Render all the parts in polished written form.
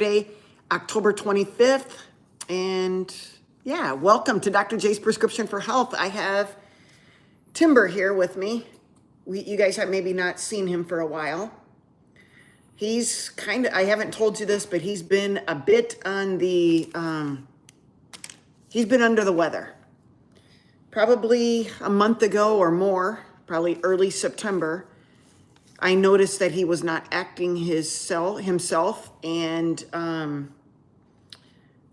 Saturday, October 25th. And yeah, welcome to Dr. J's Prescription for Health. I have Timber here with me. You guys have maybe not seen him for a while. He's kind of, I haven't told you this, but he's been a bit on the, he's been under the weather. Probably a month ago or more, probably early September, I noticed that he was not acting himself, and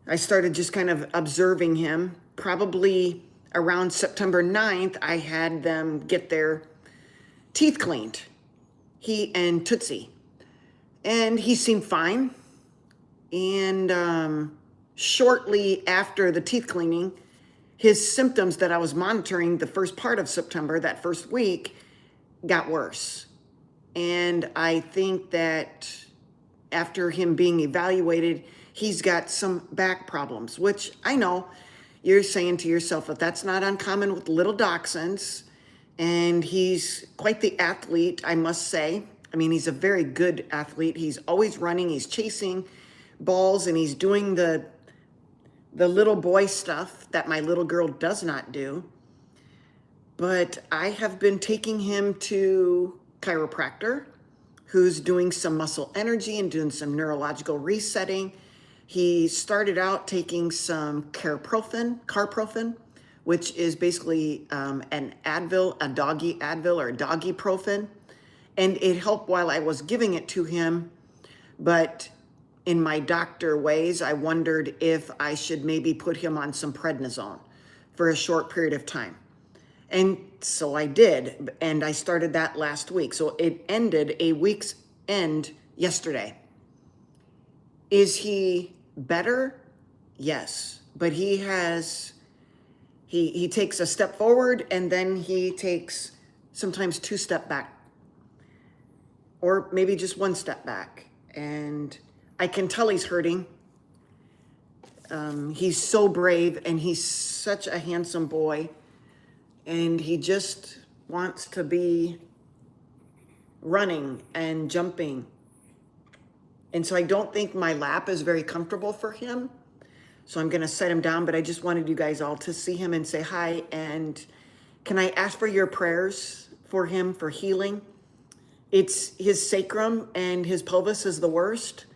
I started just kind of observing him. Probably around September 9th, I had them get their teeth cleaned, he and Tootsie. And he seemed fine. And shortly after the teeth cleaning, his symptoms that I was monitoring the first part of September, that first week, got worse. And I think that after him being evaluated, he's got some back problems, which I know you're saying to yourself that that's not uncommon with little dachshunds. And he's quite the athlete, I must say. I mean, he's a very good athlete. He's always running, he's chasing balls, and he's doing the little boy stuff that my little girl does not do. But I have been taking him to chiropractor, who's doing some muscle energy and doing some neurological resetting. He started out taking some carprofen, which is basically an Advil, a doggy Advil or a doggy profen. And it helped while I was giving it to him. But in my doctor ways, I wondered if I should maybe put him on some prednisone for a short period of time. And so I did, and I started that last week. So it ended a week's end yesterday. Is he better? Yes, but he takes a step forward and then he takes sometimes 2 steps back, or maybe just 1 step back. And I can tell he's hurting. He's so brave and he's such a handsome boy. And he just wants to be running and jumping. And so I don't think my lap is very comfortable for him. So I'm going to set him down, but I just wanted you guys all to see him and say hi. And can I ask for your prayers for him for healing? It's his sacrum and his pelvis is the worst.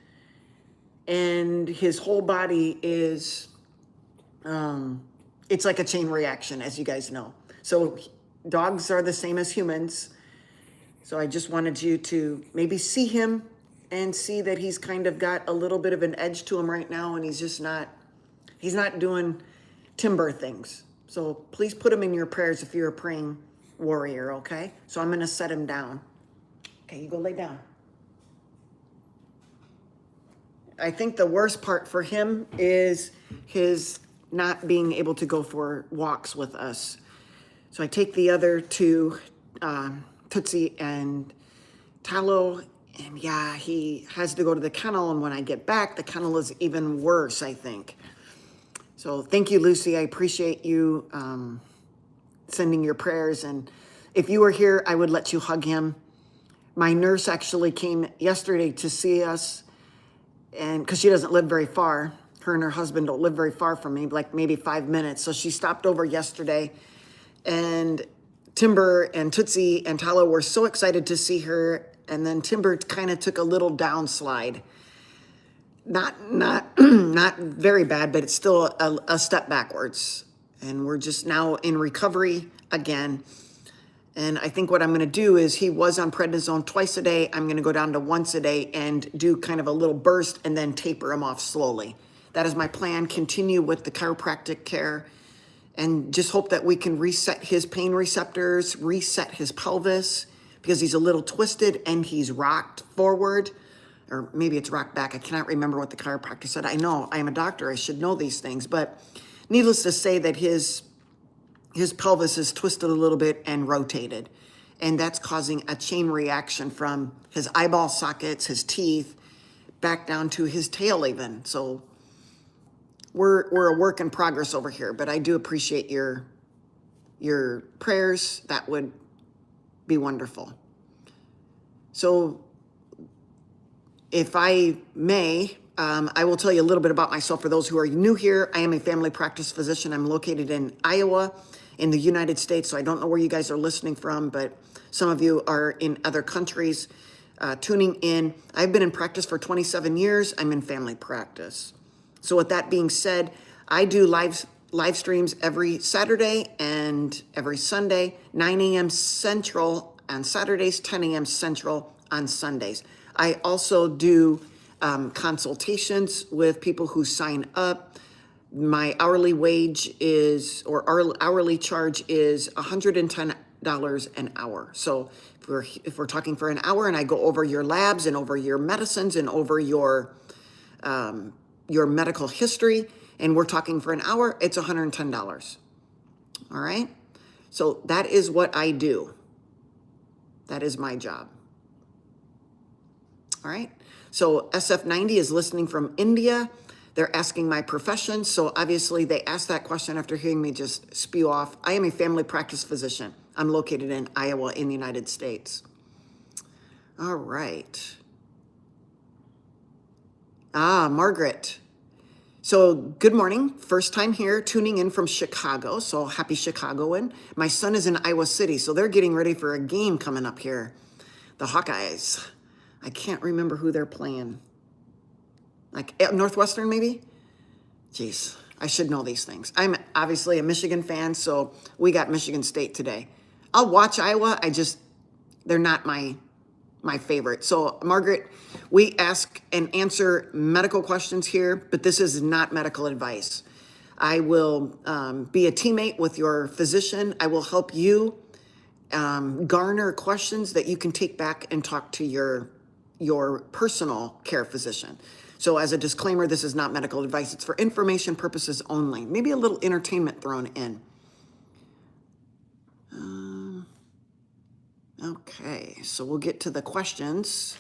And his whole body is, it's like a chain reaction, as you guys know. So dogs are the same as humans. So I just wanted you to maybe see him and see that he's kind of got a little bit of an edge to him right now, and he's not doing Timber things. So please put him in your prayers if you're a praying warrior, okay? So I'm gonna set him down. Okay, you go lay down. I think the worst part for him is his not being able to go for walks with us. So I take the other 2, Tootsie and Tallow, and yeah, he has to go to the kennel, and when I get back, the kennel is even worse, I think. So thank you, Lucy. I appreciate you sending your prayers, and if you were here, I would let you hug him. My nurse actually came yesterday to see us, and because she doesn't live very far. Her and her husband don't live very far from me, like maybe 5 minutes. So she stopped over yesterday. And Timber and Tootsie and Tallow were so excited to see her. And then Timber kind of took a little downslide. Not very bad, but it's still a step backwards. And we're just now in recovery again. And I think what I'm going to do is, he was on prednisone twice a day. I'm going to go down to once a day and do kind of a little burst and then taper him off slowly. That is my plan. Continue with the chiropractic care and just hope that we can reset his pain receptors, reset his pelvis, because he's a little twisted and he's rocked forward, or maybe it's rocked back. I cannot remember what the chiropractor said. I know I am a doctor. I should know these things, but needless to say that his pelvis is twisted a little bit and rotated, and that's causing a chain reaction from his eyeball sockets, his teeth, back down to his tail even. So we're a work in progress over here, but I do appreciate your prayers. That would be wonderful. So if I may, I will tell you a little bit about myself for those who are new here. I am a family practice physician. I'm located in Iowa in the United States, so I don't know where you guys are listening from, but some of you are in other countries tuning in. I've been in practice for 27 years. I'm in family practice. So with that being said, I do live streams every Saturday and every Sunday, 9 a.m. Central on Saturdays, 10 a.m. Central on Sundays. I also do consultations with people who sign up. My hourly wage is, or hourly charge is $110 an hour. So if we're talking for an hour and I go over your labs and over your medicines and over your medical history, and we're talking for an hour, it's $110. All right? So that is what I do. That is my job. All right? So SF90 is listening from India. They're asking my profession. So obviously they asked that question after hearing me just spew off. I am a family practice physician. I'm located in Iowa in the United States. All right. Margaret. So good morning. First time here, tuning in from Chicago. So happy Chicagoan. My son is in Iowa City, so they're getting ready for a game coming up here. The Hawkeyes. I can't remember who they're playing. Like Northwestern, maybe? Jeez, I should know these things. I'm obviously a Michigan fan, so we got Michigan State today. I'll watch Iowa. They're not my favorite. So Margaret, we ask and answer medical questions here, but this is not medical advice. I will be a teammate with your physician. I will help you garner questions that you can take back and talk to your personal care physician. So as a disclaimer, this is not medical advice. It's for information purposes only. Maybe a little entertainment thrown in. Okay, so we'll get to the questions.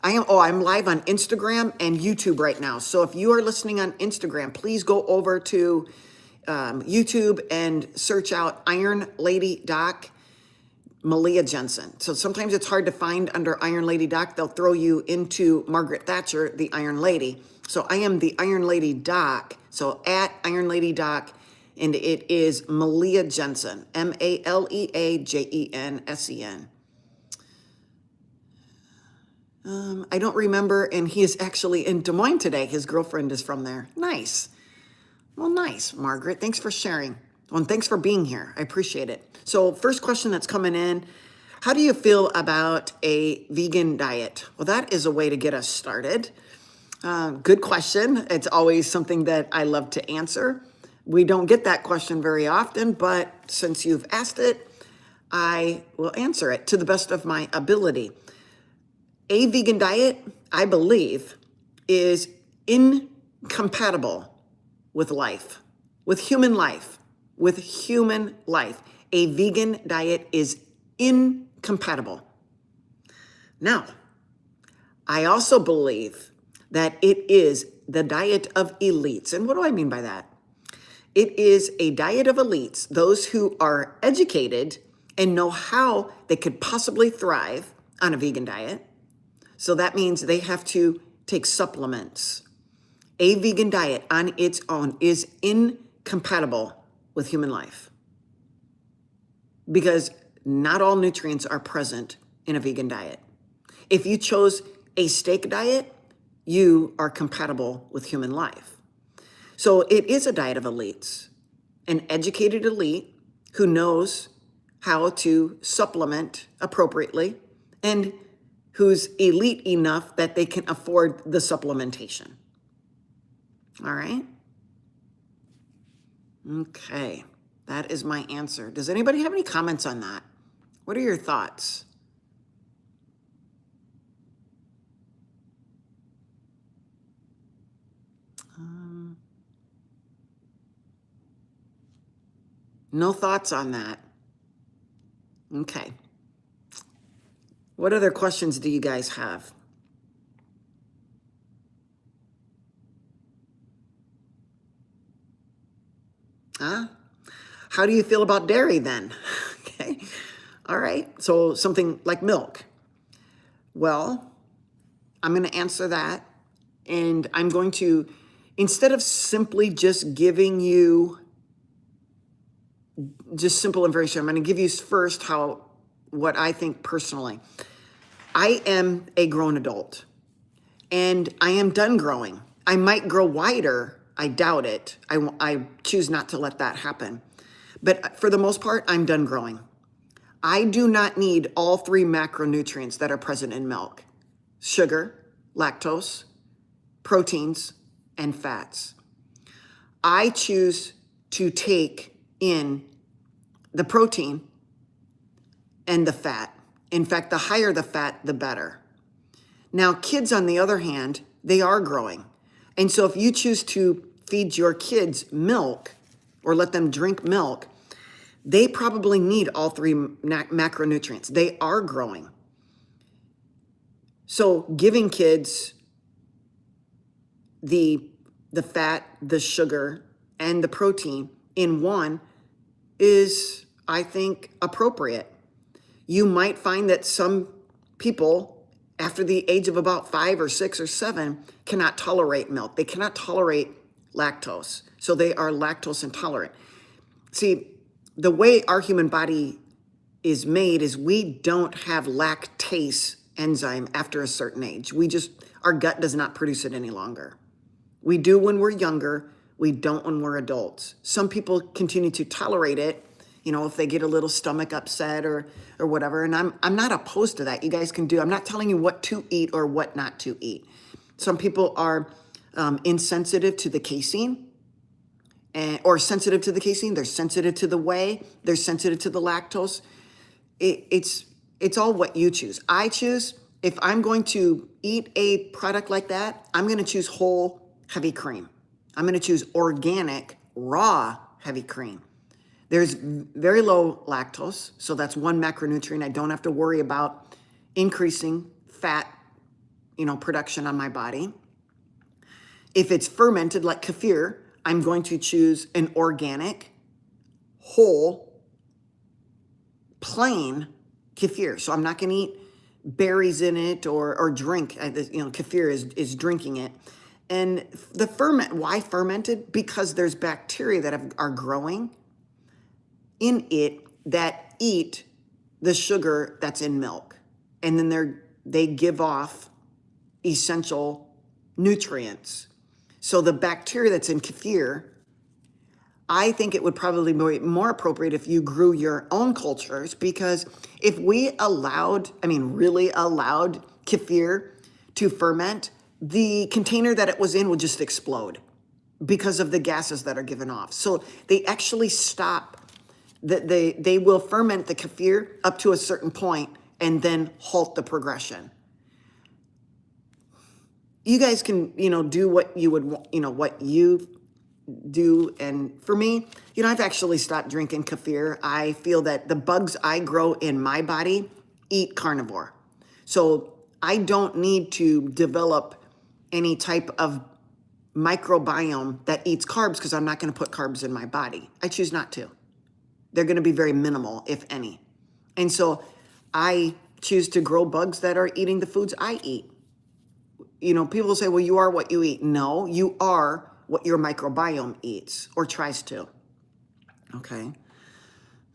I'm live on Instagram and YouTube right now. So if you are listening on Instagram, please go over to YouTube and search out IronLadyDoc Malea Jensen. So sometimes it's hard to find under IronLadyDoc. They'll throw you into Margaret Thatcher, the Iron Lady. So I am the IronLadyDoc. So at IronLadyDoc, and it is Malea Jensen, MaleaJensen. I don't remember, and he is actually in Des Moines today. His girlfriend is from there. Nice. Well, nice, Margaret. Thanks for sharing. Well, and thanks for being here. I appreciate it. So first question that's coming in, how do you feel about a vegan diet? Well, that is a way to get us started. Good question. It's always something that I love to answer. We don't get that question very often, but since you've asked it, I will answer it to the best of my ability. A vegan diet, I believe, is incompatible with life, with human life. With human life. A vegan diet is incompatible. Now, I also believe that it is the diet of elites. And what do I mean by that? It is a diet of elites, those who are educated and know how they could possibly thrive on a vegan diet. So that means they have to take supplements. A vegan diet on its own is incompatible with human life because not all nutrients are present in a vegan diet. If you chose a steak diet, you are compatible with human life. So it is a diet of elites, an educated elite who knows how to supplement appropriately and who's elite enough that they can afford the supplementation. All right? Okay, that is my answer. Does anybody have any comments on that? What are your thoughts? No thoughts on that. Okay. What other questions do you guys have? How do you feel about dairy then? Okay. All right. So something like milk. Well, I'm going to answer that And I'm going to, instead of simply just giving you just simple information, I'm going to give you first what I think personally. I am a grown adult and I am done growing. I might grow wider. I doubt it. I choose not to let that happen. But for the most part, I'm done growing. I do not need all 3 macronutrients that are present in milk: sugar, lactose, proteins, and fats. I choose to take in the protein and the fat. In fact, the higher the fat, the better. Now, kids, on the other hand, they are growing. And so if you choose to feed your kids milk or let them drink milk, they probably need all 3 macronutrients. They are growing. So giving kids the fat, the sugar, and the protein in one is, I think, appropriate. You might find that some people after the age of about 5 or 6 or 7 cannot tolerate milk. They cannot tolerate lactose. So they are lactose intolerant. See, the way our human body is made is we don't have lactase enzyme after a certain age. Our gut does not produce it any longer. We do when we're younger. We don't when we're adults. Some people continue to tolerate it, if they get a little stomach upset or whatever. And I'm not opposed to that. You guys can do. I'm not telling you what to eat or what not to eat. Some people are insensitive to the casein, or sensitive to the casein. They're sensitive to the whey. They're sensitive to the lactose. It's all what you choose. I choose, if I'm going to eat a product like that, I'm going to choose whole heavy cream. I'm going to choose organic, raw heavy cream. There's very low lactose, so that's one macronutrient. I don't have to worry about increasing fat, production on my body. If it's fermented like kefir, I'm going to choose an organic, whole, plain kefir. So I'm not going to eat berries in it or drink. Kefir is drinking it. And why fermented? Because there's bacteria that are growing in it that eat the sugar that's in milk. And then they give off essential nutrients. So the bacteria that's in kefir, I think it would probably be more appropriate if you grew your own cultures, because if we really allowed kefir to ferment, the container that it was in would just explode because of the gases that are given off. So they actually stop. They will ferment the kefir up to a certain point and then halt the progression. You guys can, do what you would, what you do. And for me, I've actually stopped drinking kefir. I feel that the bugs I grow in my body eat carnivore. So I don't need to develop any type of microbiome that eats carbs, because I'm not going to put carbs in my body. I choose not to. They're going to be very minimal, if any. And so I choose to grow bugs that are eating the foods I eat. People say, well, you are what you eat. No, you are what your microbiome eats or tries to. Okay.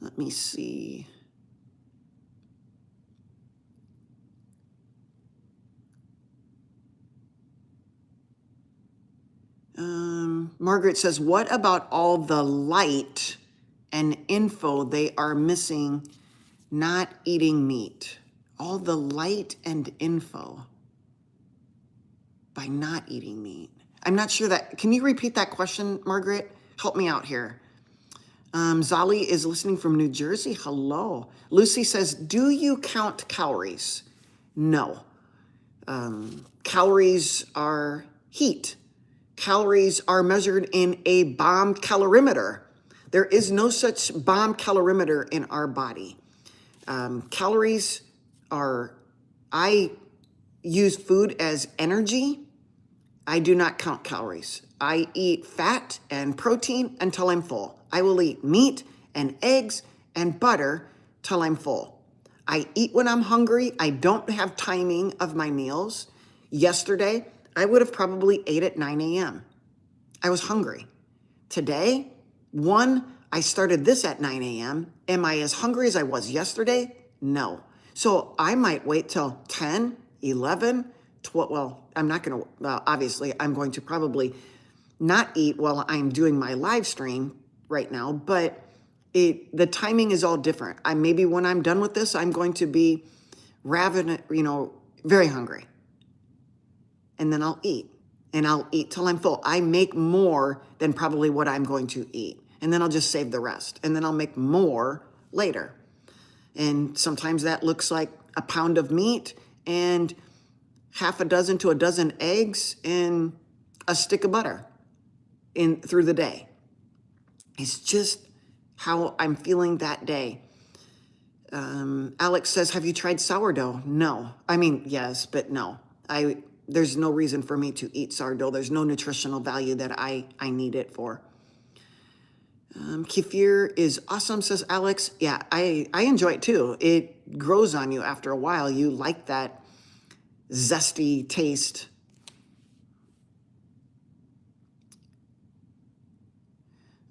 Let me see. Margaret says, what about all the light and info they are missing not eating meat? All the light and info by not eating meat. I'm not sure can you repeat that question, Margaret? Help me out here. Zali is listening from New Jersey. Hello. Lucy says, do you count calories? No. Calories are heat. Calories are measured in a bomb calorimeter. There is no such bomb calorimeter in our body. Calories I use food as energy. I do not count calories. I eat fat and protein until I'm full. I will eat meat and eggs and butter till I'm full. I eat when I'm hungry. I don't have timing of my meals. Yesterday, I would have probably ate at 9 a.m. I was hungry. Today, I started this at 9 a.m. Am I as hungry as I was yesterday? No. So I might wait till 10, 11, 12. Well, I'm not going to, obviously, I'm going to probably not eat while I'm doing my live stream right now, but the timing is all different. Maybe when I'm done with this, I'm going to be ravenous, very hungry. And then I'll eat. And I'll eat till I'm full. I make more than probably what I'm going to eat. And then I'll just save the rest. And then I'll make more later. And sometimes that looks like a pound of meat and half a dozen to a dozen eggs and a stick of butter through the day. It's just how I'm feeling that day. Alex says, have you tried sourdough? No. I mean, yes, but no. There's no reason for me to eat sourdough. There's no nutritional value that I need it for. Kefir is awesome, says Alex. Yeah, I enjoy it too. It grows on you after a while. You like that zesty taste.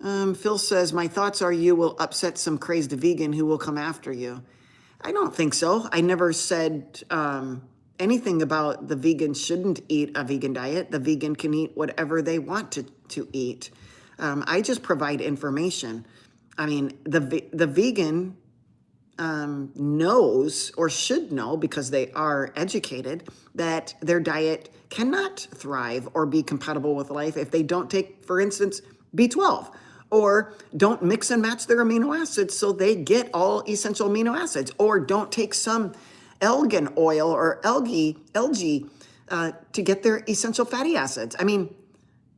Phil says, my thoughts are you will upset some crazed vegan who will come after you. I don't think so. I never said anything about the vegan shouldn't eat a vegan diet. The vegan can eat whatever they want to eat. I just provide information. I mean, the vegan knows or should know, because they are educated, that their diet cannot thrive or be compatible with life if they don't take, for instance, B12, or don't mix and match their amino acids so they get all essential amino acids, or don't take some elgan oil or algae to get their essential fatty acids. I mean,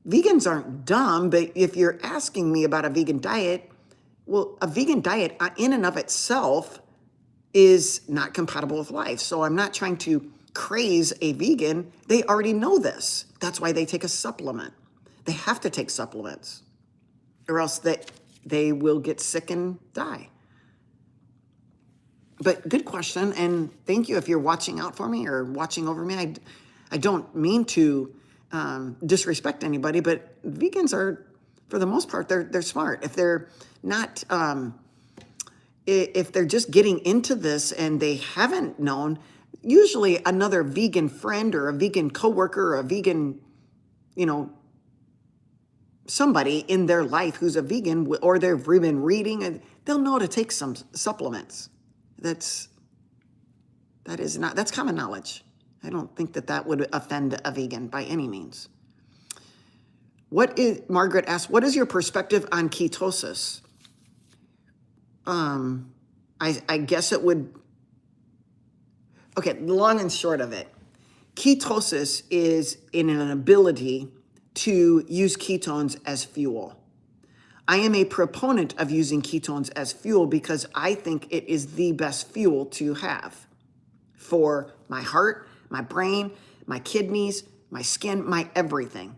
vegans aren't dumb, but if you're asking me about a vegan diet, well, a vegan diet in and of itself is not compatible with life. So I'm not trying to craze a vegan. They already know this. That's why they take a supplement. They have to take supplements, or else they will get sick and die. But good question, and thank you if you're watching out for me or watching over me. I don't mean to disrespect anybody, but vegans are, for the most part, they're smart. If they're not, if they're just getting into this and they haven't known, usually another vegan friend or a vegan coworker or a vegan, somebody in their life who's a vegan, or they've been reading, and they'll know to take some supplements. That's common knowledge. I don't think that would offend a vegan by any means. Margaret asks, what is your perspective on ketosis? I guess it would, okay, the long and short of it, ketosis is in an ability to use ketones as fuel. I am a proponent of using ketones as fuel because I think it is the best fuel to have for my heart, my brain, my kidneys, my skin, my everything.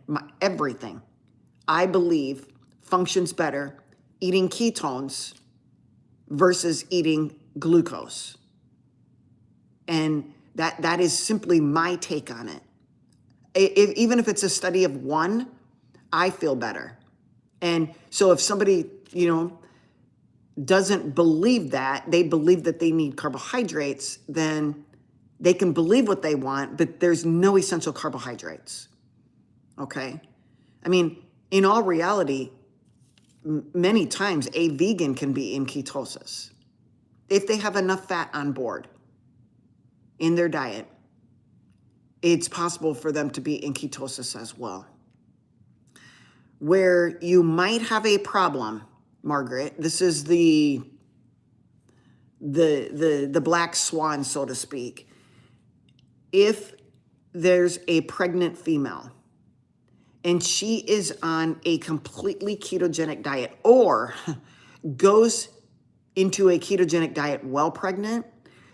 I believe functions better eating ketones versus eating glucose. And that is simply my take on it. Even if it's a study of one, I feel better. And so if somebody, doesn't believe that, they believe that they need carbohydrates, then they can believe what they want, but there's no essential carbohydrates. Okay? I mean, in all reality, many times a vegan can be in ketosis if they have enough fat on board in their diet. It's possible for them to be in ketosis as well. Where you might have a problem, Margaret, this is the black swan, so to speak. If there's a pregnant female and she is on a completely ketogenic diet, or goes into a ketogenic diet while pregnant,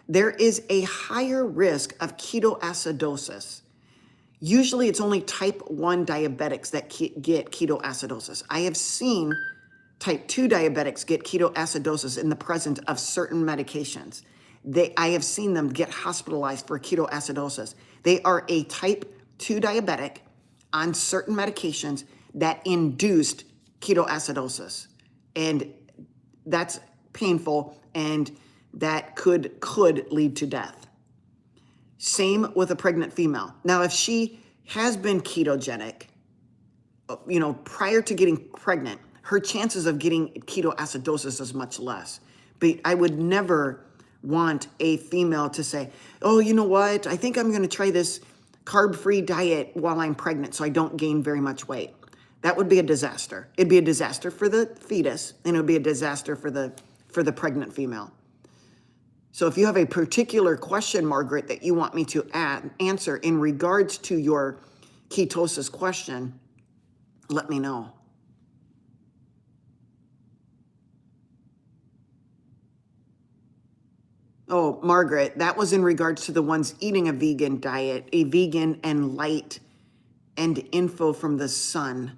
there is a higher risk of ketoacidosis. Usually it's only type 1 diabetics that get ketoacidosis. I have seen type 2 diabetics get ketoacidosis in the presence of certain medications. I have seen them get hospitalized for ketoacidosis. They are a type to diabetic on certain medications that induced ketoacidosis. And that's painful, and that could lead to death. Same with a pregnant female. Now, if she has been ketogenic, prior to getting pregnant, her chances of getting ketoacidosis is much less. But I would never want a female to say, oh, you know what? I think I'm going to try this carb-free diet while I'm pregnant so I don't gain very much weight. That would be a disaster. It'd be a disaster for the fetus, and it would be a disaster for the pregnant female. So if you have a particular question, Margaret, that you want me to answer in regards to your ketosis question, let me know. Oh, Margaret, that was in regards to the ones eating a vegan diet, a vegan and light, and info from the sun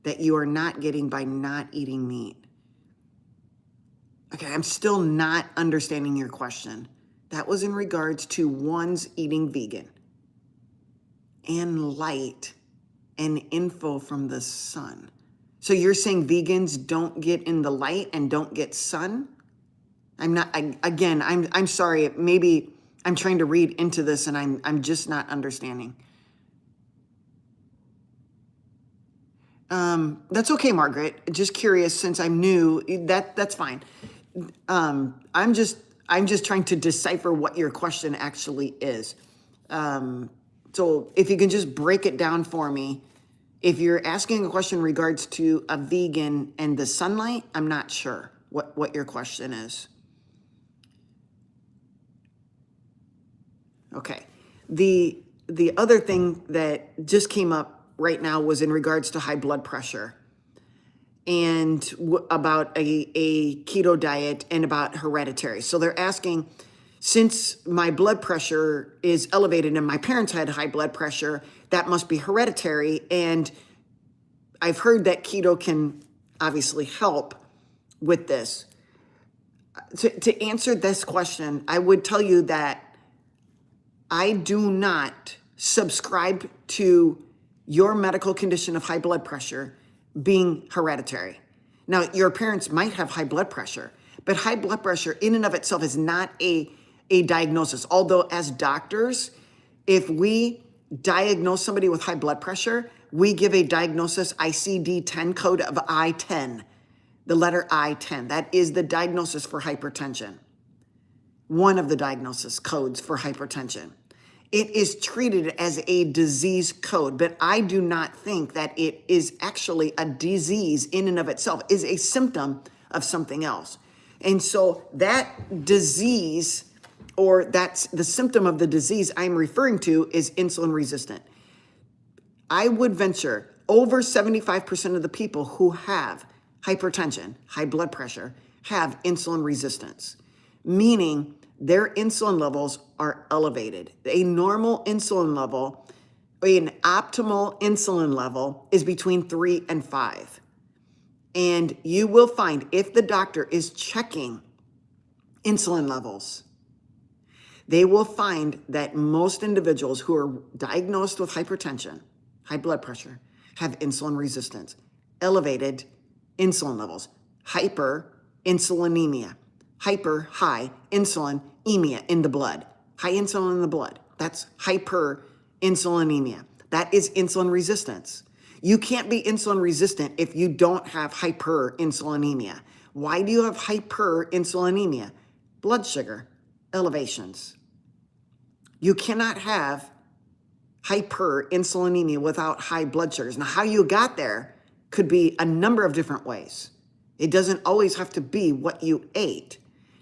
that you are not getting by not eating meat. Okay, I'm still not understanding your question. That was in regards to ones eating vegan and light and info from the sun. So you're saying vegans don't get in the light and don't get sun? I'm sorry, maybe I'm trying to read into this and I'm just not understanding. That's okay, Margaret. Just curious, since I'm new, that's fine. I'm just trying to decipher what your question actually is. So if you can just break it down for me. If you're asking a question in regards to a vegan and the sunlight, I'm not sure what your question is. Okay. The other thing that just came up right now was in regards to high blood pressure and about a keto diet and about hereditary. So they're asking, since my blood pressure is elevated and my parents had high blood pressure, that must be hereditary. And I've heard that keto can obviously help with this. To answer this question, I would tell you that I do not subscribe to your medical condition of high blood pressure being hereditary. Now, your parents might have high blood pressure, but high blood pressure in and of itself is not a diagnosis. Although as doctors, if we diagnose somebody with high blood pressure, we give a diagnosis ICD-10 code of I-10, the letter I-10. That is the diagnosis for hypertension. One of the diagnosis codes for hypertension. It is treated as a disease code, but I do not think that it is actually a disease in and of itself. It is a symptom of something else. And so that disease, or that's the symptom of the disease I'm referring to, is insulin resistant. I would venture over 75% of the people who have hypertension, high blood pressure, have insulin resistance, meaning their insulin levels are elevated. A normal insulin level, an optimal insulin level, is between 3 and 5. And you will find, if the doctor is checking insulin levels, they will find that most individuals who are diagnosed with hypertension, high blood pressure, have insulin resistance, elevated insulin levels, hyperinsulinemia, high insulinemia in the blood, high insulin in the blood. That's hyperinsulinemia. That is insulin resistance. You can't be insulin resistant if you don't have hyperinsulinemia. Why do you have hyperinsulinemia? Blood sugar elevations. You cannot have hyperinsulinemia without high blood sugars. Now, how you got there could be a number of different ways. It doesn't always have to be what you ate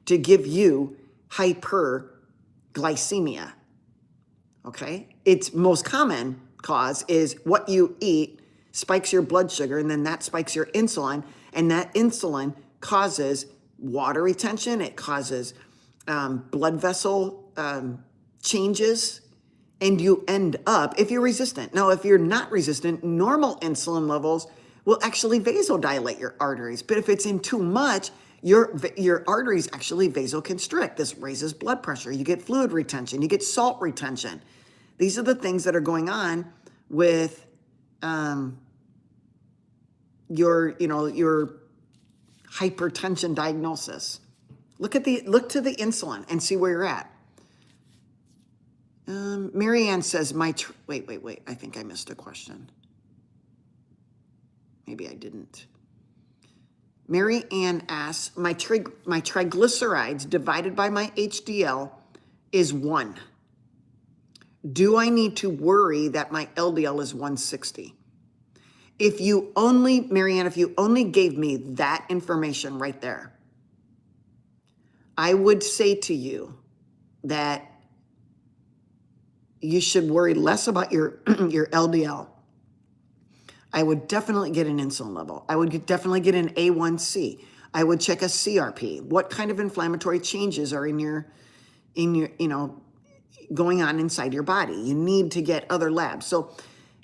to give you hyperglycemia, okay? Its most common cause is what you eat spikes your blood sugar, and then that spikes your insulin, and that insulin causes water retention. It causes blood vessel changes, and you end up, if you're resistant. Now, if you're not resistant, normal insulin levels will actually vasodilate your arteries. But if it's in too much, your arteries actually vasoconstrict. This raises blood pressure. You get fluid retention. You get salt retention. These are the things that are going on with your hypertension diagnosis. Look to the insulin and see where you're at. Marianne says, wait. I think I missed a question. Maybe I didn't. Mary Ann asks, my triglycerides divided by my HDL is 1. Do I need to worry that my LDL is 160? Marianne, if you only gave me that information right there, I would say to you that you should worry less about your LDL. I would definitely get an insulin level. I would definitely get an A1C. I would check a CRP. What kind of inflammatory changes are in your going on inside your body? You need to get other labs. So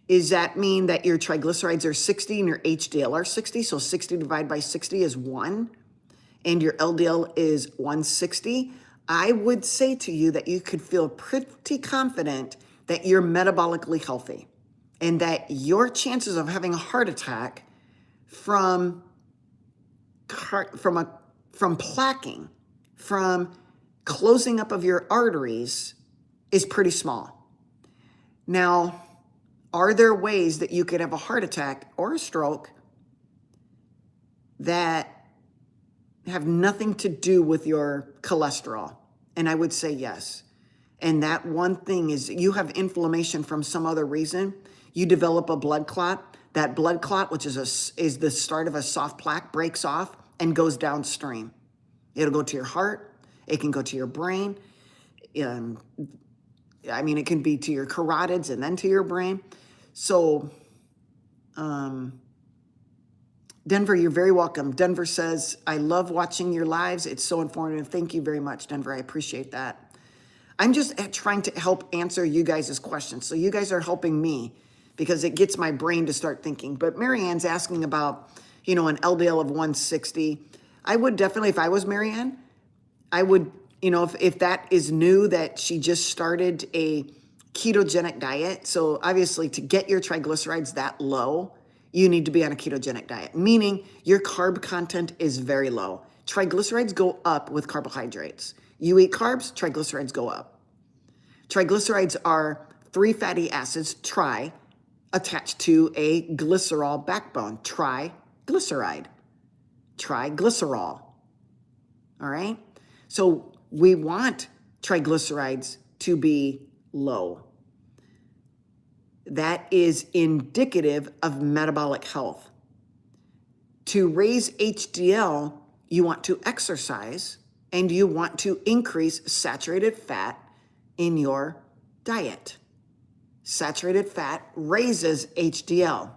does that mean that your triglycerides are 60 and your HDL are 60? So 60 divided by 60 is 1 and your LDL is 160. I would say to you that you could feel pretty confident that you're metabolically healthy and that your chances of having a heart attack from plaquing, from closing up of your arteries is pretty small. Now, are there ways that you could have a heart attack or a stroke that have nothing to do with your cholesterol? And I would say yes. And that one thing is you have inflammation from some other reason. You develop a blood clot. That blood clot, which is the start of a soft plaque, breaks off and goes downstream. It'll go to your heart. It can go to your brain. It can be to your carotids and then to your brain. So, Denver, you're very welcome. Denver says, I love watching your lives. It's so informative. Thank you very much, Denver. I appreciate that. I'm just trying to help answer you guys' questions. So you guys are helping me because it gets my brain to start thinking. But Marianne's asking about, an LDL of 160. I would definitely, if I was Marianne, I would, if that is new, that she just started a ketogenic diet. So obviously to get your triglycerides that low, you need to be on a ketogenic diet, meaning your carb content is very low. Triglycerides go up with carbohydrates. You eat carbs, triglycerides go up. Triglycerides are 3 fatty acids, attached to a glycerol backbone, triglyceride, triglycerol. All right? So we want triglycerides to be low. That is indicative of metabolic health. To raise HDL, you want to exercise and you want to increase saturated fat in your diet. Saturated fat raises HDL.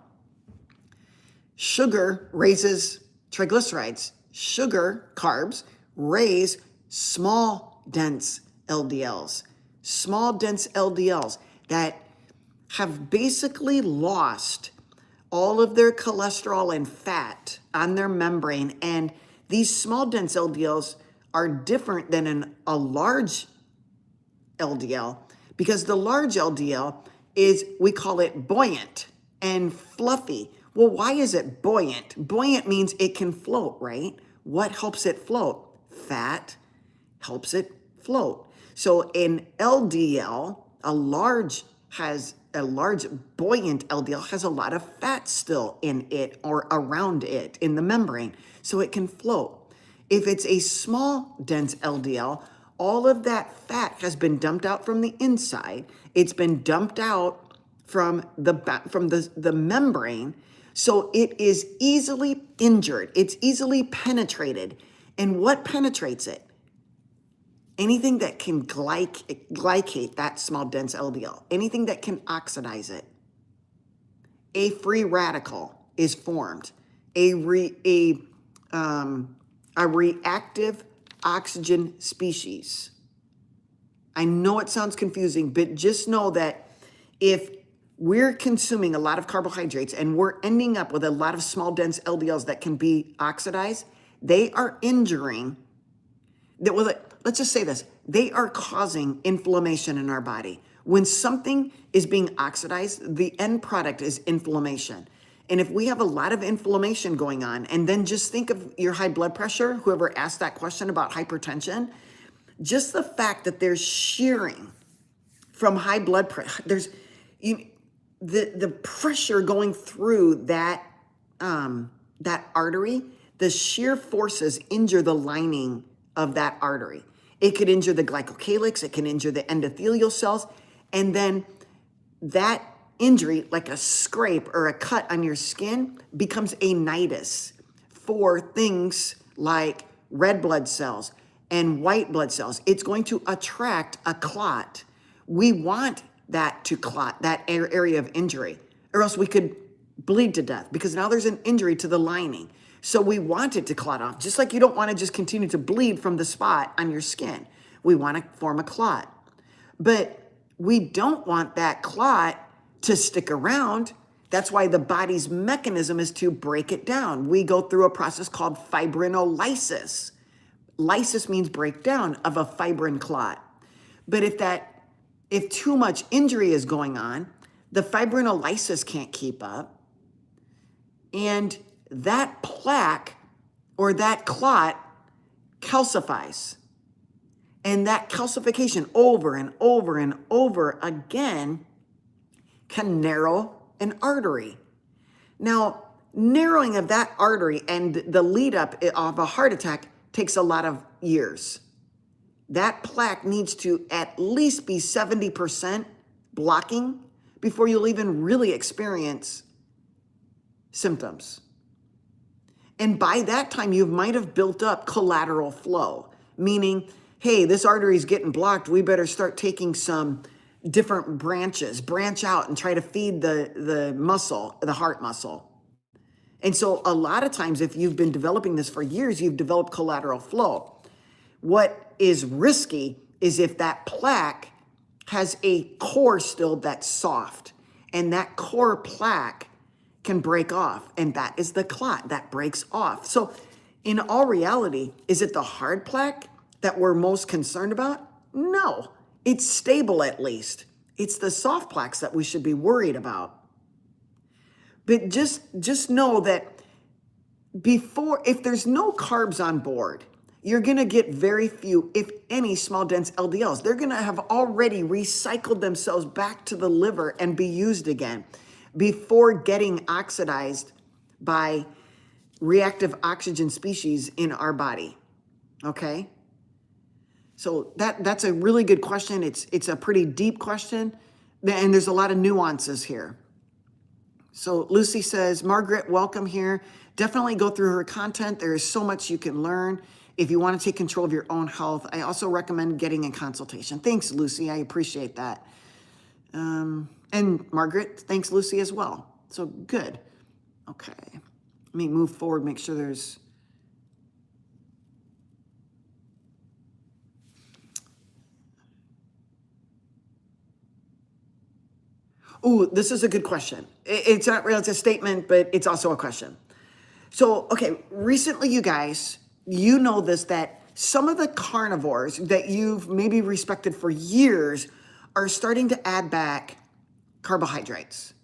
Sugar raises triglycerides. Sugar, carbs, raise small, dense LDLs. Small, dense LDLs that have basically lost all of their cholesterol and fat on their membrane. And these small, dense LDLs are different than a large LDL because the large LDL we call it buoyant and fluffy. Well, why is it buoyant? Buoyant means it can float, right? What helps it float? Fat helps it float. So an LDL, a large buoyant LDL has a lot of fat still in it or around it in the membrane, so it can float. If it's a small, dense LDL, all of that fat has been dumped out from the inside. It's been dumped out from the membrane, so it is easily injured. It's easily penetrated. And what penetrates it? Anything that can glycate that small, dense LDL, anything that can oxidize it. A free radical is formed. A reactive oxygen species. I know it sounds confusing, but just know that if we're consuming a lot of carbohydrates and we're ending up with a lot of small, dense LDLs that can be oxidized, they are let's just say this, they are causing inflammation in our body. When something is being oxidized, the end product is inflammation. And if we have a lot of inflammation going on, and then just think of your high blood pressure, whoever asked that question about hypertension, just the fact that there's shearing from high blood pressure, the pressure going through that artery, the shear forces injure the lining of that artery. It could injure the glycocalyx, it can injure the endothelial cells, and then that injury, like a scrape or a cut on your skin, becomes a nidus for things like red blood cells and white blood cells. It's going to attract a clot. We want that to clot, that area of injury, or else we could bleed to death, because now there's an injury to the lining. So we want it to clot off, just like you don't want to just continue to bleed from the spot on your skin. We want to form a clot. But we don't want that clot to stick around. That's why the body's mechanism is to break it down. We go through a process called fibrinolysis. Lysis means breakdown of a fibrin clot. But if too much injury is going on, the fibrinolysis can't keep up, and that plaque or that clot calcifies. And that calcification over and over and over again can narrow an artery. Now, narrowing of that artery and the lead up of a heart attack takes a lot of years. That plaque needs to at least be 70% blocking before you'll even really experience symptoms. And by that time, you might have built up collateral flow, meaning, hey, this artery is getting blocked. We better start taking some different branches, branch out and try to feed the muscle, the heart muscle. And so a lot of times, if you've been developing this for years, you've developed collateral flow. What is risky is if that plaque has a core still that's soft, and that core plaque can break off, and that is the clot that breaks off. So in all reality, is it the hard plaque that we're most concerned about? No, it's stable at least. It's the soft plaques that we should be worried about. But just know that if there's no carbs on board, you're gonna get very few, if any, small dense LDLs. They're gonna have already recycled themselves back to the liver and be used again before getting oxidized by reactive oxygen species in our body, okay? So that's a really good question. It's a pretty deep question, and there's a lot of nuances here. So Lucy says, Margaret, welcome here. Definitely go through her content. There is so much you can learn if you want to take control of your own health. I also recommend getting a consultation. Thanks, Lucy. I appreciate that. And Margaret, thanks, Lucy, as well. So good. Okay. Let me move forward, make sure there's... Ooh, this is a good question. It's not really, it's a statement, but it's also a question. So, okay, recently, you guys, you know this, that some of the carnivores that you've maybe respected for years are starting to add back carbohydrates.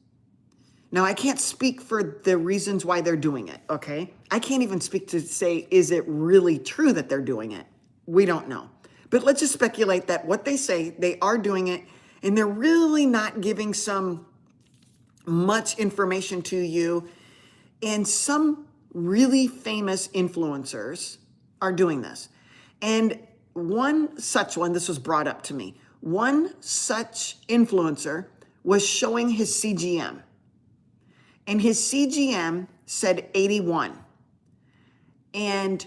Now, I can't speak for the reasons why they're doing it, okay? I can't even speak to say, is it really true that they're doing it? We don't know. But let's just speculate that what they say, they are doing it, and they're really not giving some much information to you. And some really famous influencers are doing this. And one such one, this was brought up to me, one such influencer was showing his CGM. And his CGM said 81. And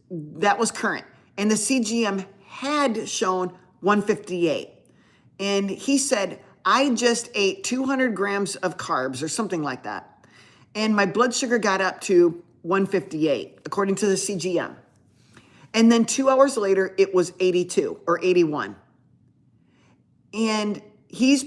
that was current. And the CGM had shown 158. And he said, I just ate 200 grams of carbs or something like that. And my blood sugar got up to 158, according to the CGM. And then 2 hours later, it was 82 or 81. And he's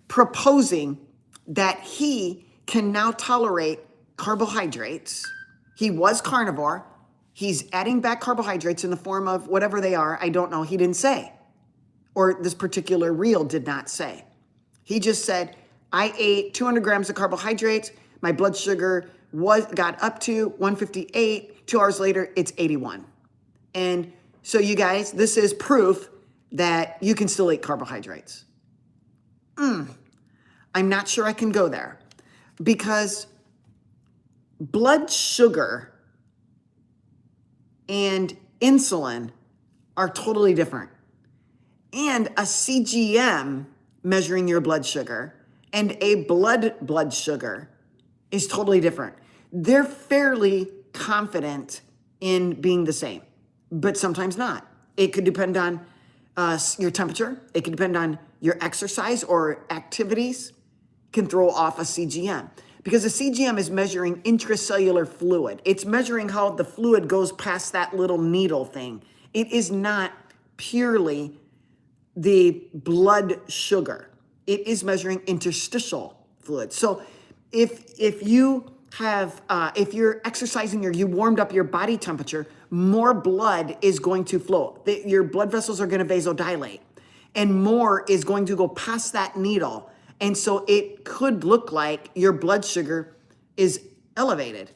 proposing that he can now tolerate carbohydrates. He was carnivore. He's adding back carbohydrates in the form of whatever they are. I don't know. He didn't say. or this particular reel did not say. He just said, I ate 200 grams of carbohydrates. My blood sugar got up to 158. 2 hours later, it's 81. And so you guys, this is proof that you can still eat carbohydrates. I'm not sure I can go there because blood sugar and insulin are totally different. And a CGM measuring your blood sugar and a blood sugar is totally different. They're fairly confident in being the same, but sometimes not. It could depend on your temperature. It could depend on your exercise or activities can throw off a CGM. Because a CGM is measuring intracellular fluid. It's measuring how the fluid goes past that little needle thing. It is not purely the blood sugar. It is measuring interstitial fluid. So if you have, if you're exercising or you warmed up your body temperature, more blood is going to flow. Your blood vessels are going to vasodilate and more is going to go past that needle. And so it could look like your blood sugar is elevated.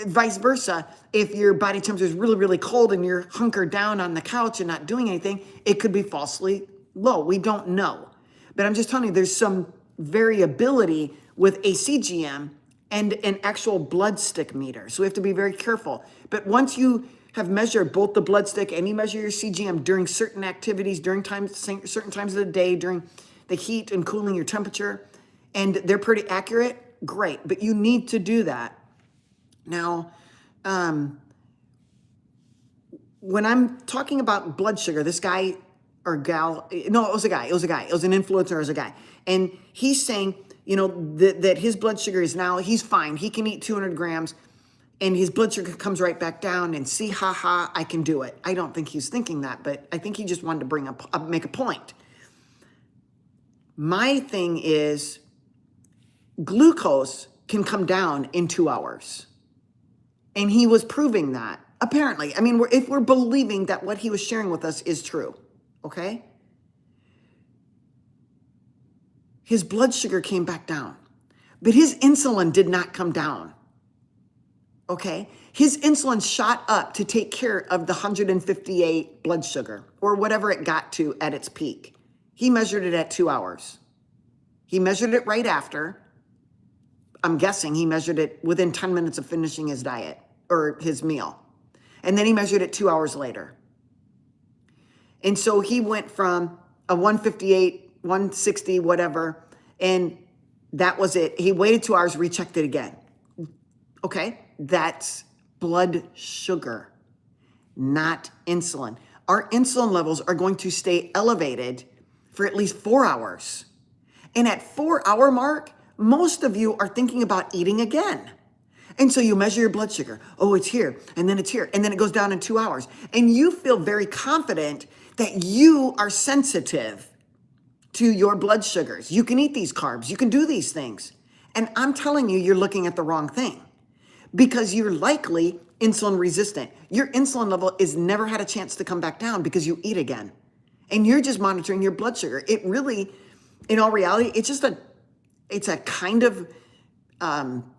Vice versa, if your body temperature is really, really cold and you're hunkered down on the couch and not doing anything, it could be falsely low. We don't know. But I'm just telling you, there's some variability with a CGM and an actual blood stick meter. So we have to be very careful. But once you have measured both the blood stick and you measure your CGM during certain activities, during certain times of the day, during the heat and cooling your temperature, and they're pretty accurate, great. But you need to do that. Now, when I'm talking about blood sugar, this guy or gal, no, it was a guy, it was an influencer, it was a guy. And he's saying, that his blood sugar is now, he's fine. He can eat 200 grams and his blood sugar comes right back down and see, I can do it. I don't think he's thinking that, but I think he just wanted to make a point. My thing is glucose can come down in 2 hours. And he was proving that, apparently. I mean, if we're believing that what he was sharing with us is true, okay? His blood sugar came back down, but his insulin did not come down, okay? His insulin shot up to take care of the 158 blood sugar or whatever it got to at its peak. He measured it at 2 hours. He measured it right after. I'm guessing he measured it within 10 minutes of finishing his diet or his meal. And then he measured it 2 hours later. And so he went from a 158, 160, whatever, and that was it. He waited 2 hours, rechecked it again. Okay, that's blood sugar, not insulin. Our insulin levels are going to stay elevated for at least 4 hours. And at 4 hour mark, most of you are thinking about eating again. And so you measure your blood sugar. Oh, it's here, and then it's here, and then it goes down in 2 hours. And you feel very confident that you are sensitive to your blood sugars. You can eat these carbs. You can do these things. And I'm telling you, you're looking at the wrong thing because you're likely insulin resistant. Your insulin level is never had a chance to come back down because you eat again. And you're just monitoring your blood sugar. It really, in all reality, it's a kind of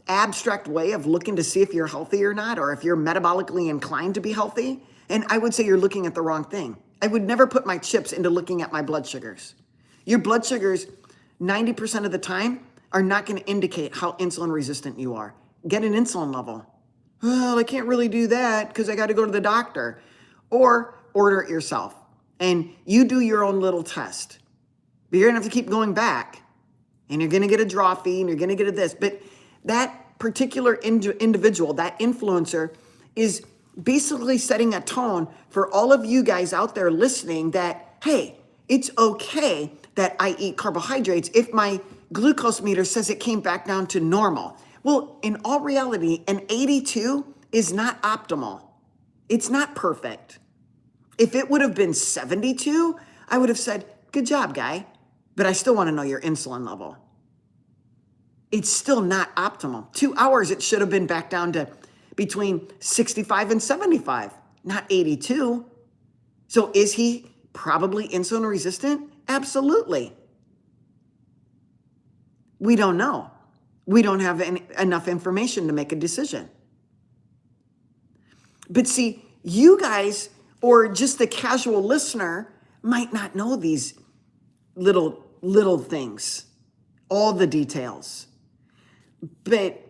abstract way of looking to see if you're healthy or not, or if you're metabolically inclined to be healthy. And I would say you're looking at the wrong thing. I would never put my chips into looking at my blood sugars. Your blood sugars, 90% of the time, are not going to indicate how insulin resistant you are. Get an insulin level. Well, I can't really do that because I got to go to the doctor. Or order it yourself. And you do your own little test. But you're going to have to keep going back. And you're going to get a draw fee and you're going to get a this. But that particular individual, that influencer, is basically setting a tone for all of you guys out there listening that, hey, it's okay that I eat carbohydrates if my glucose meter says it came back down to normal. Well, in all reality, an 82 is not optimal. It's not perfect. If it would have been 72, I would have said, good job, guy. But I still want to know your insulin level. It's still not optimal. 2 hours, it should have been back down to between 65 and 75, not 82. So is he Probably insulin resistant? Absolutely. We don't know. We don't have enough information to make a decision. But see, you guys, or just the casual listener, might not know these little things, all the details. But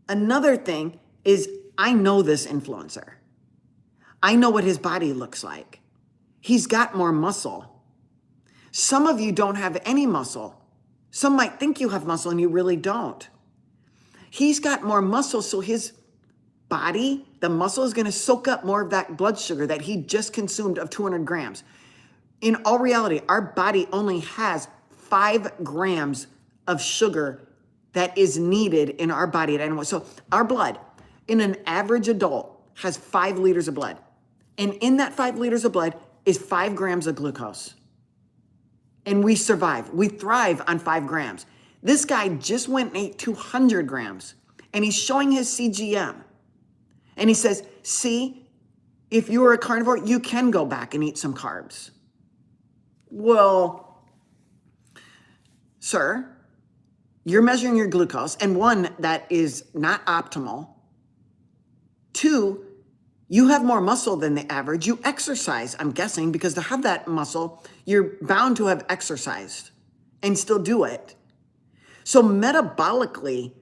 another thing is, I know this influencer. I know what his body looks like. He's got more muscle. Some of you don't have any muscle. Some might think you have muscle and you really don't. He's got more muscle, so his body, the muscle, is going to soak up more of that blood sugar that he just consumed of 200 grams. In all reality, our body only has 5 grams of sugar that is needed in our body at any moment. So our blood, in an average adult, has 5 liters of blood. And in that 5 liters of blood is 5 grams of glucose. And we survive. We thrive on 5 grams. This guy just went and ate 200 grams. And he's showing his CGM. And he says, see, if you were a carnivore, you can go back and eat some carbs. Well, sir, you're measuring your glucose, and 1, that is not optimal. 2, you have more muscle than the average. You exercise, I'm guessing, because to have that muscle, you're bound to have exercised and still do it. So metabolically,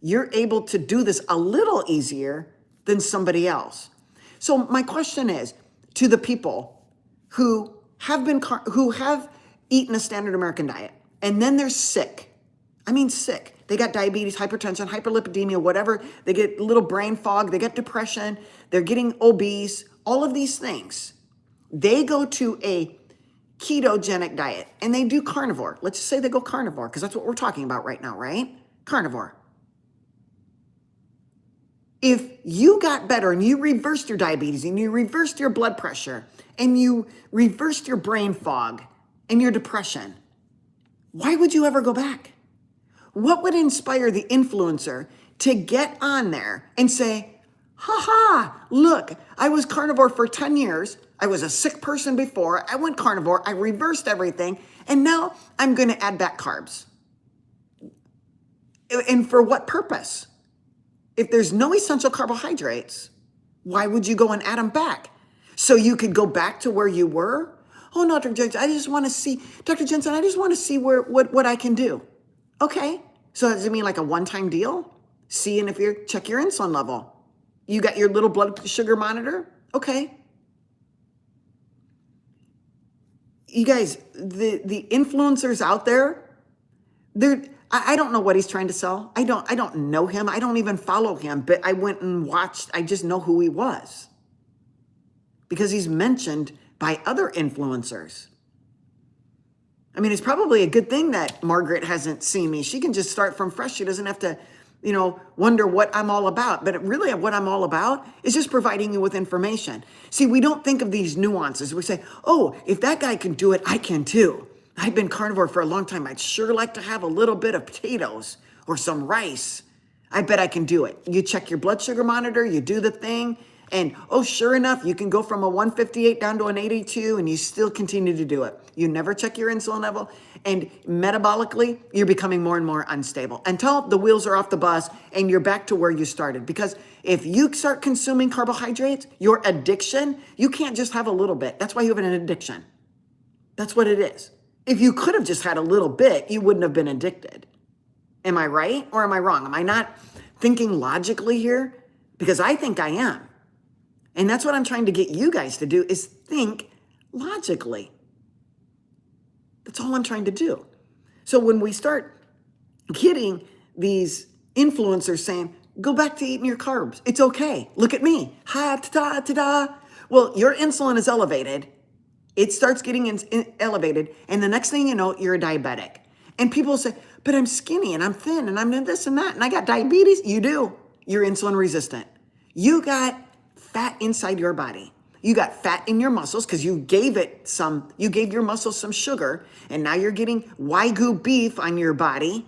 you're able to do this a little easier than somebody else. So my question is, to the people who have eaten a standard American diet, and then they're sick. I mean sick. They got diabetes, hypertension, hyperlipidemia, whatever. They get a little brain fog. They get depression. They're getting obese. All of these things. They go to a ketogenic diet and they do carnivore. Let's just say they go carnivore, because that's what we're talking about right now, right? Carnivore. If you got better and you reversed your diabetes and you reversed your blood pressure and you reversed your brain fog and your depression, why would you ever go back? What would inspire the influencer to get on there and say, look, I was carnivore for 10 years. I was a sick person before. I went carnivore. I reversed everything. And now I'm going to add back carbs. And for what purpose? If there's no essential carbohydrates, why would you go and add them back? So you could go back to where you were? Oh, no, Dr. Jensen, I just want to see, Dr. Jensen, I just want to see what I can do. Okay. So does it mean like a one-time deal? See, and check your insulin level. You got your little blood sugar monitor? Okay. You guys, the influencers out there, I don't know what he's trying to sell. I don't know him. I don't even follow him, but I went and watched. I just know who he was because he's mentioned by other influencers. I mean, it's probably a good thing that Margaret hasn't seen me. She can just start from fresh. She doesn't have to, wonder what I'm all about. But really what I'm all about is just providing you with information. See, we don't think of these nuances. We say, oh, if that guy can do it, I can too. I've been carnivore for a long time. I'd sure like to have a little bit of potatoes or some rice. I bet I can do it. You check your blood sugar monitor, you do the thing, and oh, sure enough, you can go from a 158 down to an 82 and you still continue to do it. You never check your insulin level, and metabolically, you're becoming more and more unstable until the wheels are off the bus and you're back to where you started. Because if you start consuming carbohydrates, your addiction, you can't just have a little bit. That's why you have an addiction. That's what it is. If you could have just had a little bit, you wouldn't have been addicted. Am I right or am I wrong? Am I not thinking logically here? Because I think I am. And that's what I'm trying to get you guys to do, is think logically. That's all I'm trying to do. So when we start getting these influencers saying, go back to eating your carbs, it's okay. Look at me. Ha, ta-da, ta-da. Well, your insulin is elevated. It starts getting elevated. And the next thing you know, you're a diabetic. And people say, but I'm skinny and I'm thin and I'm this and that. And I got diabetes. You do. You're insulin resistant. You got fat inside your body. You got fat in your muscles because you gave your muscles some sugar. And now you're getting Wagyu beef on your body.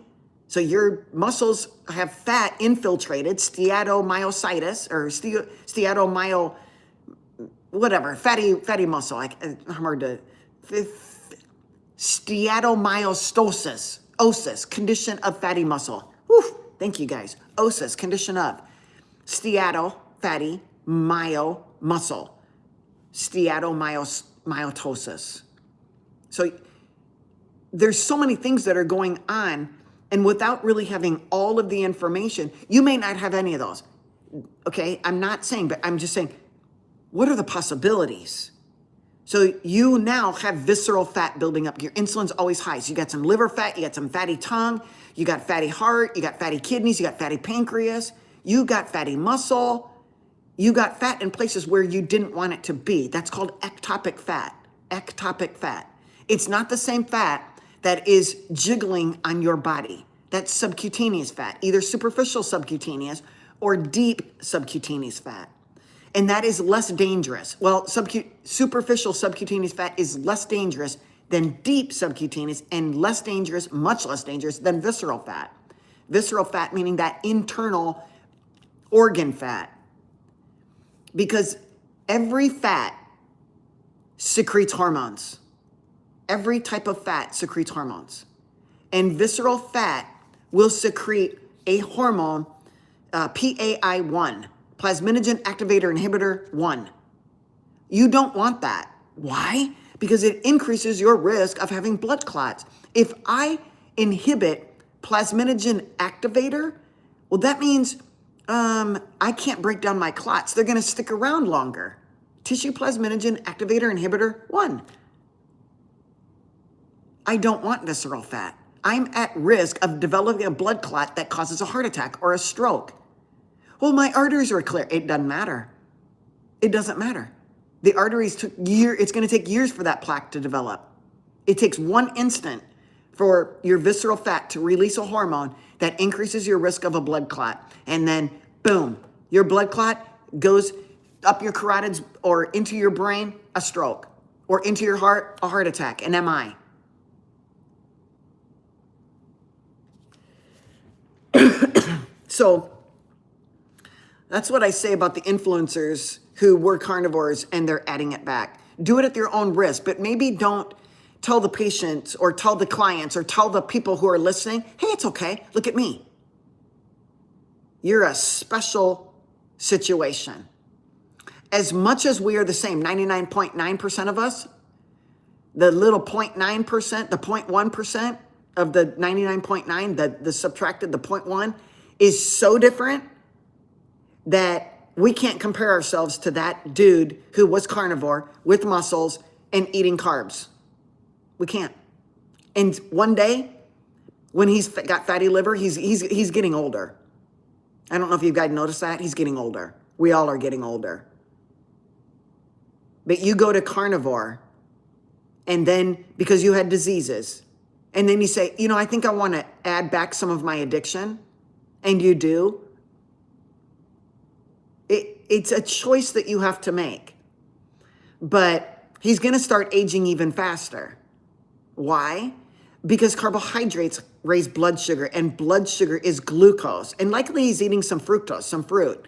So your muscles have fat infiltrated, steatomyocytes or whatever, fatty muscle. I'm hard to, steatomyostosis, condition of fatty muscle. Whew, thank you guys. Osis, condition of steato, fatty, muscle. Steatomyotosis. So there's so many things that are going on, and without really having all of the information, you may not have any of those. Okay, I'm not saying, but I'm just saying, what are the possibilities? So you now have visceral fat building up. Your insulin's always high. So you got some liver fat, you got some fatty tongue, you got fatty heart, you got fatty kidneys, you got fatty pancreas, you got fatty muscle, you got fat in places where you didn't want it to be. That's called ectopic fat. Ectopic fat. It's not the same fat that is jiggling on your body. That's subcutaneous fat, either superficial subcutaneous or deep subcutaneous fat. And that is less dangerous. Well, superficial subcutaneous fat is less dangerous than deep subcutaneous, and less dangerous, much less dangerous than visceral fat. Visceral fat meaning that internal organ fat. Because every fat secretes hormones. Every type of fat secretes hormones. And visceral fat will secrete a hormone, PAI1, plasminogen activator inhibitor 1. You don't want that. Why? Because it increases your risk of having blood clots. If I inhibit plasminogen activator, well, that means I can't break down my clots. They're going to stick around longer. Tissue plasminogen activator inhibitor 1. I don't want visceral fat. I'm at risk of developing a blood clot that causes a heart attack or a stroke. Well, my arteries are clear. It doesn't matter. It doesn't matter. The arteries took years. It's going to take years for that plaque to develop. It takes one instant for your visceral fat to release a hormone that increases your risk of a blood clot. And then, boom, your blood clot goes up your carotids or into your brain, a stroke, or into your heart, a heart attack, an MI. So that's what I say about the influencers who were carnivores and they're adding it back. Do it at your own risk, but maybe don't tell the patients or tell the clients or tell the people who are listening, hey, it's okay, look at me. You're a special situation. As much as we are the same, 99.9% of us, the little 0.9%, the 0.1% of the 99.9, the subtracted, the 0.1, is so different that we can't compare ourselves to that dude who was carnivore with muscles and eating carbs. We can't. And one day, when he's got fatty liver, he's getting older. I don't know if you guys noticed that. He's getting older. We all are getting older. But you go to carnivore, and then because you had diseases, and then you say, you know, I think I want to add back some of my addiction, and you do. It's a choice that you have to make. But he's going to start aging even faster. Why? Because carbohydrates raise blood sugar, and blood sugar is glucose. And likely he's eating some fructose, some fruit.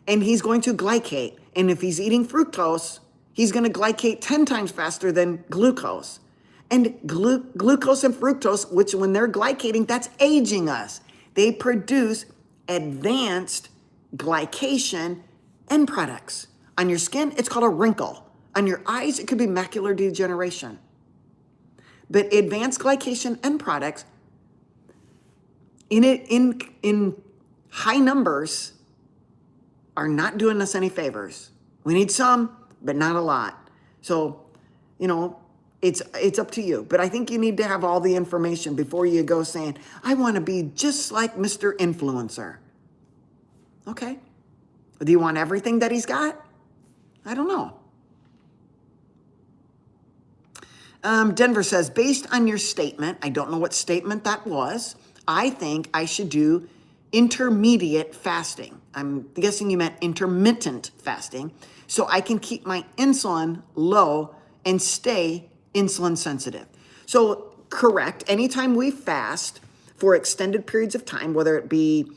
And he's going to glycate. And if he's eating fructose, he's going to glycate 10 times faster than glucose. And glucose and fructose, which when they're glycating, that's aging us. They produce advanced glycation end products. On your skin, it's called a wrinkle. On your eyes, it could be macular degeneration. But advanced glycation end products, in high numbers, are not doing us any favors. We need some, but not a lot. So, you know, it's up to you. But I think you need to have all the information before you go saying, I want to be just like Mr. Influencer. Okay. Do you want everything that he's got? I don't know. Denver says, based on your statement, I don't know what statement that was, I think I should do intermediate fasting. I'm guessing you meant intermittent fasting, so I can keep my insulin low and stay insulin sensitive. So correct, anytime we fast for extended periods of time, whether it be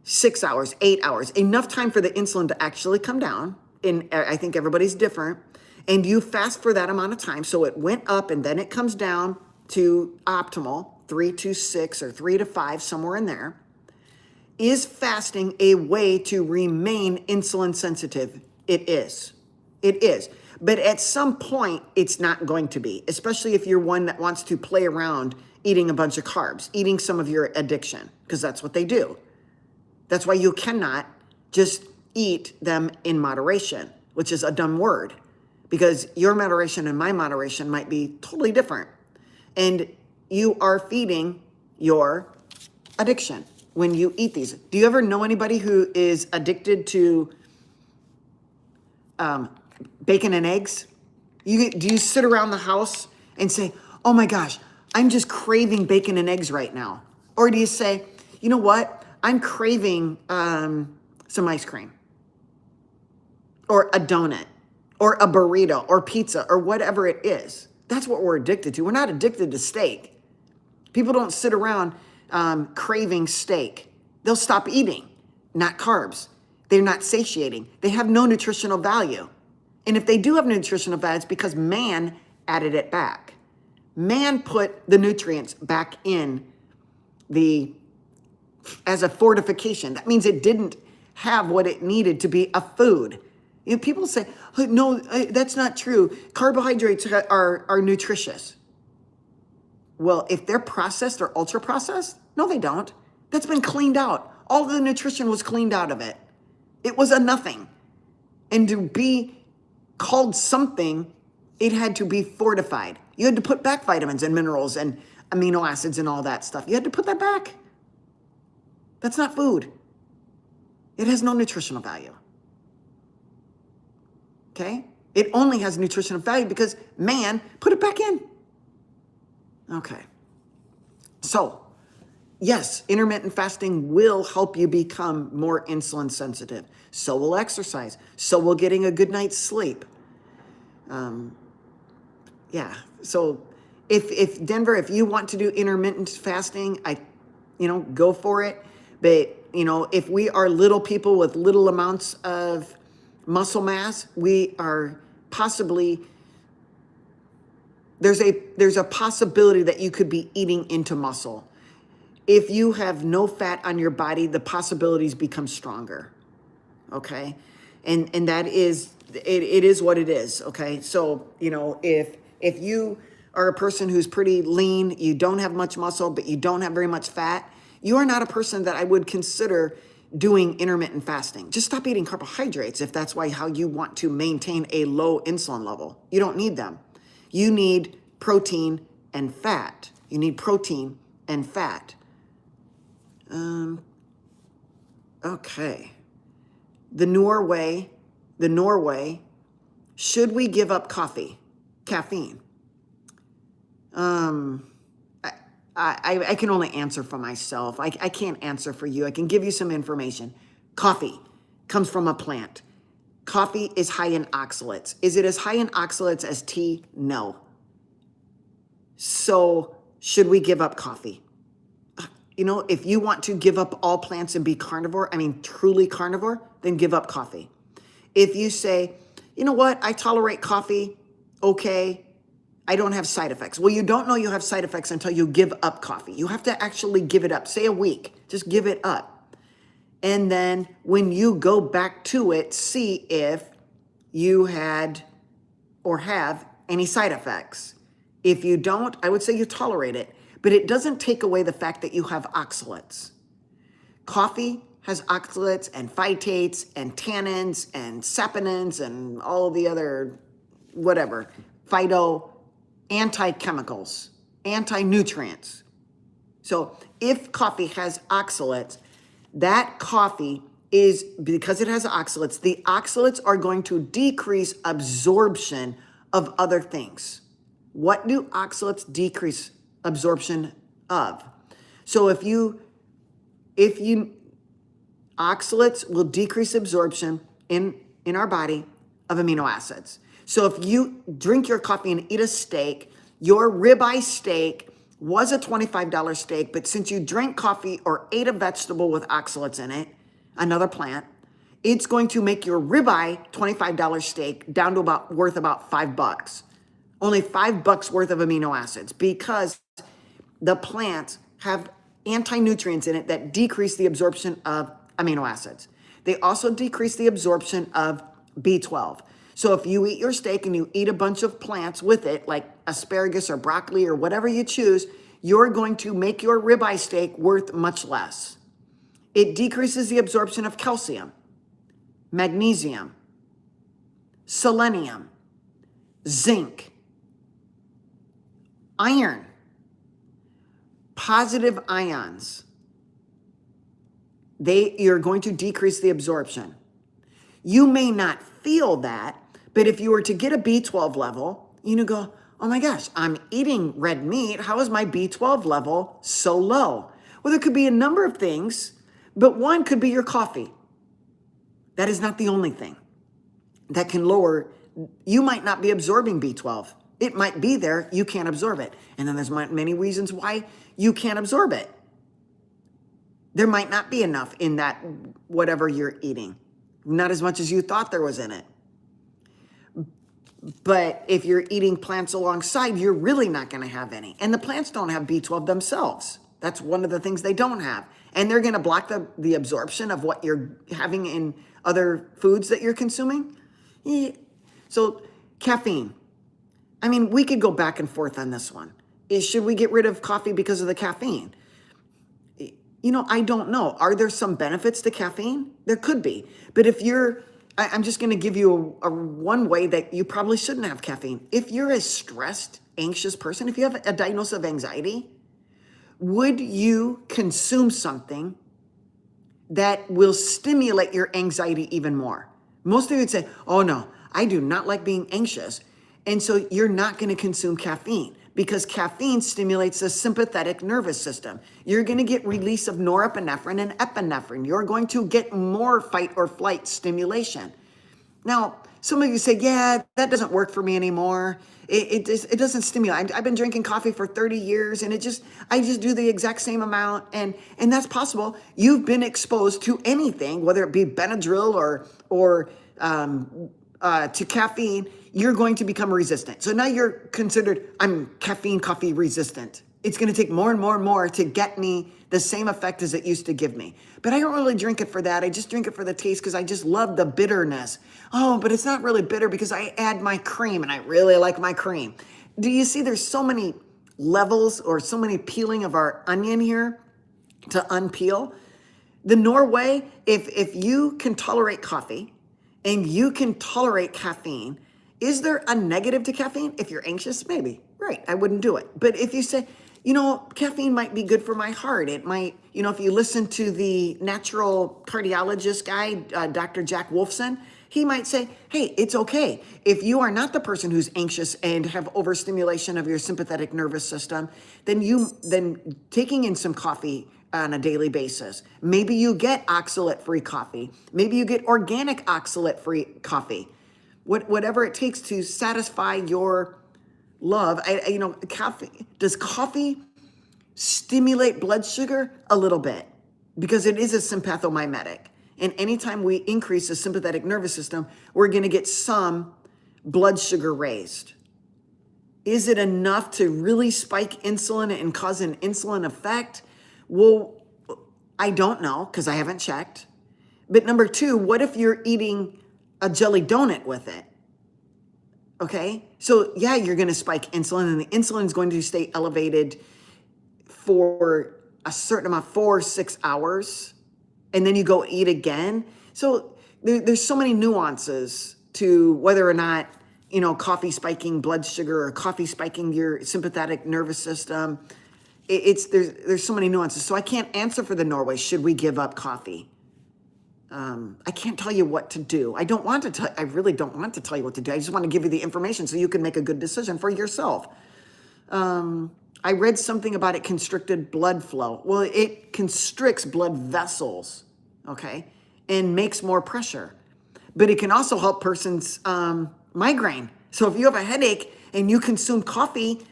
6 hours, 8 hours, enough time for the insulin to actually come down. I think everybody's different, and you fast for that amount of time, so it went up and then it comes down to optimal, 3 to 6 or 3 to 5, somewhere in there. Is fasting a way to remain insulin sensitive? It is. It is. But at some point, it's not going to be, especially if you're one that wants to play around eating a bunch of carbs, eating some of your addiction, because that's what they do. That's why you cannot just eat them in moderation, which is a dumb word, because your moderation and my moderation might be totally different. And you are feeding your addiction when you eat these. Do you ever know anybody who is addicted to bacon and eggs? Do you sit around the house and say, oh my gosh, I'm just craving bacon and eggs right now? Or do you say, you know what? I'm craving some ice cream or a donut or a burrito or pizza or whatever it is. That's what we're addicted to. We're not addicted to steak. People don't sit around craving steak. They'll stop eating, not carbs. They're not satiating. They have no nutritional value. And if they do have nutritional value, it's because man added it back. Man put the nutrients back in as a fortification. That means it didn't have what it needed to be a food. You know, people say, oh, no, that's not true. Carbohydrates are nutritious. Well, if they're processed or ultra processed, no, they don't. That's been cleaned out. All the nutrition was cleaned out of it. It was a nothing. And to be called something, it had to be fortified. You had to put back vitamins and minerals and amino acids and all that stuff. You had to put that back. That's not food. It has no nutritional value. Okay? It only has nutritional value because man put it back in. Okay. So, yes, intermittent fasting will help you become more insulin sensitive. So will exercise. So will getting a good night's sleep. Yeah. So if Denver, if you want to do intermittent fasting, go for it. But, if we are little people with little amounts of muscle mass, we are possibly, there's a possibility that you could be eating into muscle. If you have no fat on your body, the possibilities become stronger. Okay. And that is, it is what it is. Okay. So, if you are a person who's pretty lean, you don't have much muscle, but you don't have very much fat, you are not a person that I would consider doing intermittent fasting. Just stop eating carbohydrates if that's how you want to maintain a low insulin level. You don't need them. You need protein and fat. You need protein and fat. Okay. The Norway, should we give up caffeine? I can only answer for myself. I can't answer for you. I can give you some information. Coffee comes from a plant. Coffee is high in oxalates. Is it as high in oxalates as tea? No. So should we give up coffee? If you want to give up all plants and be carnivore, truly carnivore, then give up coffee. If you say, you know what, I tolerate coffee, okay, I don't have side effects. Well, you don't know you have side effects until you give up coffee. You have to actually give it up. Say a week, just give it up. And then when you go back to it, see if you had or have any side effects. If you don't, I would say you tolerate it. But it doesn't take away the fact that you have oxalates. Coffee has oxalates and phytates and tannins and saponins and all the other anti-chemicals, anti-nutrients. So if coffee has oxalates, that coffee is, because it has oxalates, the oxalates are going to decrease absorption of other things. What do oxalates decrease absorption of? So if oxalates will decrease absorption in our body of amino acids. So if you drink your coffee and eat a steak, your ribeye steak was a $25 steak, but since you drank coffee or ate a vegetable with oxalates in it, another plant, it's going to make your ribeye $25 steak down to worth about $5. Only $5 worth of amino acids, because the plants have anti-nutrients in it that decrease the absorption of amino acids. They also decrease the absorption of B12. So if you eat your steak and you eat a bunch of plants with it, like asparagus or broccoli or whatever you choose, you're going to make your ribeye steak worth much less. It decreases the absorption of calcium, magnesium, selenium, zinc, iron, positive ions. You're going to decrease the absorption. You may not feel that, but if you were to get a B12 level, you go, oh my gosh, I'm eating red meat. How is my B12 level so low? Well, there could be a number of things, but one could be your coffee. That is not the only thing that can lower. You might not be absorbing B12. It might be there, you can't absorb it. And then there's many reasons why you can't absorb it. There might not be enough in that whatever you're eating. Not as much as you thought there was in it. But if you're eating plants alongside, you're really not going to have any. And the plants don't have B12 themselves. That's one of the things they don't have. And they're going to block the absorption of what you're having in other foods that you're consuming. Yeah. So caffeine. I mean, we could go back and forth on this one. Should we get rid of coffee because of the caffeine? I don't know. Are there some benefits to caffeine? There could be. But if I'm just going to give you a one way that you probably shouldn't have caffeine. If you're a stressed, anxious person, if you have a diagnosis of anxiety, would you consume something that will stimulate your anxiety even more? Most of you would say, oh no, I do not like being anxious. And so you're not going to consume caffeine, because caffeine stimulates the sympathetic nervous system. You're going to get release of norepinephrine and epinephrine. You're going to get more fight or flight stimulation. Now, some of you say, yeah, that doesn't work for me anymore. It doesn't stimulate. I've been drinking coffee for 30 years and I just do the exact same amount. And that's possible. You've been exposed to anything, whether it be Benadryl or to caffeine, you're going to become resistant. So now you're considered, I'm coffee resistant. It's going to take more and more and more to get me the same effect as it used to give me. But I don't really drink it for that. I just drink it for the taste because I just love the bitterness. Oh, but it's not really bitter because I add my cream and I really like my cream. Do you see there's so many levels or so many peeling of our onion here to unpeel? The Norway, if you can tolerate coffee and you can tolerate caffeine, is there a negative to caffeine? If you're anxious, maybe. Right, I wouldn't do it. But if you say, caffeine might be good for my heart. It might, if you listen to the natural cardiologist guy, Dr. Jack Wolfson, he might say, hey, it's okay. If you are not the person who's anxious and have overstimulation of your sympathetic nervous system, then taking in some coffee on a daily basis. Maybe you get oxalate-free coffee. Maybe you get organic oxalate-free coffee. Whatever it takes to satisfy your love. Does coffee stimulate blood sugar? A little bit, because it is a sympathomimetic. And anytime we increase the sympathetic nervous system, we're going to get some blood sugar raised. Is it enough to really spike insulin and cause an insulin effect? Well, I don't know, because I haven't checked. But number two, what if you're eating a jelly donut with it? Okay, so yeah, you're going to spike insulin, and the insulin is going to stay elevated for a certain amount, 4 or 6 hours, and then you go eat again. So there's so many nuances to whether or not, coffee spiking blood sugar or coffee spiking your sympathetic nervous system. There's so many nuances. So I can't answer for the Norway. Should we give up coffee? I can't tell you what to do. I really don't want to tell you what to do. I just want to give you the information so you can make a good decision for yourself. I read something about it constricted blood flow. Well, it constricts blood vessels, okay, and makes more pressure. But it can also help person's migraine. So if you have a headache and you consume coffee,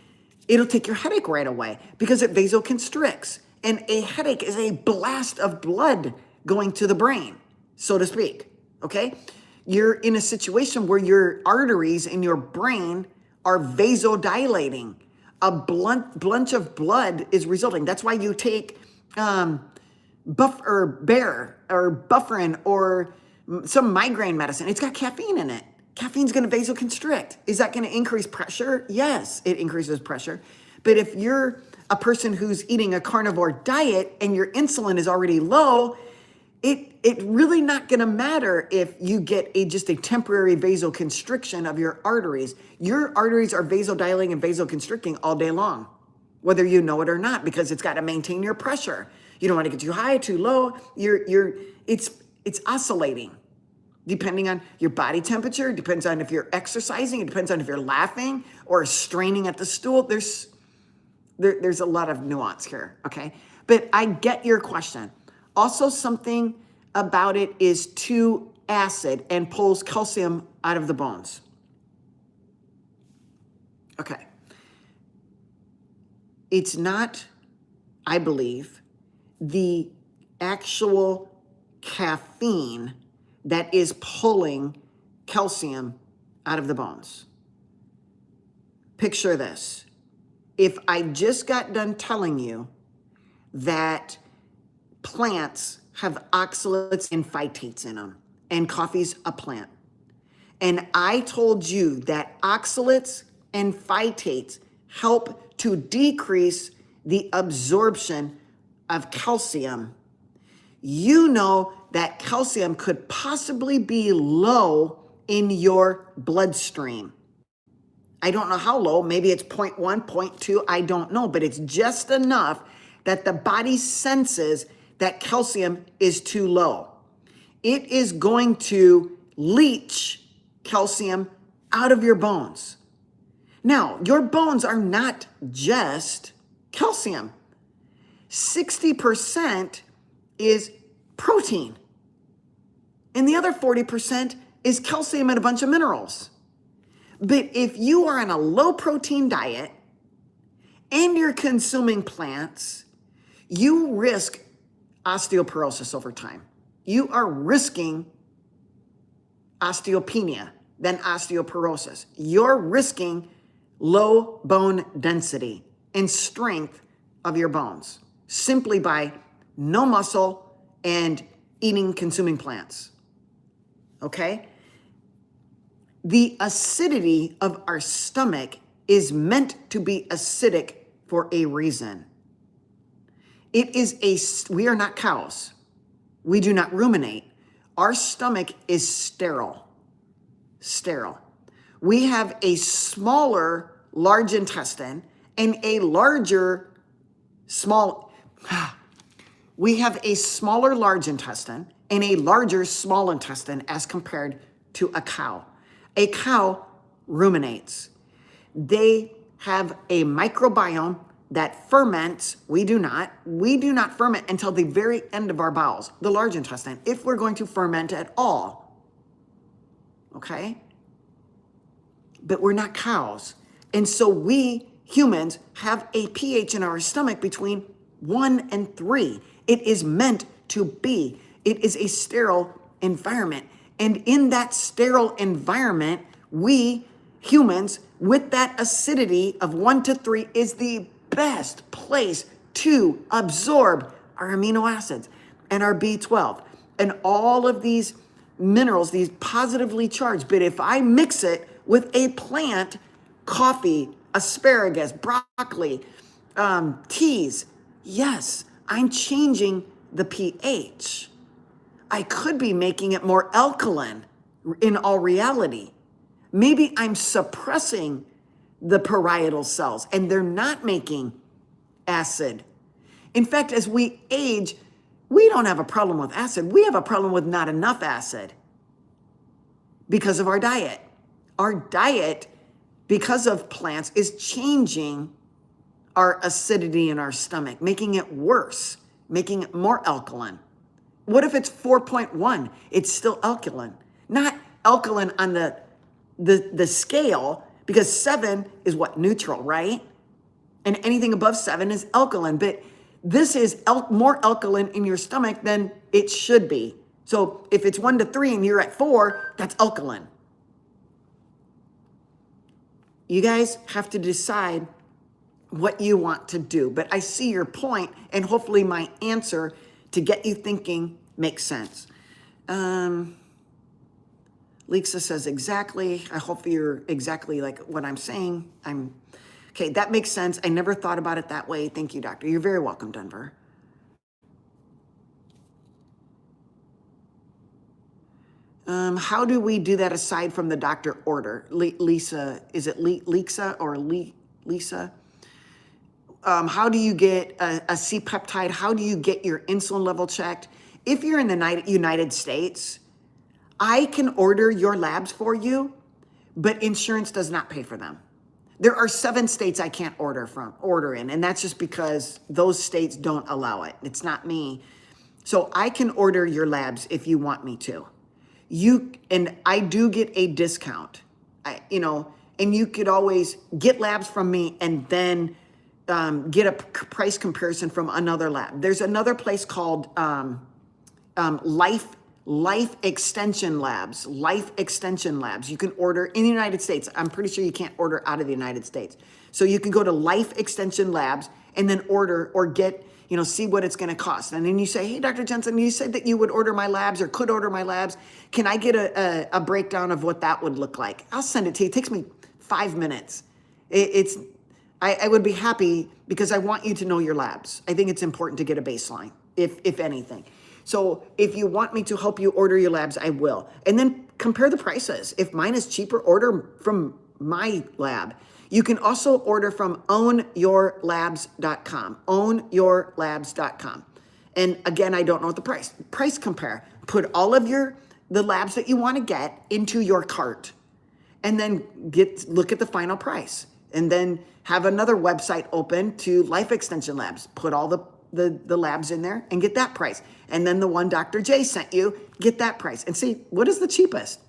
it'll take your headache right away because it vasoconstricts. And a headache is a blast of blood going to the brain, so to speak. okay? You're in a situation where your arteries in your brain are vasodilating. A bunch of blood is resulting. That's why you take bufferin or some migraine medicine. It's got caffeine in it. Caffeine's going to vasoconstrict. Is that going to increase pressure? Yes, it increases pressure. But if you're a person who's eating a carnivore diet and your insulin is already low, it really not going to matter if you get just a temporary vasoconstriction of your arteries. Your arteries are vasodilating and vasoconstricting all day long, whether you know it or not, because it's got to maintain your pressure. You don't want to get too high, too low. It's oscillating depending on your body temperature. It depends on if you're exercising. It depends on if you're laughing or straining at the stool. There's a lot of nuance here, okay? But I get your question. Also, something about it is too acid and pulls calcium out of the bones. Okay. It's not, I believe, the actual caffeine that is pulling calcium out of the bones. Picture this. If I just got done telling you that plants have oxalates and phytates in them, and coffee's a plant, and I told you that oxalates and phytates help to decrease the absorption of calcium, you know that calcium could possibly be low in your bloodstream. I don't know how low, maybe it's 0.1, 0.2, I don't know, but it's just enough that the body senses that calcium is too low. It is going to leach calcium out of your bones. Now, your bones are not just calcium. 60% is protein, and the other 40% is calcium and a bunch of minerals. But if you are on a low protein diet and you're consuming plants, you risk osteoporosis over time. You are risking osteopenia, then osteoporosis. You're risking low bone density and strength of your bones simply by no muscle and consuming plants. Okay? The acidity of our stomach is meant to be acidic for a reason. We are not cows. We do not ruminate. Our stomach is sterile. Sterile. We have a smaller large intestine and a larger we have a smaller large intestine and a larger small intestine as compared to a cow. A cow ruminates. They have a microbiome that ferments. We do not. We do not ferment until the very end of our bowels, the large intestine, if we're going to ferment at all. Okay? But we're not cows. And so we humans have a pH in our stomach between 1 and 3. It is meant to be. It is a sterile environment. And in that sterile environment, we humans with that acidity of 1 to 3 is the best place to absorb our amino acids and our B12 and all of these minerals, these positively charged. But if I mix it with a plant, coffee, asparagus, broccoli, teas, yes, I'm changing the pH. I could be making it more alkaline in all reality. Maybe I'm suppressing the parietal cells and they're not making acid. In fact, as we age, we don't have a problem with acid. We have a problem with not enough acid because of our diet. Our diet, because of plants, is changing our acidity in our stomach, making it worse, making it more alkaline. What if it's 4.1? It's still alkaline. Not alkaline on the scale, because 7 is what? Neutral, right? And anything above 7 is alkaline. But this is more alkaline in your stomach than it should be. So if it's 1 to 3 and you're at 4, that's alkaline. You guys have to decide what you want to do. But I see your point, and hopefully my answer to get you thinking makes sense. Lisa says exactly. I hope you're exactly like what I'm saying. Okay, that makes sense. I never thought about it that way. Thank you, doctor. You're very welcome, Denver. How do we do that aside from the doctor order? Lisa, is it Lisa or Lisa? How do you get a C-peptide? How do you get your insulin level checked? If you're in the United States, I can order your labs for you, but insurance does not pay for them. There are 7 states I can't order in, and that's just because those states don't allow it. It's not me. So I can order your labs if you want me to. And I do get a discount, and you could always get labs from me and then get a price comparison from another lab. There's another place called Life Extension Labs. Life Extension Labs. You can order in the United States. I'm pretty sure you can't order out of the United States. So you can go to Life Extension Labs and then order or get, see what it's going to cost. And then you say, hey, Dr. Jensen, you said that you would order my labs or could order my labs. Can I get a breakdown of what that would look like? I'll send it to you. It takes me 5 minutes. I would be happy because I want you to know your labs. I think it's important to get a baseline, if anything. So if you want me to help you order your labs, I will. And then compare the prices. If mine is cheaper, order from my lab. You can also order from ownyourlabs.com, ownyourlabs.com. And again, I don't know what the price compare. Put all of the labs that you want to get into your cart and then look at the final price. And then have another website open to Life Extension Labs. Put all the labs in there and get that price. And then the one Dr. J sent you, get that price and see what is the cheapest.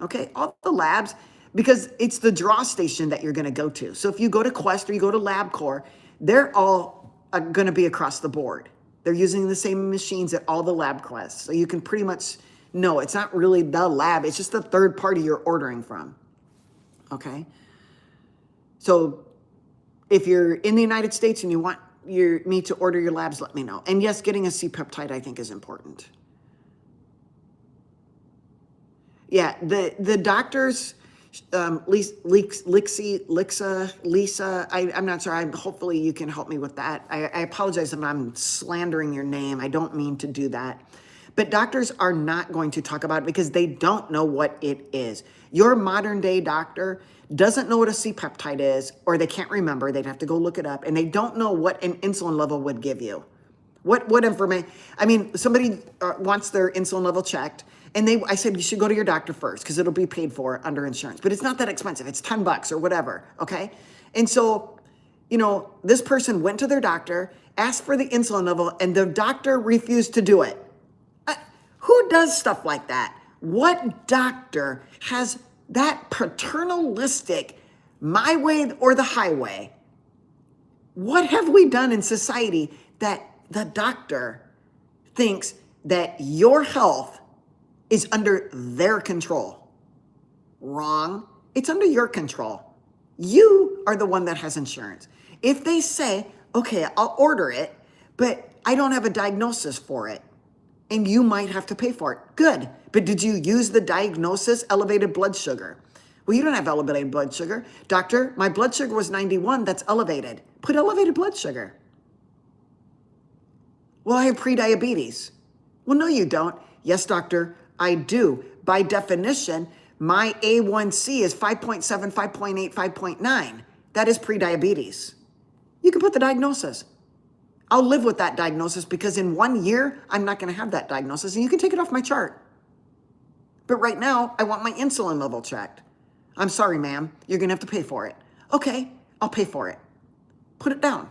Okay, all the labs, because it's the draw station that you're going to go to. So if you go to Quest or you go to LabCorp, they're all going to be across the board. They're using the same machines at all the lab quests. So you can pretty much know it's not really the lab. It's just the third party you're ordering from. Okay. So if you're in the United States and you want me to order your labs, let me know. And yes, getting a C-peptide I think is important. Yeah, the doctors, Lisa, I'm not sure. Hopefully you can help me with that. I apologize if I'm slandering your name. I don't mean to do that. But doctors are not going to talk about it because they don't know what it is. Your modern day doctor doesn't know what a C-peptide is, or they can't remember. They'd have to go look it up. And they don't know what an insulin level would give you. What information? I mean, somebody wants their insulin level checked. And I said, you should go to your doctor first because it'll be paid for under insurance. But it's not that expensive. It's $10 or whatever, okay? And so, this person went to their doctor, asked for the insulin level, and the doctor refused to do it. Who does stuff like that? What doctor has that paternalistic, my way or the highway? What have we done in society that the doctor thinks that your health is under their control? Wrong. It's under your control. You are the one that has insurance. If they say, okay, I'll order it, but I don't have a diagnosis for it, and you might have to pay for it. Good. But did you use the diagnosis, elevated blood sugar? Well, you don't have elevated blood sugar. Doctor, my blood sugar was 91. That's elevated. Put elevated blood sugar. Well, I have prediabetes. Well, no, you don't. Yes, doctor, I do. By definition, my A1C is 5.7, 5.8, 5.9. That is prediabetes. You can put the diagnosis. I'll live with that diagnosis because in 1 year, I'm not going to have that diagnosis and you can take it off my chart. But right now, I want my insulin level checked. I'm sorry, ma'am. You're going to have to pay for it. Okay, I'll pay for it. Put it down.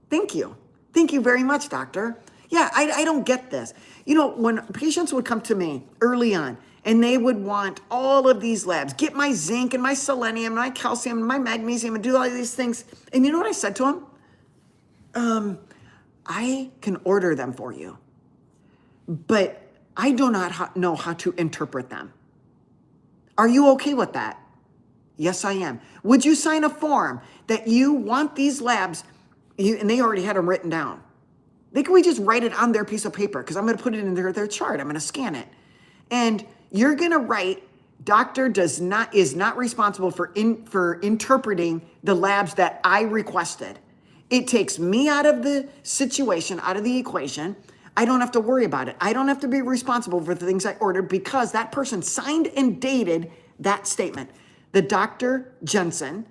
Thank you. Thank you very much, doctor. Yeah, I don't get this. When patients would come to me early on and they would want all of these labs, get my zinc and my selenium and my calcium and my magnesium and do all of these things. And you know what I said to them? I can order them for you, but I do not know how to interpret them. Are you okay with that? Yes, I am. Would you sign a form that you want these labs, and they already had them written down. Can we just write it on their piece of paper? Because I'm going to put it in their chart. I'm going to scan it. And you're going to write, doctor is not responsible for interpreting the labs that I requested. It takes me out of the situation, out of the equation. I don't have to worry about it. I don't have to be responsible for the things I ordered because that person signed and dated that statement. The Dr. Jensen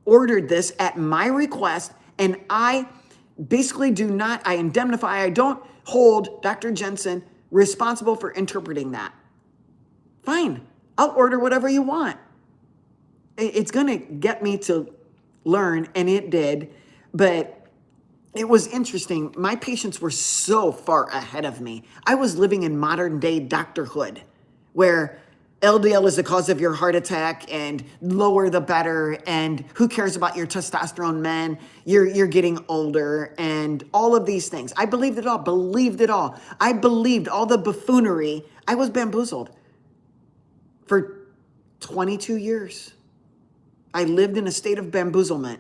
ordered this at my request, and I basically I indemnify, I don't hold Dr. Jensen responsible for interpreting that. Fine, I'll order whatever you want. It's going to get me to learn, and it did, but it was interesting. My patients were so far ahead of me. I was living in modern day doctorhood, where LDL is the cause of your heart attack, and lower the better, and who cares about your testosterone, men? You're getting older, and all of these things. I believed it all, I believed all the buffoonery. I was bamboozled for 22 years. I lived in a state of bamboozlement,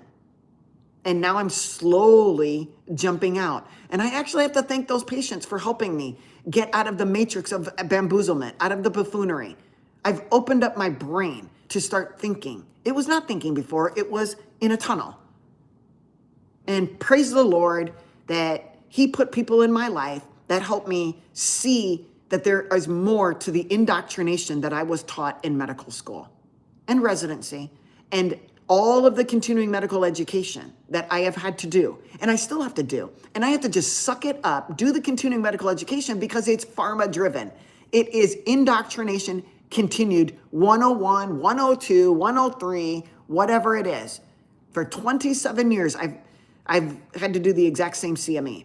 and now I'm slowly jumping out. And I actually have to thank those patients for helping me get out of the matrix of bamboozlement, out of the buffoonery. I've opened up my brain to start thinking. It was not thinking before, it was in a tunnel. And praise the Lord that he put people in my life that helped me see that there is more to the indoctrination that I was taught in medical school and residency and all of the continuing medical education that I have had to do, and I still have to do. And I have to just suck it up, do the continuing medical education because it's pharma driven. It is indoctrination continued 101, 102, 103, whatever it is. For 27 years, I've had to do the exact same CME.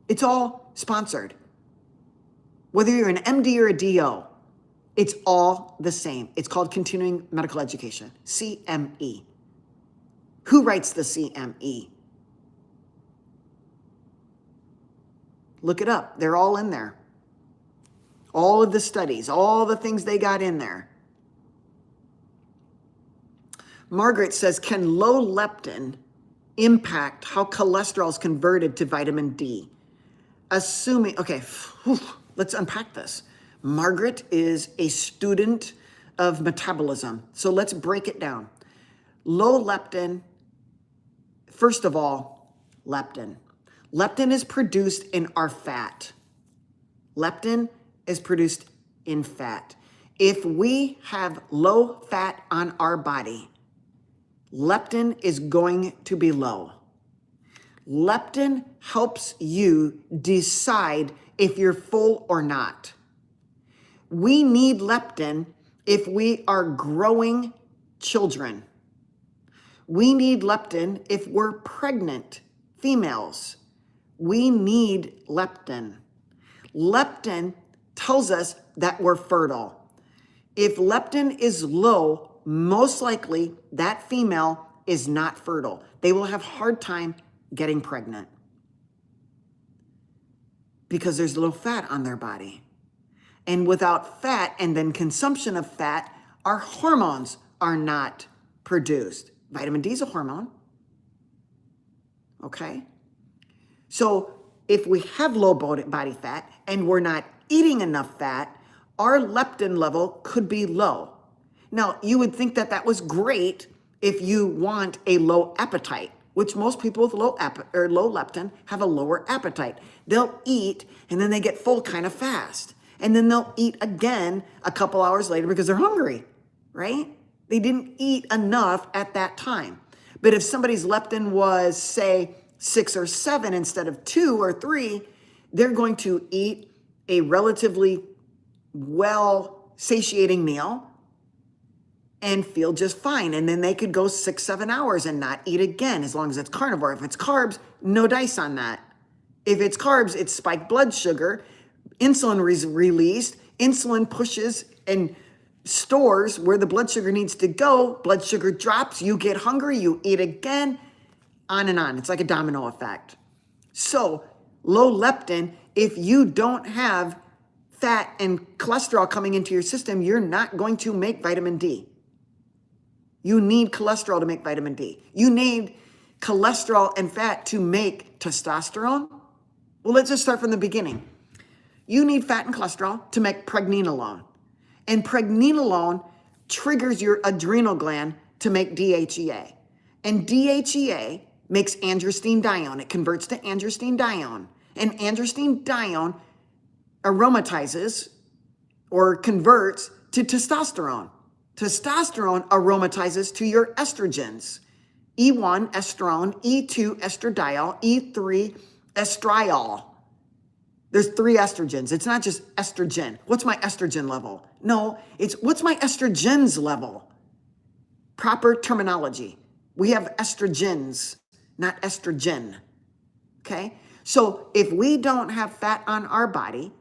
It's all sponsored. Whether you're an MD or a DO, it's all the same. It's called continuing medical education, CME. Who writes the CME? Look it up. They're all in there. All of the studies, all the things they got in there. Margaret says, can low leptin impact how cholesterol is converted to vitamin D? Okay, let's unpack this. Margaret is a student of metabolism. So let's break it down. Low leptin, first of all, leptin. Leptin is produced in our fat. Leptin is produced in fat. If we have low fat on our body, leptin is going to be low. Leptin helps you decide if you're full or not. We need leptin if we are growing children. We need leptin if we're pregnant females. We need leptin. Leptin tells us that we're fertile. If leptin is low, most likely that female is not fertile. They will have a hard time getting pregnant because there's low fat on their body. And without fat and then consumption of fat, our hormones are not produced. Vitamin D is a hormone. Okay? So if we have low body fat and we're not eating enough fat, our leptin level could be low. Now, you would think that that was great if you want a low appetite, which most people with low leptin have a lower appetite. They'll eat and then they get full kind of fast. And then they'll eat again a couple hours later because they're hungry, right? They didn't eat enough at that time. But if somebody's leptin was, say, 6 or 7 instead of 2 or 3, they're going to eat a relatively well-satiating meal and feel just fine. And then they could go 6, 7 hours and not eat again as long as it's carnivore. If it's carbs, no dice on that. If it's carbs, it's spiked blood sugar. Insulin is released. Insulin pushes and stores where the blood sugar needs to go. Blood sugar drops. You get hungry. You eat again. On and on. It's like a domino effect. So low leptin, if you don't have fat and cholesterol coming into your system, you're not going to make vitamin D. You need cholesterol to make vitamin D. You need cholesterol and fat to make testosterone. Well, let's just start from the beginning. You need fat and cholesterol to make pregnenolone. And pregnenolone triggers your adrenal gland to make DHEA. And DHEA makes androstenedione. It converts to androstenedione. And androstenedione aromatizes or converts to testosterone. Testosterone aromatizes to your estrogens. E1, estrone, E2, estradiol, E3, estriol. There's 3 estrogens. It's not just estrogen. What's my estrogen level? No, it's what's my estrogens level? Proper terminology. We have estrogens, not estrogen. Okay? So if we don't have fat on our body,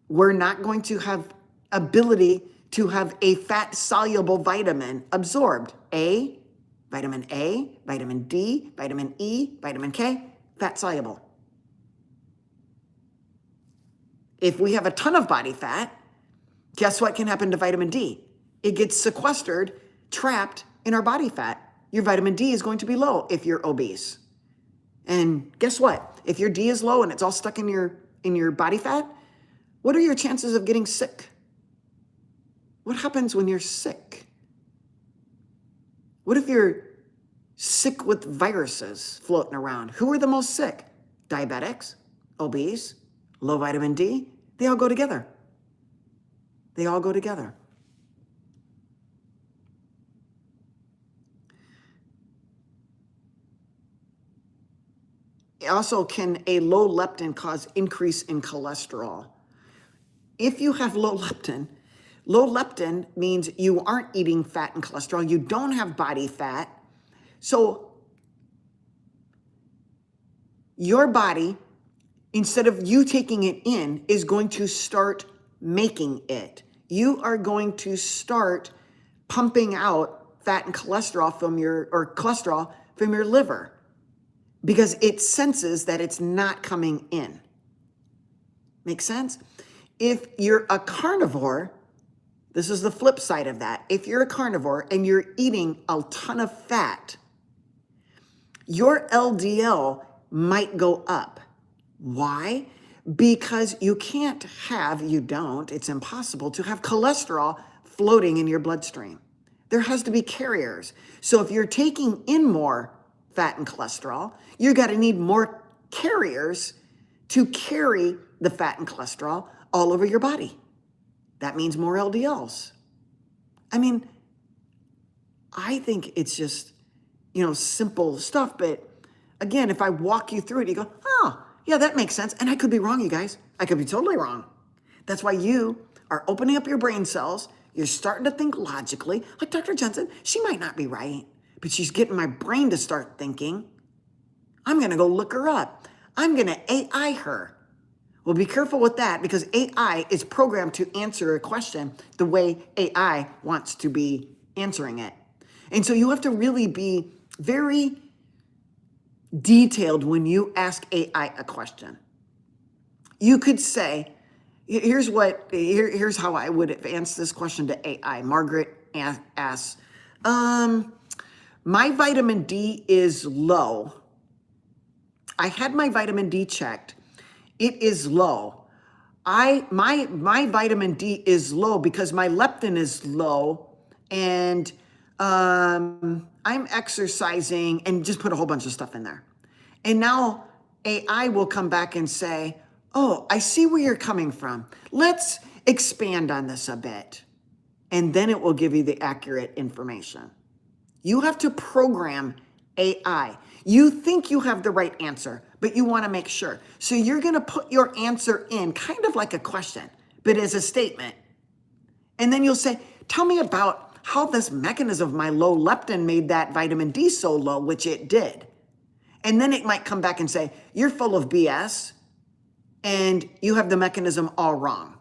we're not going to have ability to have a fat-soluble vitamin absorbed. Vitamin A, vitamin D, vitamin E, vitamin K, fat-soluble. If we have a ton of body fat, guess what can happen to vitamin D? It gets sequestered, trapped in our body fat. Your vitamin D is going to be low if you're obese. And guess what? If your D is low and it's all stuck in your body fat, what are your chances of getting sick? What happens when you're sick? What if you're sick with viruses floating around? Who are the most sick? Diabetics, obese, low vitamin D, they all go together. They all go together. Also, can a low leptin cause increase in cholesterol? If you have low leptin means you aren't eating fat and cholesterol. You don't have body fat. So your body, instead of you taking it in, is going to start making it. You are going to start pumping out fat and cholesterol from your liver because it senses that it's not coming in. Make sense? If you're a carnivore, this is the flip side of that. If you're a carnivore and you're eating a ton of fat, your LDL might go up. Why? Because it's impossible to have cholesterol floating in your bloodstream. There has to be carriers. So if you're taking in more fat and cholesterol, you're going to need more carriers to carry the fat and cholesterol all over your body. That means more LDLs. I mean, I think it's just, simple stuff. But again, if I walk you through it, you go, oh, yeah, that makes sense. And I could be wrong, you guys. I could be totally wrong. That's why you are opening up your brain cells. You're starting to think logically. Like Dr. Jensen, she might not be right, but she's getting my brain to start thinking. I'm going to go look her up. I'm going to AI her. Well, be careful with that because AI is programmed to answer a question the way AI wants to be answering it. And so you have to really be very detailed when you ask AI a question. You could say, here's how I would have answered this question to AI. Margaret asks, my vitamin D is low. I had my vitamin D checked. It is low. My vitamin D is low because my leptin is low, and I'm exercising, and just put a whole bunch of stuff in there. And now AI will come back and say, oh, I see where you're coming from. Let's expand on this a bit. And then it will give you the accurate information. You have to program AI. You think you have the right answer, but you want to make sure. So you're going to put your answer in kind of like a question, but as a statement. And then you'll say, tell me about how this mechanism of my low leptin made that vitamin D so low, which it did. And then it might come back and say, you're full of BS and you have the mechanism all wrong.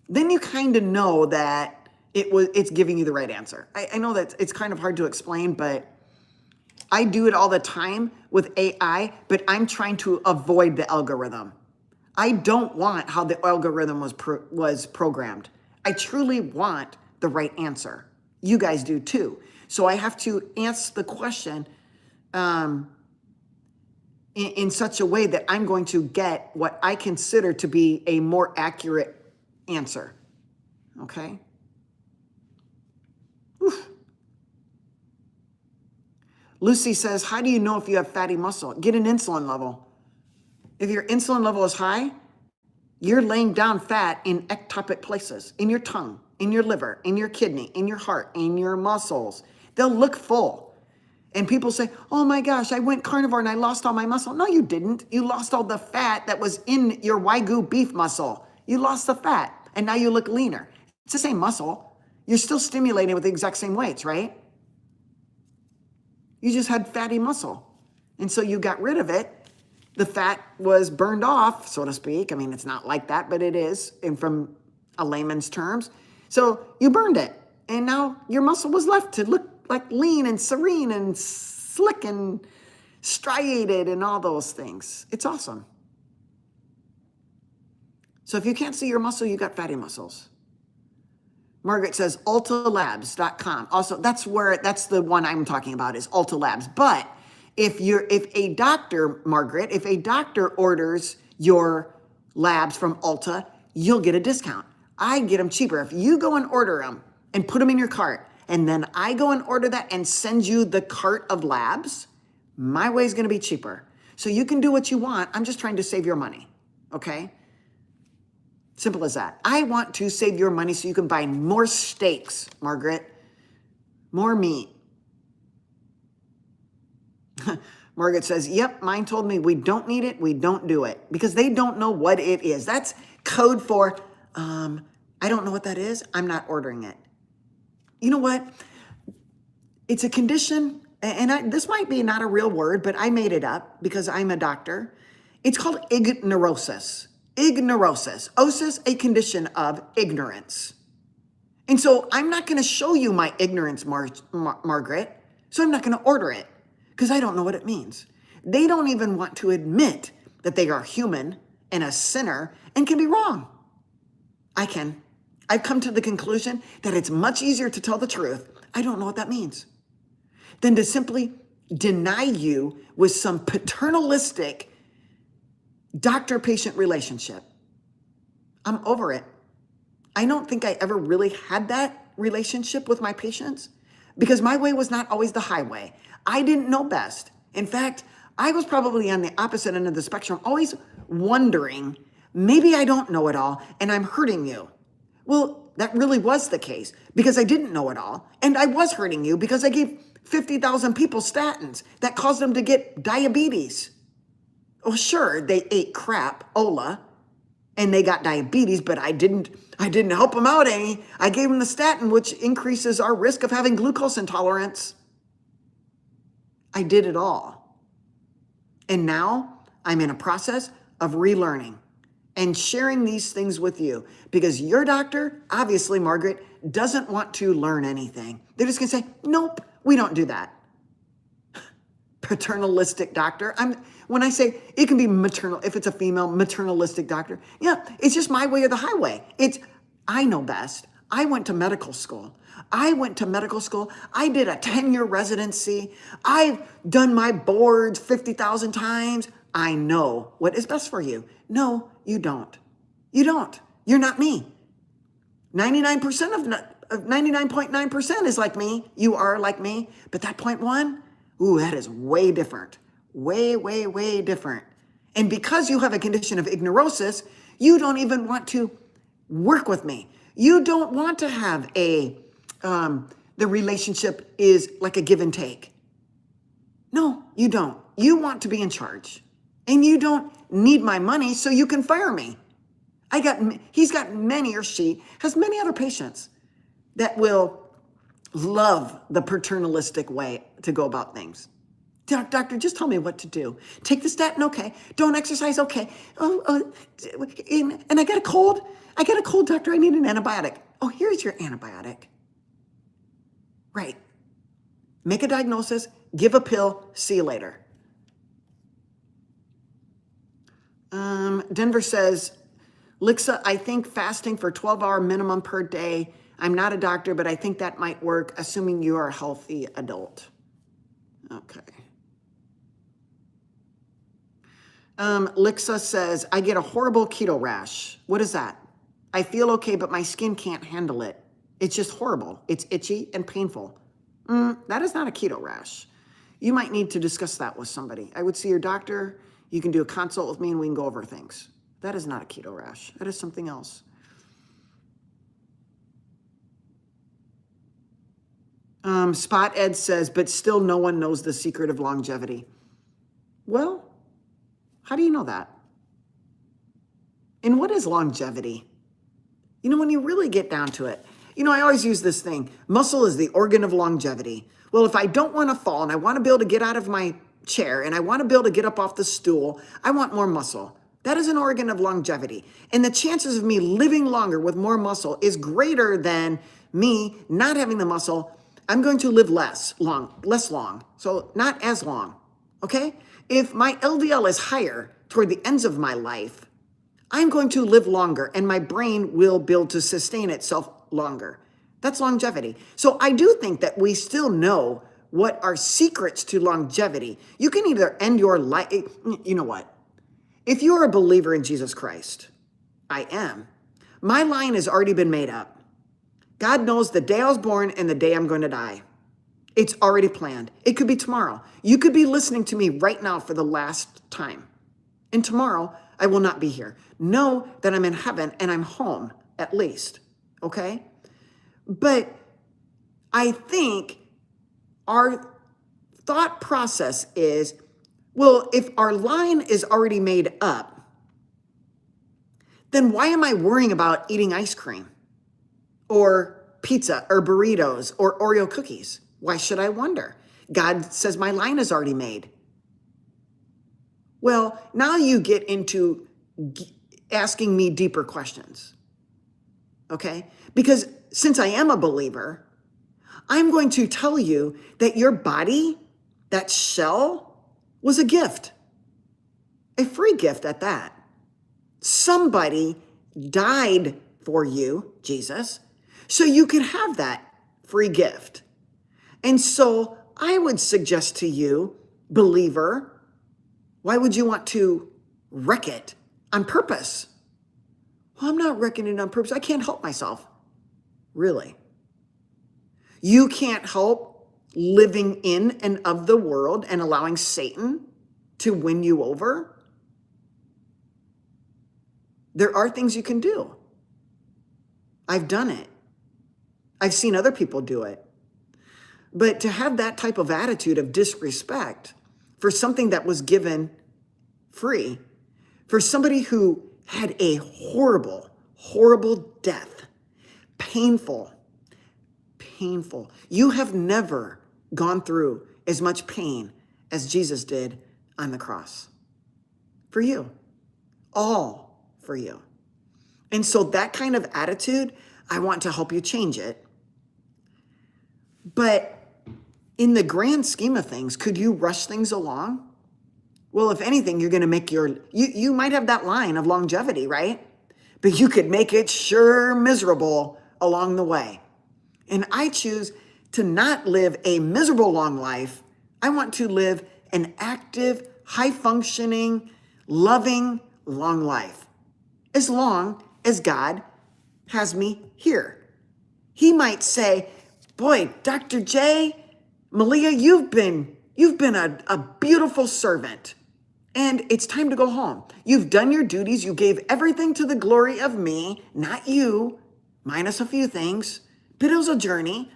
Then you kind of know that it's giving you the right answer. I know that it's kind of hard to explain, but I do it all the time with AI, but I'm trying to avoid the algorithm. I don't want how the algorithm was programmed. I truly want the right answer. You guys do too. So I have to answer the question in such a way that I'm going to get what I consider to be a more accurate answer. Okay? Oof. Lucy says, how do you know if you have fatty muscle? Get an insulin level. If your insulin level is high, you're laying down fat in ectopic places, in your tongue, in your liver, in your kidney, in your heart, in your muscles. They'll look full. And people say, oh my gosh, I went carnivore and I lost all my muscle. No, you didn't. You lost all the fat that was in your Wagyu beef muscle. You lost the fat and now you look leaner. It's the same muscle. You're still stimulating with the exact same weights, right? You just had fatty muscle. And so you got rid of it. The fat was burned off, so to speak. I mean, it's not like that, but it is, and from a layman's terms. So you burned it. And now your muscle was left to look like lean and serene and slick and striated and all those things. It's awesome. So if you can't see your muscle, you got fatty muscles. Margaret says ultalabs.com. Also, that's the one I'm talking about is Ulta Labs. But if a doctor, Margaret, if a doctor orders your labs from Ulta, you'll get a discount. I get them cheaper. If you go and order them and put them in your cart, and then I go and order that and send you the cart of labs, my way is going to be cheaper. So you can do what you want. I'm just trying to save your money. Okay? Simple as that. I want to save your money so you can buy more steaks, Margaret. More meat. Margaret says, yep, mine told me we don't need it, we don't do it. Because they don't know what it is. That's code for, I don't know what that is, I'm not ordering it. You know what? It's a condition, and this might be not a real word, but I made it up because I'm a doctor. It's called ignorosis. Ignorosis. Osis, a condition of ignorance. And so I'm not going to show you my ignorance, Margaret, so I'm not going to order it because I don't know what it means. They don't even want to admit that they are human and a sinner and can be wrong. I can. I've come to the conclusion that it's much easier to tell the truth. I don't know what that means. Than to simply deny you with some paternalistic doctor-patient relationship. I'm over it. I don't think I ever really had that relationship with my patients because my way was not always the highway. I didn't know best. In fact, I was probably on the opposite end of the spectrum, always wondering, maybe I don't know it all and I'm hurting you. Well, that really was the case because I didn't know it all. And I was hurting you because I gave 50,000 people statins that caused them to get diabetes. Well, sure, they ate crap, Ola, and they got diabetes, but I didn't help them out any. I gave them the statin, which increases our risk of having glucose intolerance. I did it all. And now I'm in a process of relearning and sharing these things with you because your doctor, obviously, Margaret, doesn't want to learn anything. They're just going to say, nope, we don't do that. Paternalistic doctor. When I say it can be maternal, if it's a female, maternalistic doctor, yeah, it's just my way or the highway. I know best. I went to medical school. I did a 10-year residency. I've done my boards 50,000 times. I know what is best for you. No, you don't. You don't. You're not me. 99.9% is like me. You are like me. But that 0.1, ooh, that is way different. Way, way, way different. And because you have a condition of ignorosis, you don't even want to work with me. You don't want to have the relationship is like a give and take. No, you don't. You want to be in charge. And you don't need my money so you can fire me. He's got many, or she has many other patients that will love the paternalistic way to go about things. Doctor, just tell me what to do. Take the statin, okay. Don't exercise, okay. And I got a cold. Doctor. I need an antibiotic. Oh, here's your antibiotic. Right. Make a diagnosis, give a pill, see you later. Denver says, Lixa, I think fasting for 12-hour minimum per day. I'm not a doctor, but I think that might work, assuming you are a healthy adult. Okay. Lixa says, I get a horrible keto rash. What is that? I feel okay, but my skin can't handle it. It's just horrible. It's itchy and painful. That is not a keto rash. You might need to discuss that with somebody. I would see your doctor. You can do a consult with me and we can go over things. That is not a keto rash. That is something else. Spot Ed says, but still no one knows the secret of longevity. Well, how do you know that? And what is longevity? You know, when you really get down to it, you know, I always use this thing. Muscle is the organ of longevity. Well, if I don't want to fall and I want to be able to get out of my chair and I want to be able to get up off the stool, I want more muscle. That is an organ of longevity. And the chances of me living longer with more muscle is greater than me not having the muscle. I'm going to live less long. So not as long, okay? If my LDL is higher toward the ends of my life, I'm going to live longer and my brain will be able to sustain itself longer. That's longevity. So I do think that we still know what are secrets to longevity. You can either end your life, you know what? If you're a believer in Jesus Christ, I am. My line has already been made up. God knows the day I was born and the day I'm going to die. It's already planned. It could be tomorrow. You could be listening to me right now for the last time. And tomorrow, I will not be here. Know that I'm in heaven and I'm home, at least. Okay? But I think our thought process is, well, if our line is already made up, then why am I worrying about eating ice cream or pizza or burritos or Oreo cookies? Why should I wonder? God says my line is already made. Well, now you get into asking me deeper questions, okay? Because since I am a believer, I'm going to tell you that your body, that shell, was a gift, a free gift at that. Somebody died for you, Jesus, so you could have that free gift. And so I would suggest to you, believer, why would you want to wreck it on purpose? Well, I'm not wrecking it on purpose. I can't help myself. Really? You can't help living in and of the world and allowing Satan to win you over? There are things you can do. I've done it. I've seen other people do it. But to have that type of attitude of disrespect for something that was given free, for somebody who had a horrible, horrible death, painful. You have never gone through as much pain as Jesus did on the cross. For you. All for you. And so that kind of attitude, I want to help you change it. But in the grand scheme of things, could you rush things along? Well, if anything, you're going to make you might have that line of longevity, right? But you could make it sure miserable along the way. And I choose to not live a miserable long life. I want to live an active, high-functioning, loving, long life. As long as God has me here. He might say, boy, Dr. J, Malea, you've been a beautiful servant. And it's time to go home. You've done your duties. You gave everything to the glory of me, not you, minus a few things. But it was a journey.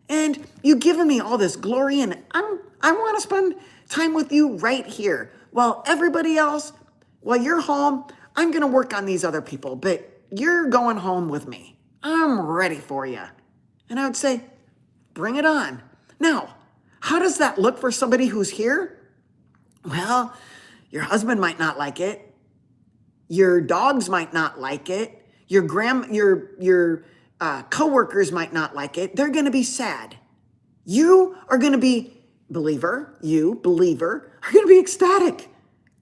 And you've given me all this glory, and I want to spend time with you right here. While everybody else, while you're home, I'm going to work on these other people, but you're going home with me. I'm ready for you. And I would say, bring it on. Now, how does that look for somebody who's here? Well, your husband might not like it. Your dogs might not like it. Your coworkers might not like it. They're going to be sad. You are going to be, believer, are going to be ecstatic.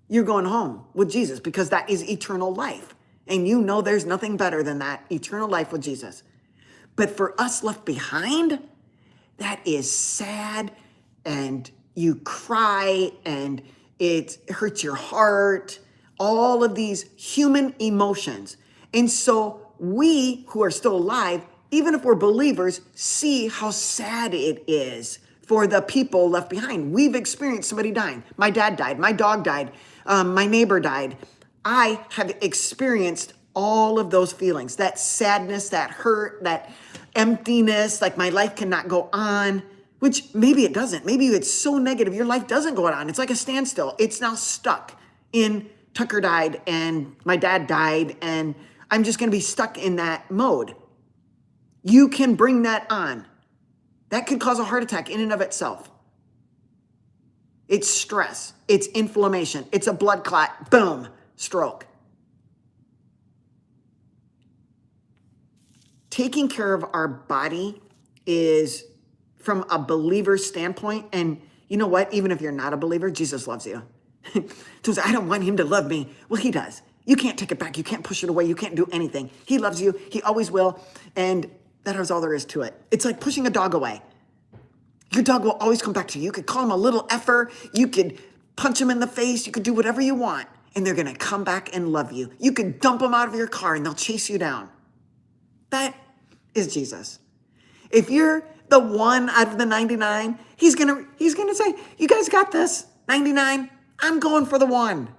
you're going home with Jesus, because that is eternal life. And you know there's nothing better than that eternal life with Jesus. But for us left behind, that is sad, and you cry, and it hurts your heart, all of these human emotions. And so we who are still alive, even if we're believers, see how sad it is for the people left behind. We've experienced somebody dying. My dad died. My dog died. My neighbor died. I have experienced all of those feelings, that sadness, that hurt, that emptiness, like my life cannot go on, which maybe it doesn't. Maybe it's so negative, your life doesn't go on. It's like a standstill. It's now stuck in Tucker died and my dad died, and I'm just going to be stuck in that mode. You can bring that on. That could cause a heart attack in and of itself. It's stress. It's inflammation. It's a blood clot. Boom, stroke. Taking care of our body is from a believer's standpoint. And you know what? Even if you're not a believer, Jesus loves you. So I don't want him to love me. Well, he does. You can't take it back. You can't push it away. You can't do anything. He loves you. He always will. And that is all there is to it. It's like pushing a dog away. Your dog will always come back to you. You could call him a little effer. You could punch him in the face. You could do whatever you want, and they're going to come back and love you. You could dump them out of your car and they'll chase you down. That is Jesus. If you're the one out of the 99, he's going to say, you guys got this. 99, I'm going for the one.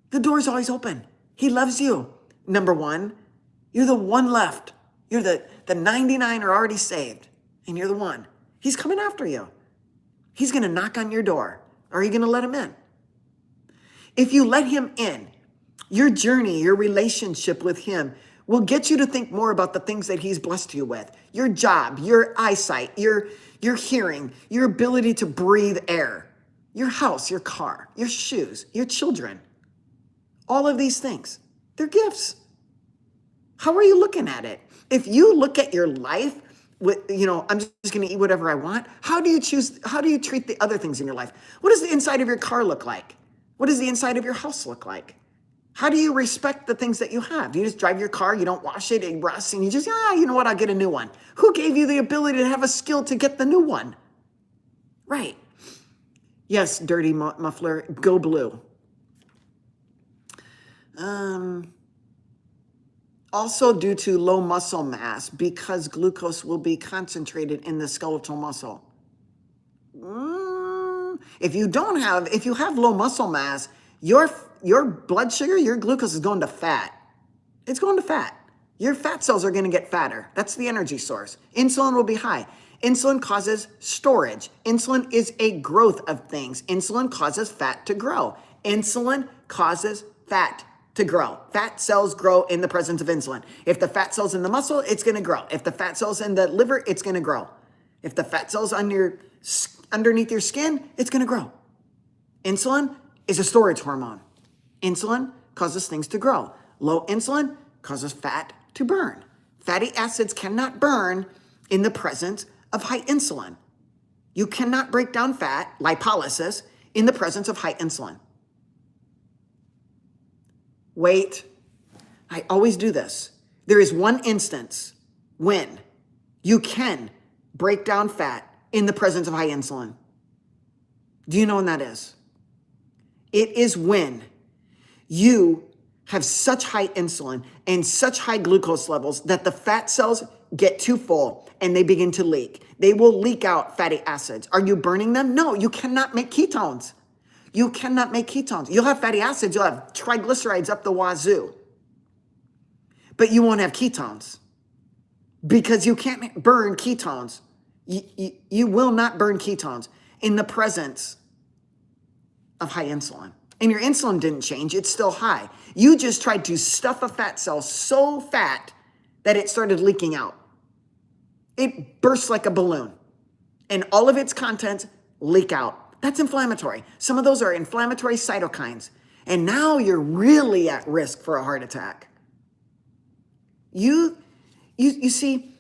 The door's always open. He loves you. Number one, you're the one left. You're the 99 are already saved, and you're the one. He's coming after you. He's going to knock on your door. Are you going to let him in? If you let him in, your journey, your relationship with him will get you to think more about the things that he's blessed you with. Your job, your eyesight, your hearing, your ability to breathe air, your house, your car, your shoes, your children. All of these things, they're gifts. How are you looking at it? If you look at your life with, I'm just going to eat whatever I want, how do you treat the other things in your life? What does the inside of your car look like? What does the inside of your house look like? How do you respect the things that you have? Do you just drive your car, you don't wash it, it rusts, and you just, you know what, I'll get a new one. Who gave you the ability to have a skill to get the new one? Right. Yes, dirty muffler, go blue. Also due to low muscle mass, because glucose will be concentrated in the skeletal muscle. If you have low muscle mass, your blood sugar, your glucose is going to fat. It's going to fat. Your fat cells are going to get fatter. That's the energy source. Insulin will be high. Insulin causes storage. Insulin is a growth of things. Insulin causes fat to grow. Insulin causes fat to grow. Fat cells grow in the presence of insulin. If the fat cells in the muscle, it's going to grow. If the fat cells in the liver, it's going to grow. If the fat cells underneath your skin, it's going to grow. Insulin is a storage hormone. Insulin causes things to grow. Low insulin causes fat to burn. Fatty acids cannot burn in the presence of high insulin. You cannot break down fat, lipolysis, in the presence of high insulin. Wait, I always do this. There is one instance when you can break down fat in the presence of high insulin. Do you know when that is? It is when you have such high insulin and such high glucose levels that the fat cells get too full and they begin to leak. They will leak out fatty acids. Are you burning them? No, you cannot make ketones. You cannot make ketones. You'll have fatty acids. You'll have triglycerides up the wazoo. But you won't have ketones because you can't burn ketones. You will not burn ketones in the presence of high insulin. And your insulin didn't change. It's still high. You just tried to stuff a fat cell so fat that it started leaking out. It bursts like a balloon and all of its contents leak out. That's inflammatory. Some of those are inflammatory cytokines. And now you're really at risk for a heart attack. You see,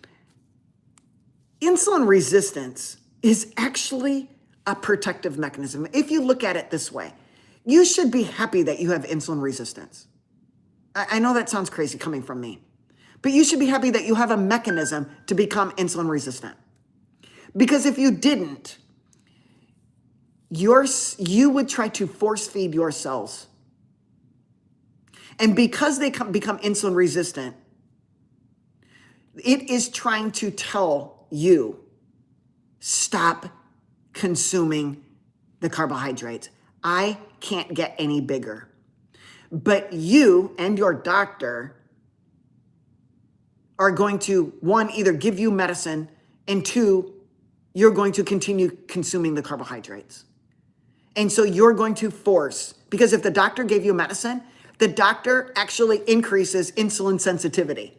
insulin resistance is actually a protective mechanism. If you look at it this way, You should be happy that you have insulin resistance. I know that sounds crazy coming from me, but you should be happy that you have a mechanism to become insulin resistant. Because if you didn't, you would try to force feed your cells. And because they become insulin resistant, it is trying to tell you, stop consuming the carbohydrates. I can't get any bigger. But you and your doctor are going to, one, either give you medicine, and two, you're going to continue consuming the carbohydrates. And so you're going to force, because if the doctor gave you medicine, the doctor actually increases insulin sensitivity.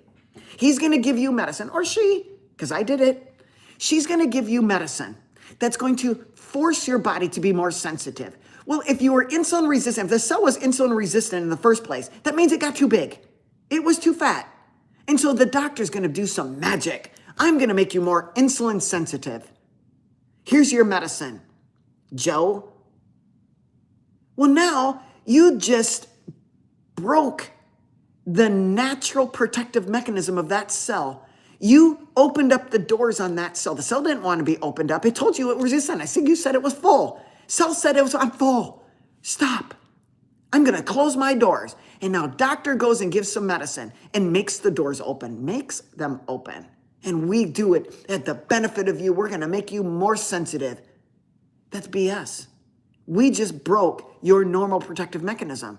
He's going to give you medicine, or she, because I did it, she's going to give you medicine that's going to force your body to be more sensitive. Well, if you were insulin resistant, if the cell was insulin resistant in the first place, that means it got too big. It was too fat. And so the doctor's going to do some magic. I'm going to make you more insulin sensitive. Here's your medicine, Joe. Well, now you just broke the natural protective mechanism of that cell. You opened up the doors on that cell. The cell didn't want to be opened up. It told you it was resistant. I said, you said it was full. Cell said I'm full. Stop. I'm going to close my doors. And now doctor goes and gives some medicine and makes the doors open, makes them open. And we do it at the benefit of you. We're going to make you more sensitive. That's BS. We just broke your normal protective mechanism.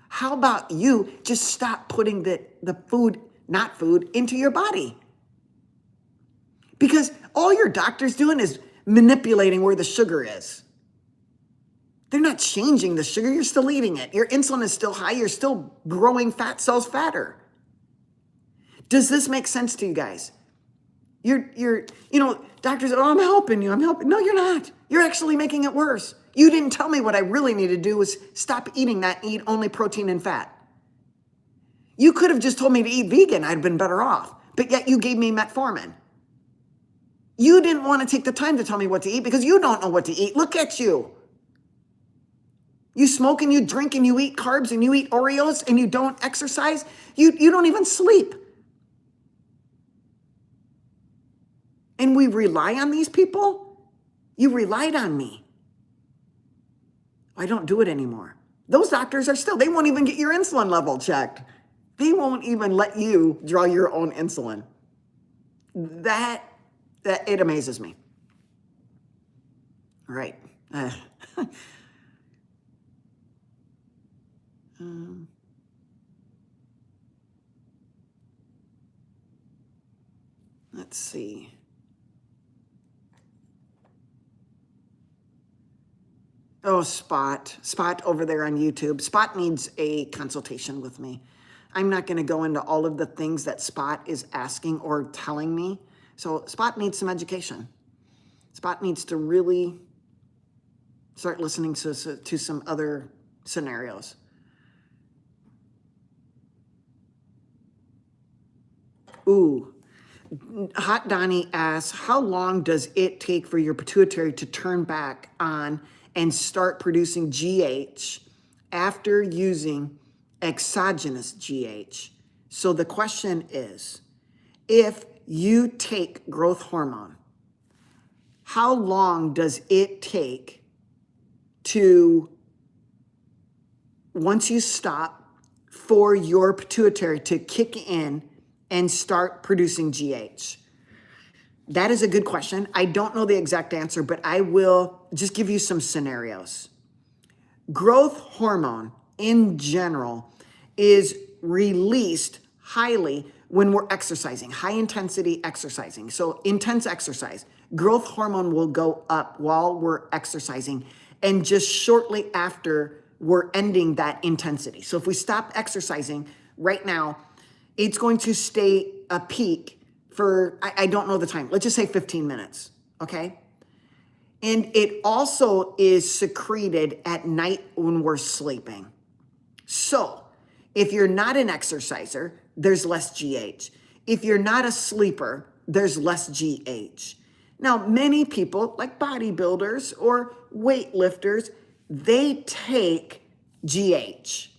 How about you just stop putting the food, not food, into your body? Because all your doctor's doing is manipulating where the sugar is. They're not changing the sugar. You're still eating it. Your insulin is still high. You're still growing fat cells fatter. Does this make sense to you guys? Doctors, I'm helping you. I'm helping. No, you're not. You're actually making it worse. You didn't tell me what I really need to do was stop eating that, eat only protein and fat. You could have just told me to eat vegan. I'd been better off. But yet you gave me metformin. You didn't want to take the time to tell me what to eat because you don't know what to eat. Look at you. You smoke and you drink and you eat carbs and you eat Oreos and you don't exercise. You don't even sleep. And we rely on these people? You relied on me. I don't do it anymore. Those doctors they won't even get your insulin level checked. They won't even let you draw your own insulin. That it amazes me. All right. Let's see. Oh, Spot over there on YouTube. Spot needs a consultation with me. I'm not going to go into all of the things that Spot is asking or telling me. So Spot needs some education. Spot needs to really start listening to some other scenarios. Ooh, Hot Donnie asks, how long does it take for your pituitary to turn back on and start producing GH after using exogenous GH? So the question is, if you take growth hormone, how long does it take to, once you stop, for your pituitary to kick in and start producing GH? That is a good question. I don't know the exact answer, but I will just give you some scenarios. Growth hormone in general is released highly when we're exercising, high intensity exercising. So intense exercise, growth hormone will go up while we're exercising and just shortly after we're ending that intensity. So if we stop exercising right now, it's going to stay a peak for, I don't know the time, let's just say 15 minutes, okay? And it also is secreted at night when we're sleeping. So if you're not an exerciser, there's less GH. If you're not a sleeper, there's less GH. Now, many people, like bodybuilders or weightlifters, they take GH.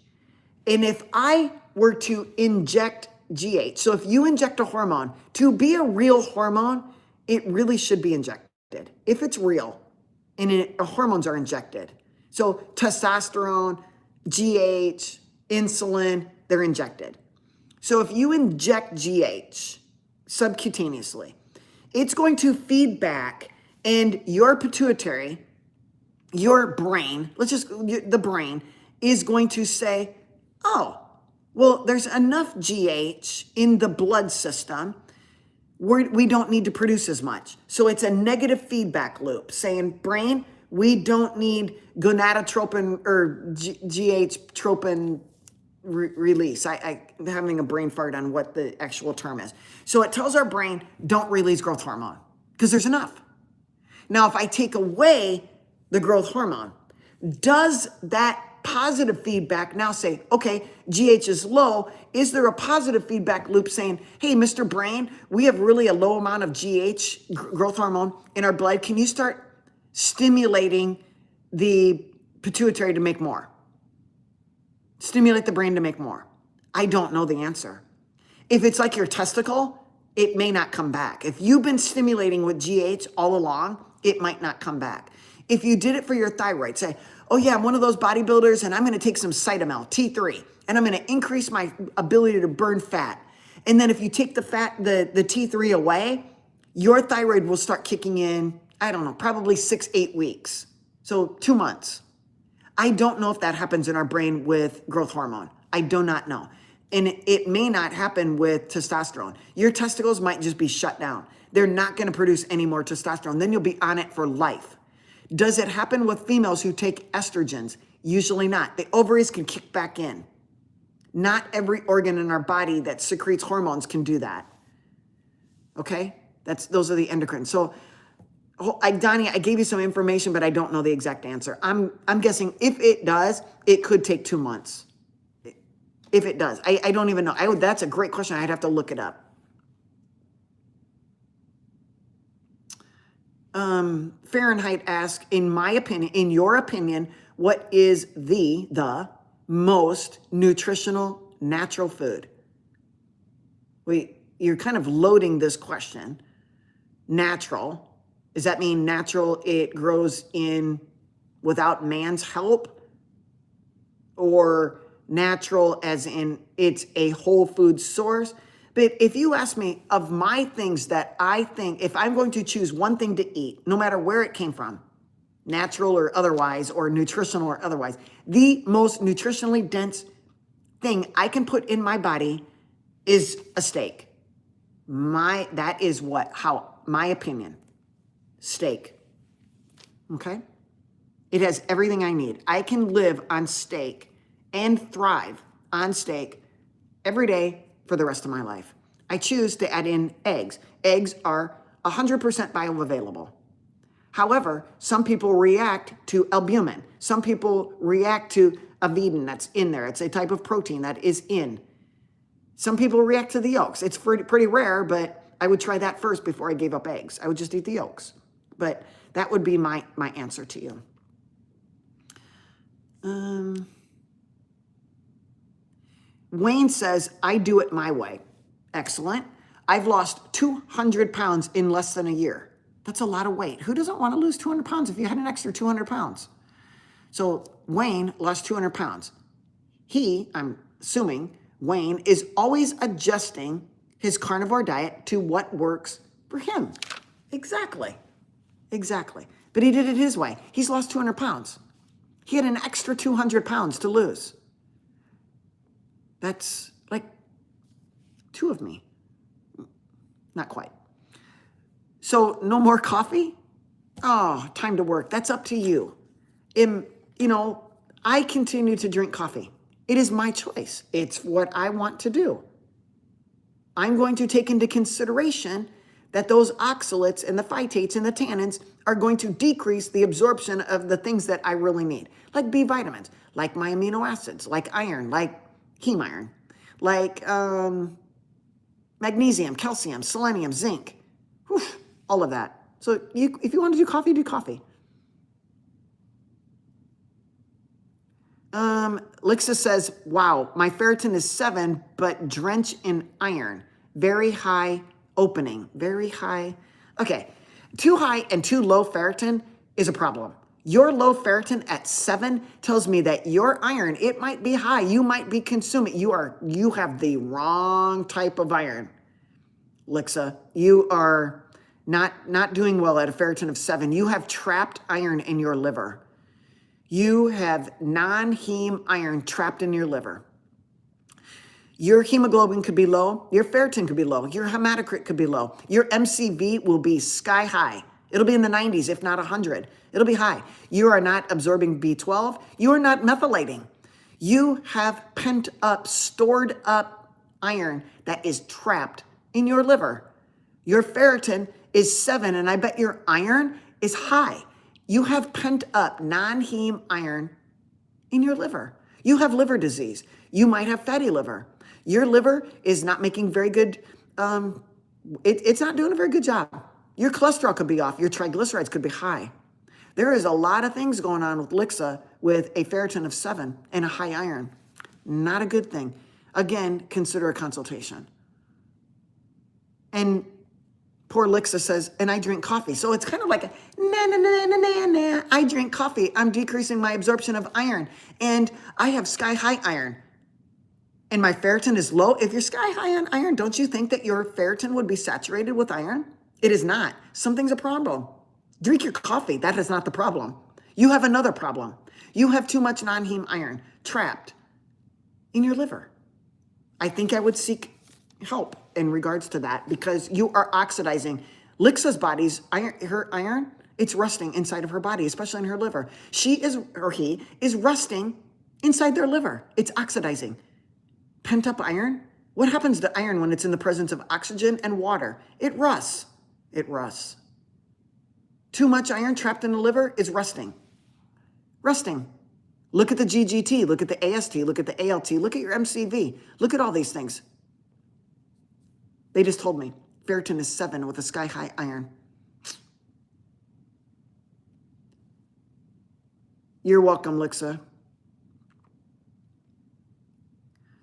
And if I were to inject GH, so if you inject a hormone, to be a real hormone, it really should be injected. If it's real, and hormones are injected. So testosterone, GH, insulin, they're injected. So if you inject GH subcutaneously, it's going to feed back, and your pituitary, your brain, the brain is going to say, oh, well, there's enough GH in the blood system. We don't need to produce as much. So it's a negative feedback loop saying, brain, we don't need gonadotropin or GH tropin release. I'm having a brain fart on what the actual term is. So it tells our brain, don't release growth hormone because there's enough. Now, if I take away the growth hormone, does that positive feedback now say, okay, GH is low? Is there a positive feedback loop saying, hey, Mr. Brain, we have really a low amount of GH, growth hormone, in our blood. Can you start stimulating the pituitary to make more? Stimulate the brain to make more? I don't know the answer. If it's like your testicle, it may not come back. If you've been stimulating with GH all along, it might not come back. If you did it for your thyroid, say, oh yeah, I'm one of those bodybuilders and I'm going to take some Cytomel, T3, and I'm going to increase my ability to burn fat. And then if you take the T3 away, your thyroid will start kicking in, I don't know, probably 6-8 weeks. So 2 months. I don't know if that happens in our brain with growth hormone. I do not know. And it may not happen with testosterone. Your testicles might just be shut down. They're not going to produce any more testosterone. Then you'll be on it for life. Does it happen with females who take estrogens? Usually not. The ovaries can kick back in. Not every organ in our body that secretes hormones can do that. Okay? Those are the endocrine. So, Donnie, I gave you some information, but I don't know the exact answer. I'm guessing if it does, it could take 2 months. If it does. I don't even know. That's a great question. I'd have to look it up. Fahrenheit asks, in your opinion, what is the most nutritional natural food? You're kind of loading this question. Natural. Does that mean natural, it grows in without man's help? Or natural as in it's a whole food source? But if you ask me of my things that I think, if I'm going to choose one thing to eat, no matter where it came from, natural or otherwise, or nutritional or otherwise, the most nutritionally dense thing I can put in my body is a steak. That is my opinion. Steak. Okay? It has everything I need. I can live on steak and thrive on steak every day for the rest of my life. I choose to add in eggs. Eggs are 100% bioavailable. However, some people react to albumin. Some people react to avidin that's in there. It's a type of protein that is in. Some people react to the yolks. It's pretty rare, but I would try that first before I gave up eggs. I would just eat the yolks. But that would be my answer to you. Wayne says, I do it my way. Excellent. I've lost 200 pounds in less than a year. That's a lot of weight. Who doesn't want to lose 200 pounds if you had an extra 200 pounds? So Wayne lost 200 pounds. I'm assuming Wayne is always adjusting his carnivore diet to what works for him. Exactly. But he did it his way. He's lost 200 pounds. He had an extra 200 pounds to lose. That's like 2 of me. Not quite. So no more coffee? Oh, time to work. That's up to you. I continue to drink coffee. It is my choice. It's what I want to do. I'm going to take into consideration that those oxalates and the phytates and the tannins are going to decrease the absorption of the things that I really need, like B vitamins, like my amino acids, like iron, like heme iron, like magnesium, calcium, selenium, zinc, all of that. So if you want to do coffee, do coffee. Lixa says, wow, my ferritin is 7, but drench in iron. Very high opening. Very high. Okay. Too high and too low ferritin is a problem. Your low ferritin at 7 tells me that your iron, it might be high. You might be consuming. You have the wrong type of iron, Lixa. You are not doing well at a ferritin of 7. You have trapped iron in your liver. You have non-heme iron trapped in your liver. Your hemoglobin could be low. Your ferritin could be low. Your hematocrit could be low. Your MCV will be sky high. It'll be in the 90s, if not 100. It'll be high. You are not absorbing B12. You are not methylating. You have pent up, stored up iron that is trapped in your liver. Your ferritin is 7, and I bet your iron is high. You have pent up non-heme iron in your liver. You have liver disease. You might have fatty liver. Your liver is not making very good, it's not doing a very good job. Your cholesterol could be off. Your triglycerides could be high. There is a lot of things going on with Lixa with a ferritin of 7 and a high iron. Not a good thing. Again, consider a consultation. And poor Lixa says, and I drink coffee. So it's kind of like a na. I drink coffee. I'm decreasing my absorption of iron. And I have sky high iron. And my ferritin is low. If you're sky high on iron, don't you think that your ferritin would be saturated with iron? It is not. Something's a problem. Drink your coffee. That is not the problem. You have another problem. You have too much non-heme iron trapped in your liver. I think I would seek help in regards to that because you are oxidizing. Lixa's body's iron, her iron, it's rusting inside of her body, especially in her liver. She is, or he is rusting inside their liver. It's oxidizing. Pent up iron. What happens to iron when it's in the presence of oxygen and water? It rusts. It rusts. Too much iron trapped in the liver is rusting. Rusting. Look at the GGT, look at the AST, look at the ALT, look at your MCV. Look at all these things. They just told me ferritin is 7 with a sky high iron. You're welcome, Lixa.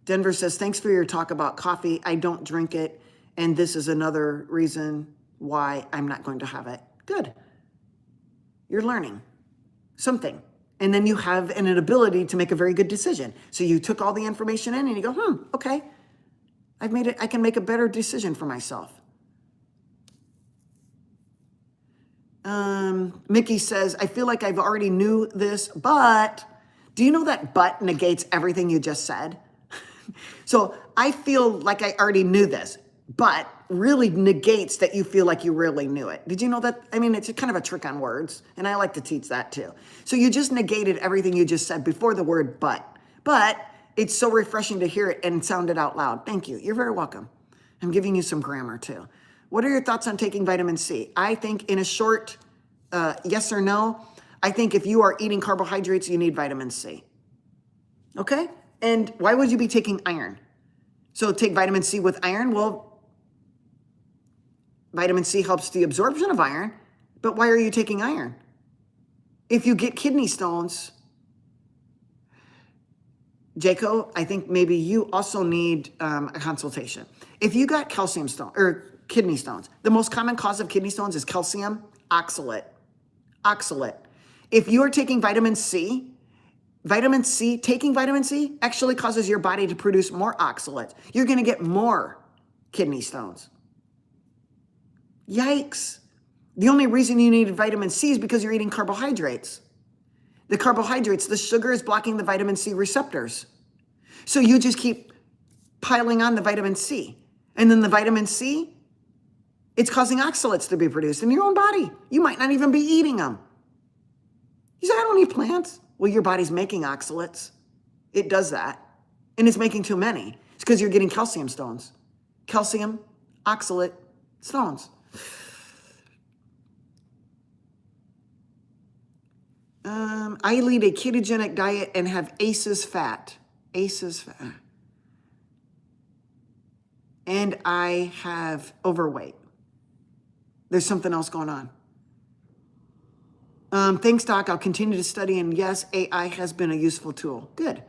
Denver says, thanks for your talk about coffee. I don't drink it, and this is another reason why I'm not going to have it. Good. You're learning something. And then you have an ability to make a very good decision. So you took all the information in and you go, okay, I've made it. I can make a better decision for myself. Mickey says, I feel like I've already knew this, but do you know that but negates everything you just said? So I feel like I already knew this, but really negates that you feel like you really knew it. Did you know that? I mean, it's kind of a trick on words, and I like to teach that too. So you just negated everything you just said before the word but it's so refreshing to hear it and sound it out loud. Thank you. You're very welcome. I'm giving you some grammar too. What are your thoughts on taking vitamin C? I think in a short yes or no, I think if you are eating carbohydrates, you need vitamin C. Okay? And why would you be taking iron? So take vitamin C with iron. Well, vitamin C helps the absorption of iron, but why are you taking iron? If you get kidney stones, Jaco, I think maybe you also need a consultation. If you got calcium stone or kidney stones, the most common cause of kidney stones is calcium oxalate. Oxalate. If you are taking vitamin C, taking vitamin C actually causes your body to produce more oxalate. You're going to get more kidney stones. Yikes. The only reason you need vitamin C is because you're eating carbohydrates. The carbohydrates, the sugar is blocking the vitamin C receptors. So you just keep piling on the vitamin C. And then the vitamin C, it's causing oxalates to be produced in your own body. You might not even be eating them. You say, I don't eat plants. Well, your body's making oxalates. It does that. And it's making too many. It's because you're getting calcium stones. Calcium, oxalate, stones. I lead a ketogenic diet and have ACEs fat. ACEs fat. And I have overweight. There's something else going on. Thanks, Doc. I'll continue to study. And yes, AI has been a useful tool. Good.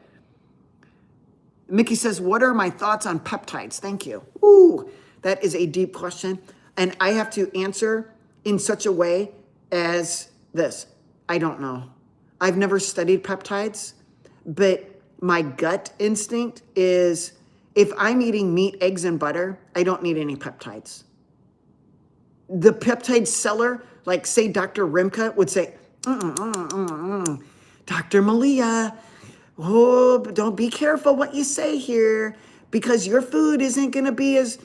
Mickey says, what are my thoughts on peptides? Thank you. Ooh, that is a deep question. And I have to answer in such a way as this. I don't know. I've never studied peptides, but my gut instinct is if I'm eating meat, eggs, and butter, I don't need any peptides. The peptide seller, like say Dr. Rimka would say, Dr. Malea, oh, don't be careful what you say here because your food isn't going to be as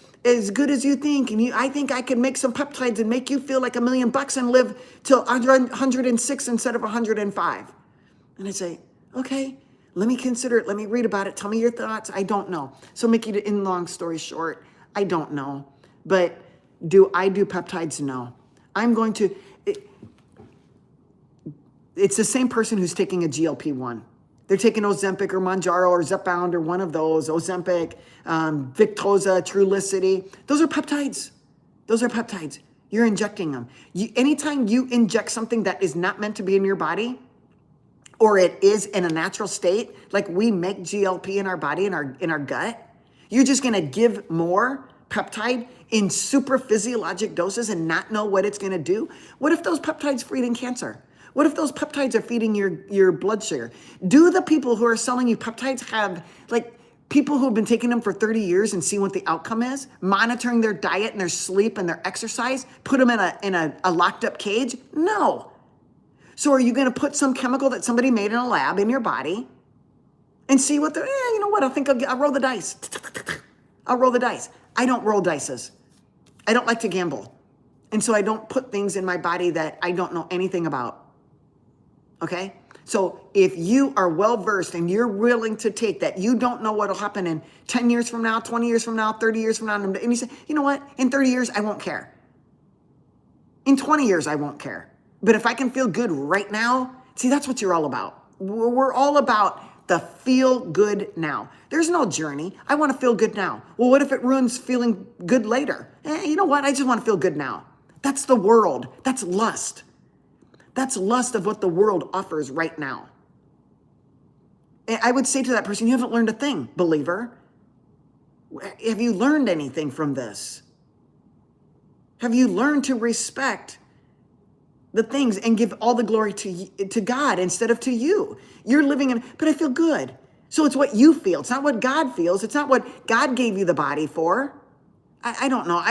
good as you think. And I think I can make some peptides and make you feel like $1 million and live till 106 instead of 105. And I say, okay, let me consider it. Let me read about it. Tell me your thoughts. I don't know. So make it in long story short, I don't know. But do I do peptides? No. I'm going to, it's the same person who's taking a GLP-1. They're taking Ozempic or Mounjaro or Zepbound or one of those, Ozempic, Victoza, Trulicity. Those are peptides. Those are peptides. You're injecting them. Anytime you inject something that is not meant to be in your body, or it is in a natural state, like we make GLP in our body, in our gut, you're just gonna give more peptide in super physiologic doses and not know what it's gonna do? What if those peptides feeding cancer? What if those peptides are feeding your blood sugar? Do the people who are selling you peptides have like people who have been taking them for 30 years and see what the outcome is, monitoring their diet and their sleep and their exercise, put them in a locked up cage? No. So are you going to put some chemical that somebody made in a lab in your body and see what you know what, I think I'll roll the dice. I'll roll the dice. I don't roll dices. I don't like to gamble. And so I don't put things in my body that I don't know anything about. Okay? So if you are well-versed and you're willing to take that, you don't know what'll happen in 10 years from now, 20 years from now, 30 years from now, and you say, you know what? In 30 years, I won't care. In 20 years, I won't care. But if I can feel good right now, see, that's what you're all about. We're all about the feel good now. There's no journey. I want to feel good now. Well, what if it ruins feeling good later? You know what? I just want to feel good now. That's the world. That's lust. That's lust of what the world offers right now. And I would say to that person, you haven't learned a thing, believer. Have you learned anything from this? Have you learned to respect the things and give all the glory to God instead of to you? You're living in, but I feel good. So it's what you feel. It's not what God feels. It's not what God gave you the body for. I don't know.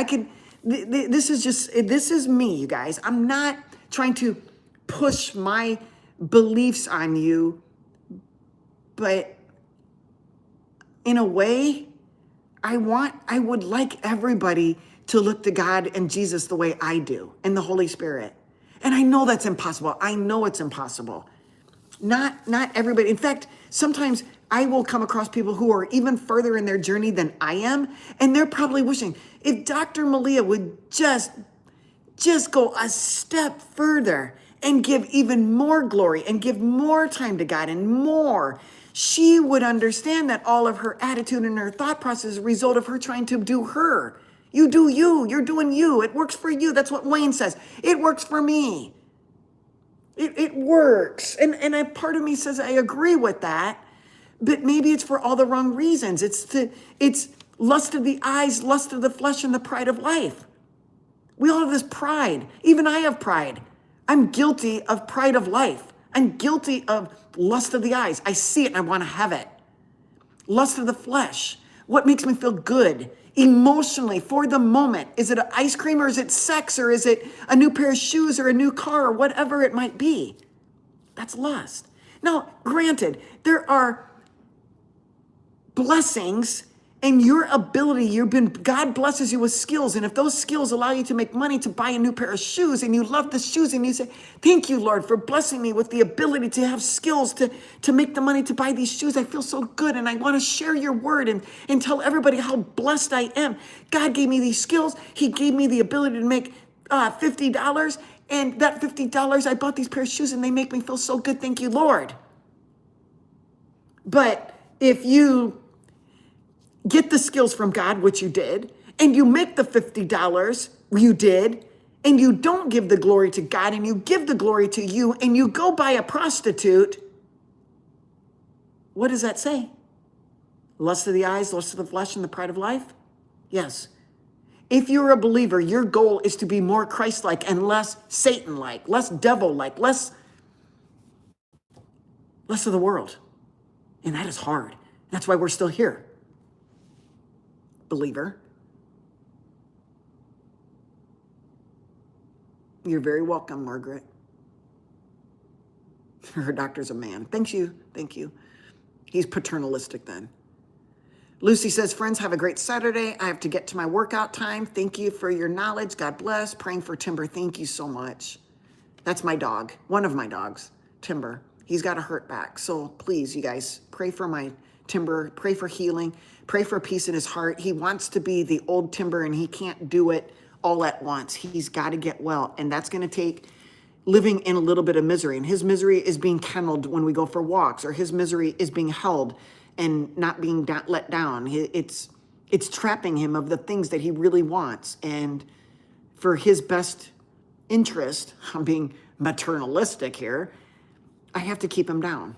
This is me, you guys. I'm not trying to push my beliefs on you, but in a way, I would like everybody to look to God and Jesus the way I do, and the Holy Spirit. And I know that's impossible. I know it's impossible. Not everybody. In fact, sometimes I will come across people who are even further in their journey than I am, and they're probably wishing if Dr. Malea would just go a step further and give even more glory and give more time to God and more, she would understand that all of her attitude and her thought process is a result of her trying to do her. You do you. You're doing you. It works for you. That's what Wayne says. It works for me. It works. And a part of me says I agree with that, but maybe it's for all the wrong reasons. It's lust of the eyes, lust of the flesh, and the pride of life. We all have this pride. Even I have pride. I'm guilty of pride of life. I'm guilty of lust of the eyes. I see it and I want to have it. Lust of the flesh. What makes me feel good emotionally for the moment? Is it an ice cream, or is it sex, or is it a new pair of shoes or a new car, or whatever it might be? That's lust. Now, granted, there are blessings and your ability, God blesses you with skills. And if those skills allow you to make money to buy a new pair of shoes, and you love the shoes, and you say, thank you, Lord, for blessing me with the ability to have skills to make the money to buy these shoes. I feel so good. And I want to share your word and tell everybody how blessed I am. God gave me these skills. He gave me the ability to make $50. And that $50, I bought these pair of shoes, and they make me feel so good. Thank you, Lord. But if you get the skills from God, which you did, and you make the $50, you did, and you don't give the glory to God, and you give the glory to you, and you go buy a prostitute, what does that say? Lust of the eyes, lust of the flesh, and the pride of life? Yes. If you're a believer, your goal is to be more Christ-like and less Satan-like, less devil-like, less of the world. And that is hard. That's why we're still here, believer. You're very welcome, Margaret. Her doctor's a man. Thank you. Thank you. He's paternalistic then. Lucy says, friends, have a great Saturday. I have to get to my workout time. Thank you for your knowledge. God bless. Praying for Timber. Thank you so much. That's my dog. One of my dogs, Timber. He's got a hurt back. So please, you guys, pray for my Timber. Pray for healing. Pray for peace in his heart. He wants to be the old Timber, and he can't do it all at once. He's got to get well. And that's going to take living in a little bit of misery. And his misery is being kenneled when we go for walks, or his misery is being held and not being let down. It's trapping him of the things that he really wants. And for his best interest, I'm being maternalistic here, I have to keep him down.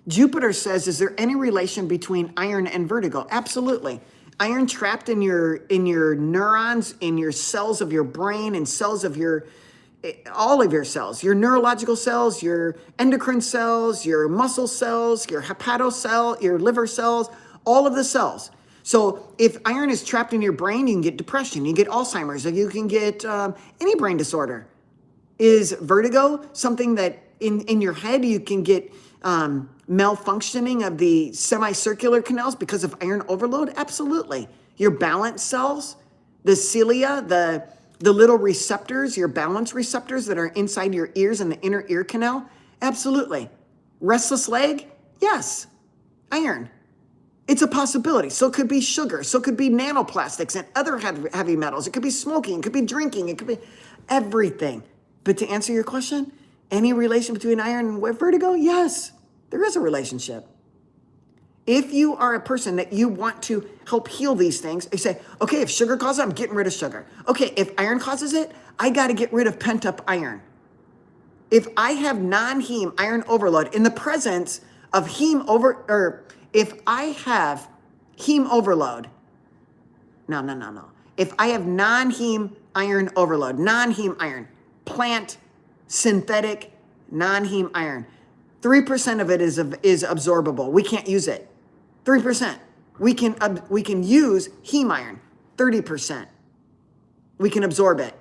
Jupiter says, is there any relation between iron and vertigo? Absolutely. Iron trapped in your neurons, in your cells of your brain, and cells of all of your cells, your neurological cells, your endocrine cells, your muscle cells, your hepatocell, your liver cells, all of the cells. So if iron is trapped in your brain, you can get depression, you get Alzheimer's, or you can get any brain disorder. Is vertigo something that in your head you can get malfunctioning of the semicircular canals because of iron overload? Absolutely. Your balance cells, the cilia, the little receptors, your balance receptors that are inside your ears and the inner ear canal? Absolutely. Restless leg? Yes. Iron. It's a possibility. So it could be sugar. So it could be nanoplastics and other heavy metals. It could be smoking. It could be drinking. It could be everything. But to answer your question, any relation between iron and vertigo? Yes, there is a relationship. If you are a person that you want to help heal these things, you say, okay, if sugar causes it, I'm getting rid of sugar. Okay, if iron causes it, I got to get rid of pent-up iron. If I have non-heme iron overload in the presence of if I have heme overload, no. If I have non-heme iron overload, non-heme iron, plant, synthetic, non-heme iron, 3% of it is absorbable. We can't use it. 3%. We can use heme iron. 30%. We can absorb it.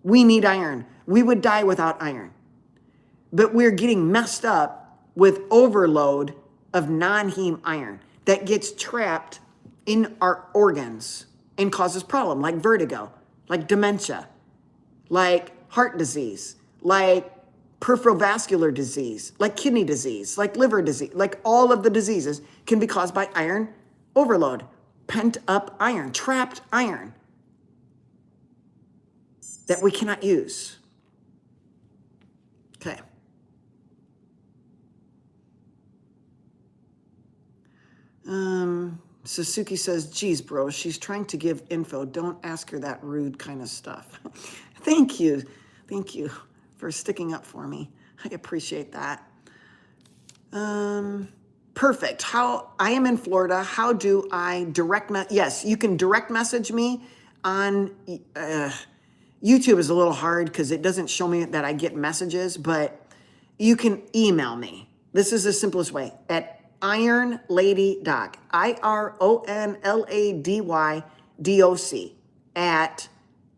We need iron. We would die without iron. But we're getting messed up with overload of non-heme iron that gets trapped in our organs and causes problem like vertigo, like dementia, like heart disease, like peripheral vascular disease, like kidney disease, like liver disease, like all of the diseases can be caused by iron overload, pent up iron, trapped iron that we cannot use. Okay. Suzuki says, geez, bro, she's trying to give info. Don't ask her that rude kind of stuff. Thank you. Thank you for sticking up for me. I appreciate that. Perfect. I am in Florida. How do I yes, you can direct message me on YouTube is a little hard because it doesn't show me that I get messages, but you can email me. This is the simplest way at IronLadyDoc, IronLadyDoc at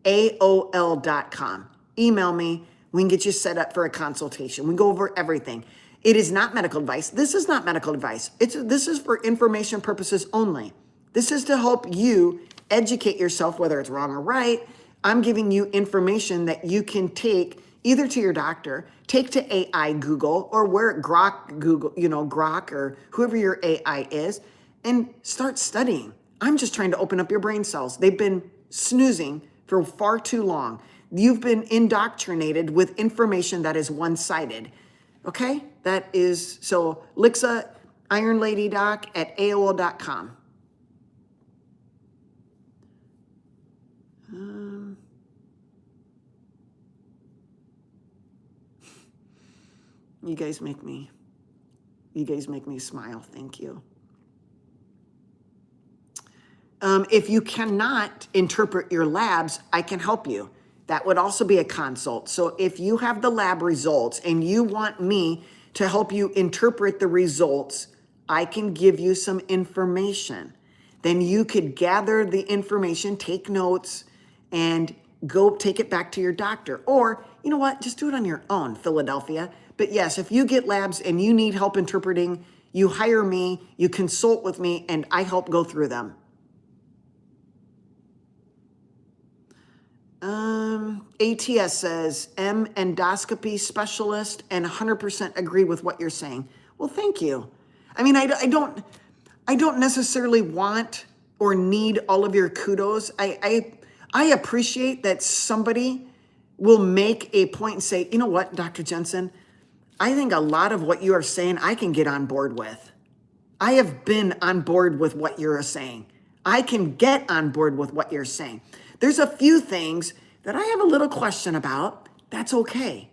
AOL.com. Email me. We can get you set up for a consultation. We go over everything. It is not medical advice. This is not medical advice. This is for information purposes only. This is to help you educate yourself, whether it's wrong or right. I'm giving you information that you can take either to your doctor, take to AI Google, or where Grok Google, Grok or whoever your AI is, and start studying. I'm just trying to open up your brain cells. They've been snoozing for far too long. You've been indoctrinated with information that is one-sided. Okay? That is, so Lixa, IronLadyDoc@AOL.com. You guys make me smile. Thank you. If you cannot interpret your labs, I can help you. That would also be a consult. So if you have the lab results and you want me to help you interpret the results, I can give you some information. Then you could gather the information, take notes, and go take it back to your doctor. Or, you know what, just do it on your own, Philadelphia. But yes, if you get labs and you need help interpreting, you hire me, you consult with me, and I help go through them. ATS says, endoscopy specialist, and 100% agree with what you're saying. Well, thank you. I mean, I don't necessarily want or need all of your kudos. I appreciate that somebody will make a point and say, you know what, Dr. Jensen, I think a lot of what you are saying, I can get on board with. I have been on board with what you're saying. I can get on board with what you're saying. There's a few things that I have a little question about. That's okay.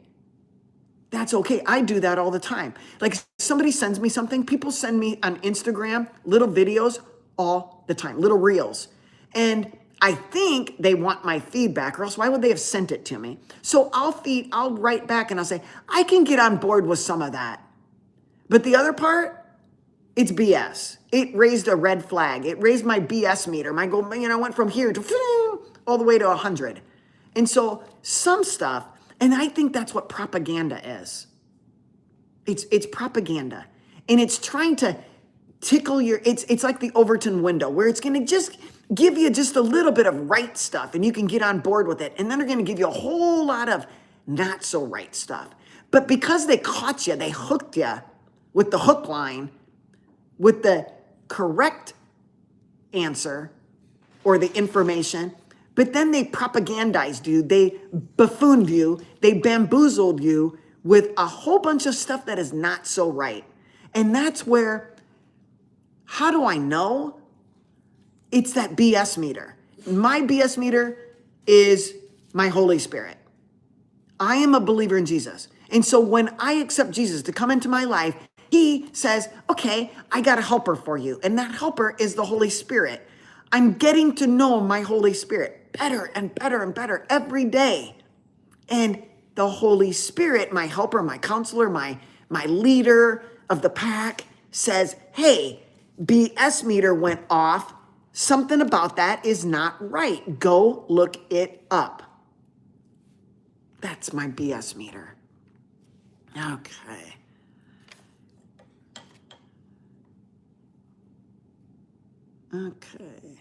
That's okay. I do that all the time. Like somebody sends me something, people send me on Instagram little videos all the time, little reels. And I think they want my feedback, or else why would they have sent it to me? So I'll write back and I'll say, I can get on board with some of that. But the other part, it's BS. It raised a red flag. It raised my BS meter. My goal, went from here to all the way to 100. And so some stuff, and I think that's what propaganda is. It's propaganda. And it's trying to tickle it's like the Overton window, where it's going to just give you just a little bit of right stuff and you can get on board with it. And then they're going to give you a whole lot of not so right stuff. But because they caught you, they hooked you with the hook line, with the correct answer or the information, but then they propagandized you, they buffooned you, they bamboozled you with a whole bunch of stuff that is not so right. And that's where, how do I know? It's that BS meter. My BS meter is my Holy Spirit. I am a believer in Jesus. And so when I accept Jesus to come into my life, he says, okay, I got a helper for you. And that helper is the Holy Spirit. I'm getting to know my Holy Spirit better and better and better every day. And the Holy Spirit, my helper, my counselor, my leader of the pack says, hey, BS meter went off. Something about that is not right. Go look it up. That's my BS meter. Okay. Okay.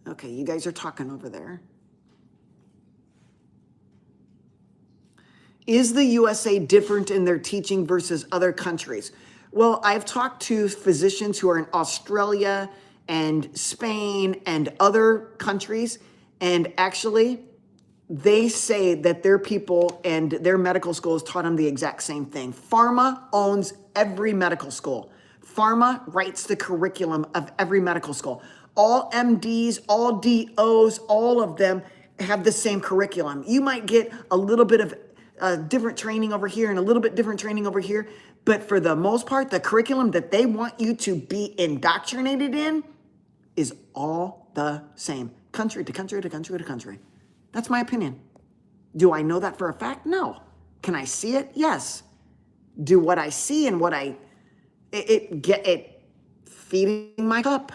Okay, you guys are talking over there. Is the USA different in their teaching versus other countries? Well, I've talked to physicians who are in Australia and Spain and other countries, and actually, they say that their people and their medical schools taught them the exact same thing. Pharma owns every medical school. Pharma writes the curriculum of every medical school. All MDs, all DOs, all of them have the same curriculum. You might get a little bit of different training over here and a little bit different training over here, but for the most part, the curriculum that they want you to be indoctrinated in is all the same, country to country to country to country. That's my opinion. Do I know that for a fact? No. Can I see it? Yes. Do what I see and what it feeding my cup.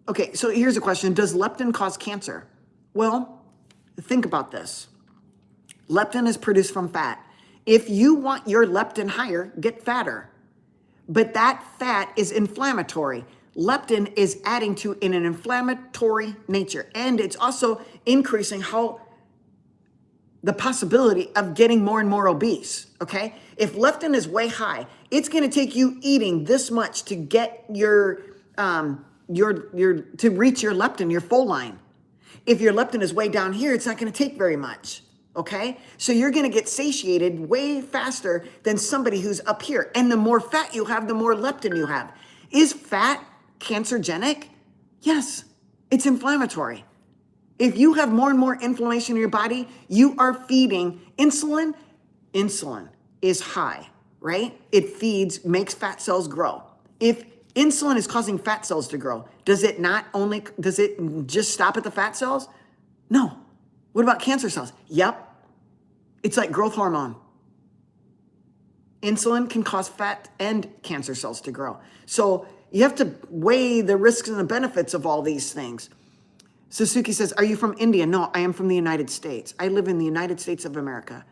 Okay, so here's a question. Does leptin cause cancer? Well, think about this. Leptin is produced from fat. If you want your leptin higher, get fatter. But that fat is inflammatory. Leptin is adding to in an inflammatory nature. And it's also increasing how the possibility of getting more and more obese, okay? If leptin is way high, it's gonna take you eating this much to get to reach your leptin, your full line. If your leptin is way down here, it's not gonna take very much, okay? So you're gonna get satiated way faster than somebody who's up here. And the more fat you have, the more leptin you have. Is fat cancerogenic? Yes, it's inflammatory. If you have more and more inflammation in your body, you are feeding insulin. Insulin is high, right? It feeds, makes fat cells grow. If insulin is causing fat cells to grow, does it just stop at the fat cells? No. What about cancer cells? Yep. It's like growth hormone. Insulin can cause fat and cancer cells to grow. So you have to weigh the risks and the benefits of all these things. Suzuki says, are you from India? No, I am from the United States. I live in the United States of America.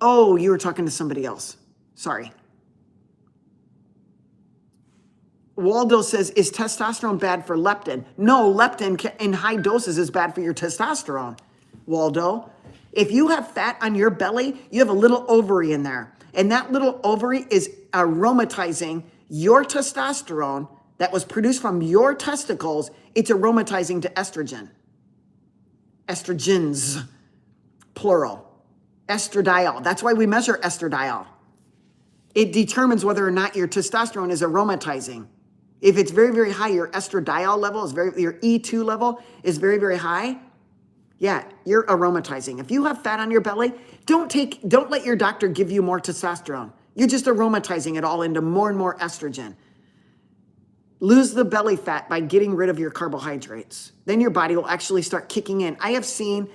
Oh, you were talking to somebody else. Sorry. Waldo says, is testosterone bad for leptin? No, leptin in high doses is bad for your testosterone, Waldo. If you have fat on your belly, you have a little ovary in there. And that little ovary is aromatizing your testosterone that was produced from your testicles. It's aromatizing to estrogen. Estrogens, plural. Estradiol. That's why we measure estradiol. It determines whether or not your testosterone is aromatizing. If it's very, very high, your estradiol level is your E2 level is very, very high. Yeah, you're aromatizing. If you have fat on your belly, don't let your doctor give you more testosterone. You're just aromatizing it all into more and more estrogen. Lose the belly fat by getting rid of your carbohydrates. Then your body will actually start kicking in. I have seen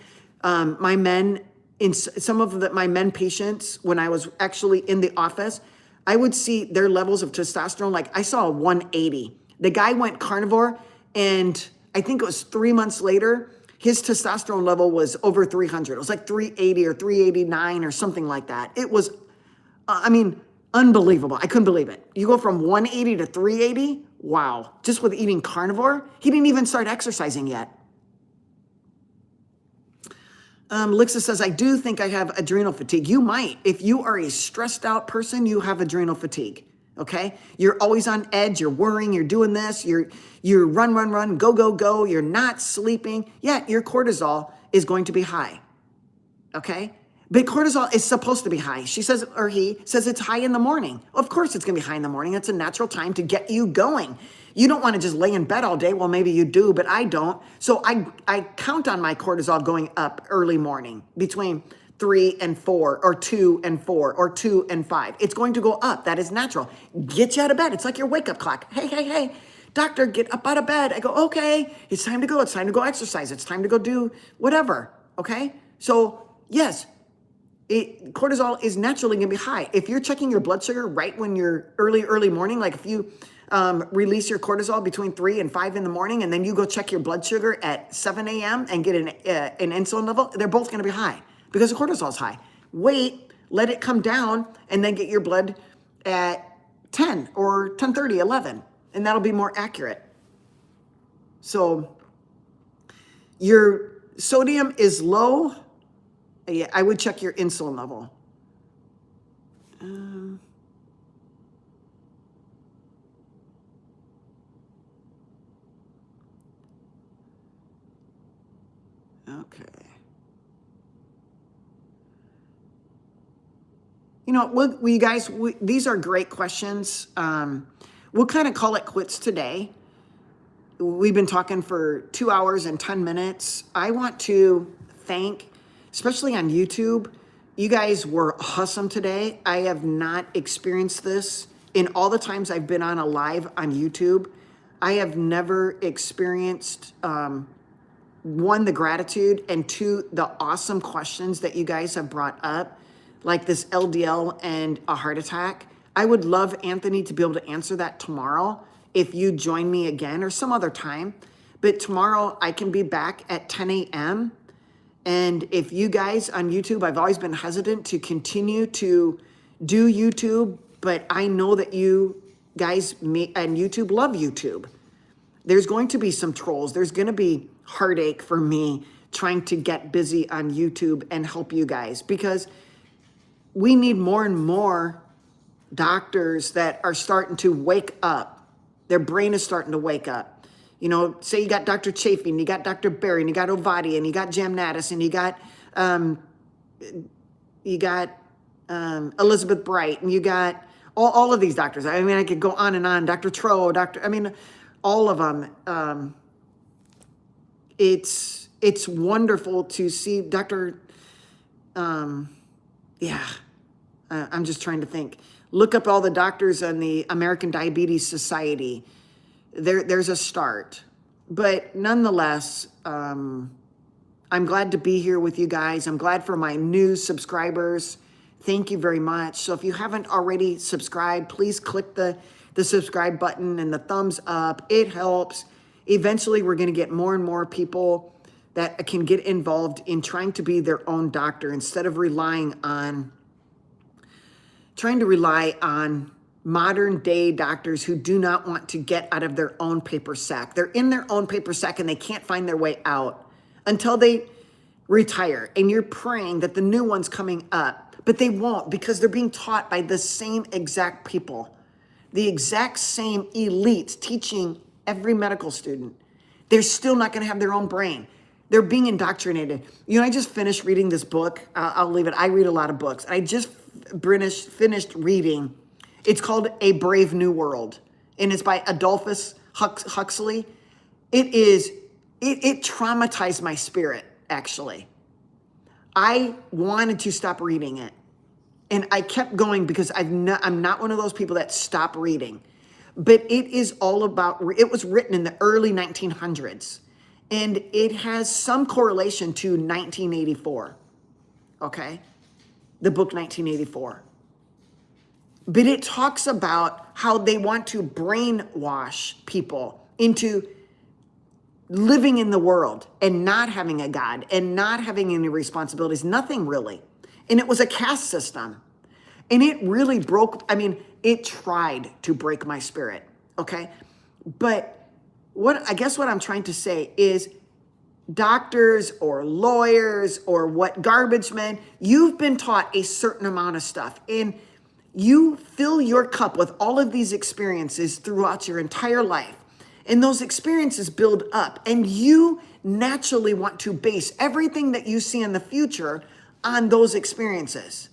my men, in some of my men patients, when I was actually in the office, I would see their levels of testosterone. Like I saw a 180. The guy went carnivore, and I think it was 3 months later, his testosterone level was over 300. It was like 380 or 389 or something like that. It was, unbelievable. I couldn't believe it. You go from 180 to 380? Wow. Just with eating carnivore? He didn't even start exercising yet. Lixa says, I do think I have adrenal fatigue. You might. If you are a stressed out person, you have adrenal fatigue. Okay? You're always on edge. You're worrying. You're doing this. You're run, go, go, go. You're not sleeping. Yeah, your cortisol is going to be high. Okay? But cortisol is supposed to be high. She says, or he says it's high in the morning. Of course it's going to be high in the morning. It's a natural time to get you going. You don't want to just lay in bed all day. Well, maybe you do, but I don't. So I count on my cortisol going up early morning between 3 and 4 or 2 and 4 or 2 and 5. It's going to go up. That is natural. Get you out of bed. It's like your wake up clock. Hey, doctor, get up out of bed. I go, okay, it's time to go. It's time to go exercise. It's time to go do whatever. Okay. So yes, cortisol is naturally going to be high. If you're checking your blood sugar right when you're early morning, like if you release your cortisol between 3 and 5 in the morning, and then you go check your blood sugar at 7 a.m. and get an insulin level, they're both going to be high because the cortisol is high. Wait, let it come down, and then get your blood at 10 or 10:30, 11, and that'll be more accurate. So your sodium is low. Yeah, I would check your insulin level. Okay. You know, you guys, these are great questions. We'll kind of call it quits today. We've been talking for 2 hours and 10 minutes. I want to thank, especially on YouTube, you guys were awesome today. I have not experienced this in all the times I've been on a live on YouTube. I have never experienced, one, the gratitude, and two, the awesome questions that you guys have brought up, like this LDL and a heart attack. I would love, Anthony, to be able to answer that tomorrow if you join me again or some other time. But tomorrow I can be back at 10 a.m. And if you guys on YouTube, I've always been hesitant to continue to do YouTube, but I know that you guys and YouTube love YouTube. There's going to be some trolls. There's going to be heartache for me trying to get busy on YouTube and help you guys, because we need more and more doctors that are starting to wake up. Their brain is starting to wake up. You know, say you got Dr. Chafin, you got Dr. Berry, and you got Ovadi, and you got Jamnatis, and you got Elizabeth Bright, and you got all of these doctors. I mean, I could go on and on. Dr. Tro, all of them. It's wonderful to see Dr. I'm just trying to think. Look up all the doctors on the American Diabetes Society. There's a start. But nonetheless, I'm glad to be here with you guys. I'm glad for my new subscribers. Thank you very much. So if you haven't already subscribed, please click the subscribe button and the thumbs up. It helps. Eventually, we're going to get more and more people that can get involved in trying to be their own doctor instead of trying to rely on modern day doctors who do not want to get out of their own paper sack. They're in their own paper sack and they can't find their way out until they retire. And you're praying that the new one's coming up, but they won't, because they're being taught by the same exact people, the exact same elites teaching every medical student. They're still not going to have their own brain. They're being indoctrinated. You know, I just finished reading this book. I'll leave it. I read a lot of books. I just finished reading. It's called A Brave New World, and it's by Aldous Huxley. It traumatized my spirit, actually. I wanted to stop reading it, and I kept going because I'm not one of those people that stop reading. But it is all about, it was written in the early 1900s, and it has some correlation to 1984, okay? The book 1984. But it talks about how they want to brainwash people into living in the world and not having a God and not having any responsibilities, nothing really. And it was a caste system. And it really it tried to break my spirit, okay? But what I'm trying to say is, doctors or lawyers or what garbage men, you've been taught a certain amount of stuff, and you fill your cup with all of these experiences throughout your entire life. And those experiences build up, and you naturally want to base everything that you see in the future on those experiences.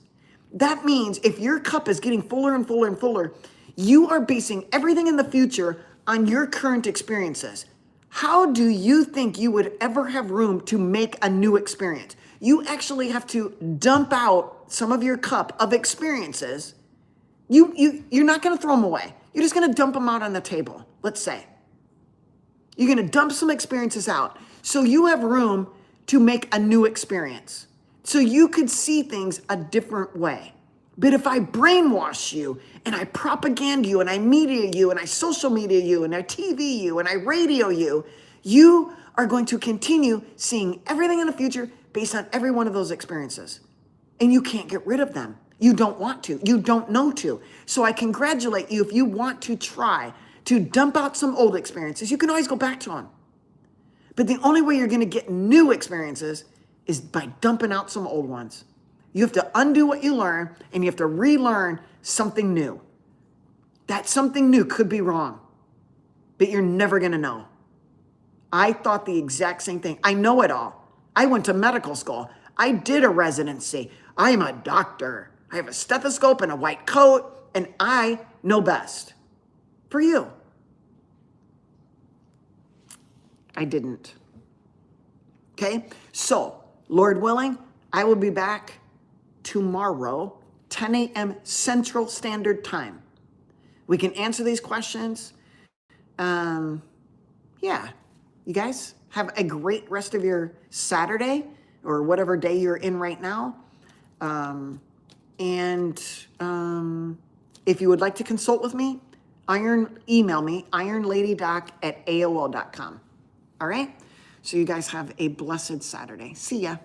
That means if your cup is getting fuller and fuller and fuller, you are basing everything in the future on your current experiences. How do you think you would ever have room to make a new experience? You actually have to dump out some of your cup of experiences. You're not going to throw them away. You're just going to dump them out on the table, let's say. You're going to dump some experiences out so you have room to make a new experience, so you could see things a different way. But if I brainwash you and I propaganda you and I media you and I social media you and I TV you and I radio you, you are going to continue seeing everything in the future based on every one of those experiences. And you can't get rid of them. You don't want to. You don't know to. So I congratulate you if you want to try to dump out some old experiences. You can always go back to them. But the only way you're going to get new experiences is by dumping out some old ones. You have to undo what you learn, and you have to relearn something new. That something new could be wrong, but you're never going to know. I thought the exact same thing. I know it all. I went to medical school. I did a residency. I am a doctor. I have a stethoscope and a white coat, and I know best. For you. I didn't. Okay? So, Lord willing, I will be back tomorrow, 10 a.m. Central Standard Time. We can answer these questions. You guys have a great rest of your Saturday or whatever day you're in right now. If you would like to consult with me, email me, IronLadyDoc@AOL.com. All right? So you guys have a blessed Saturday. See ya.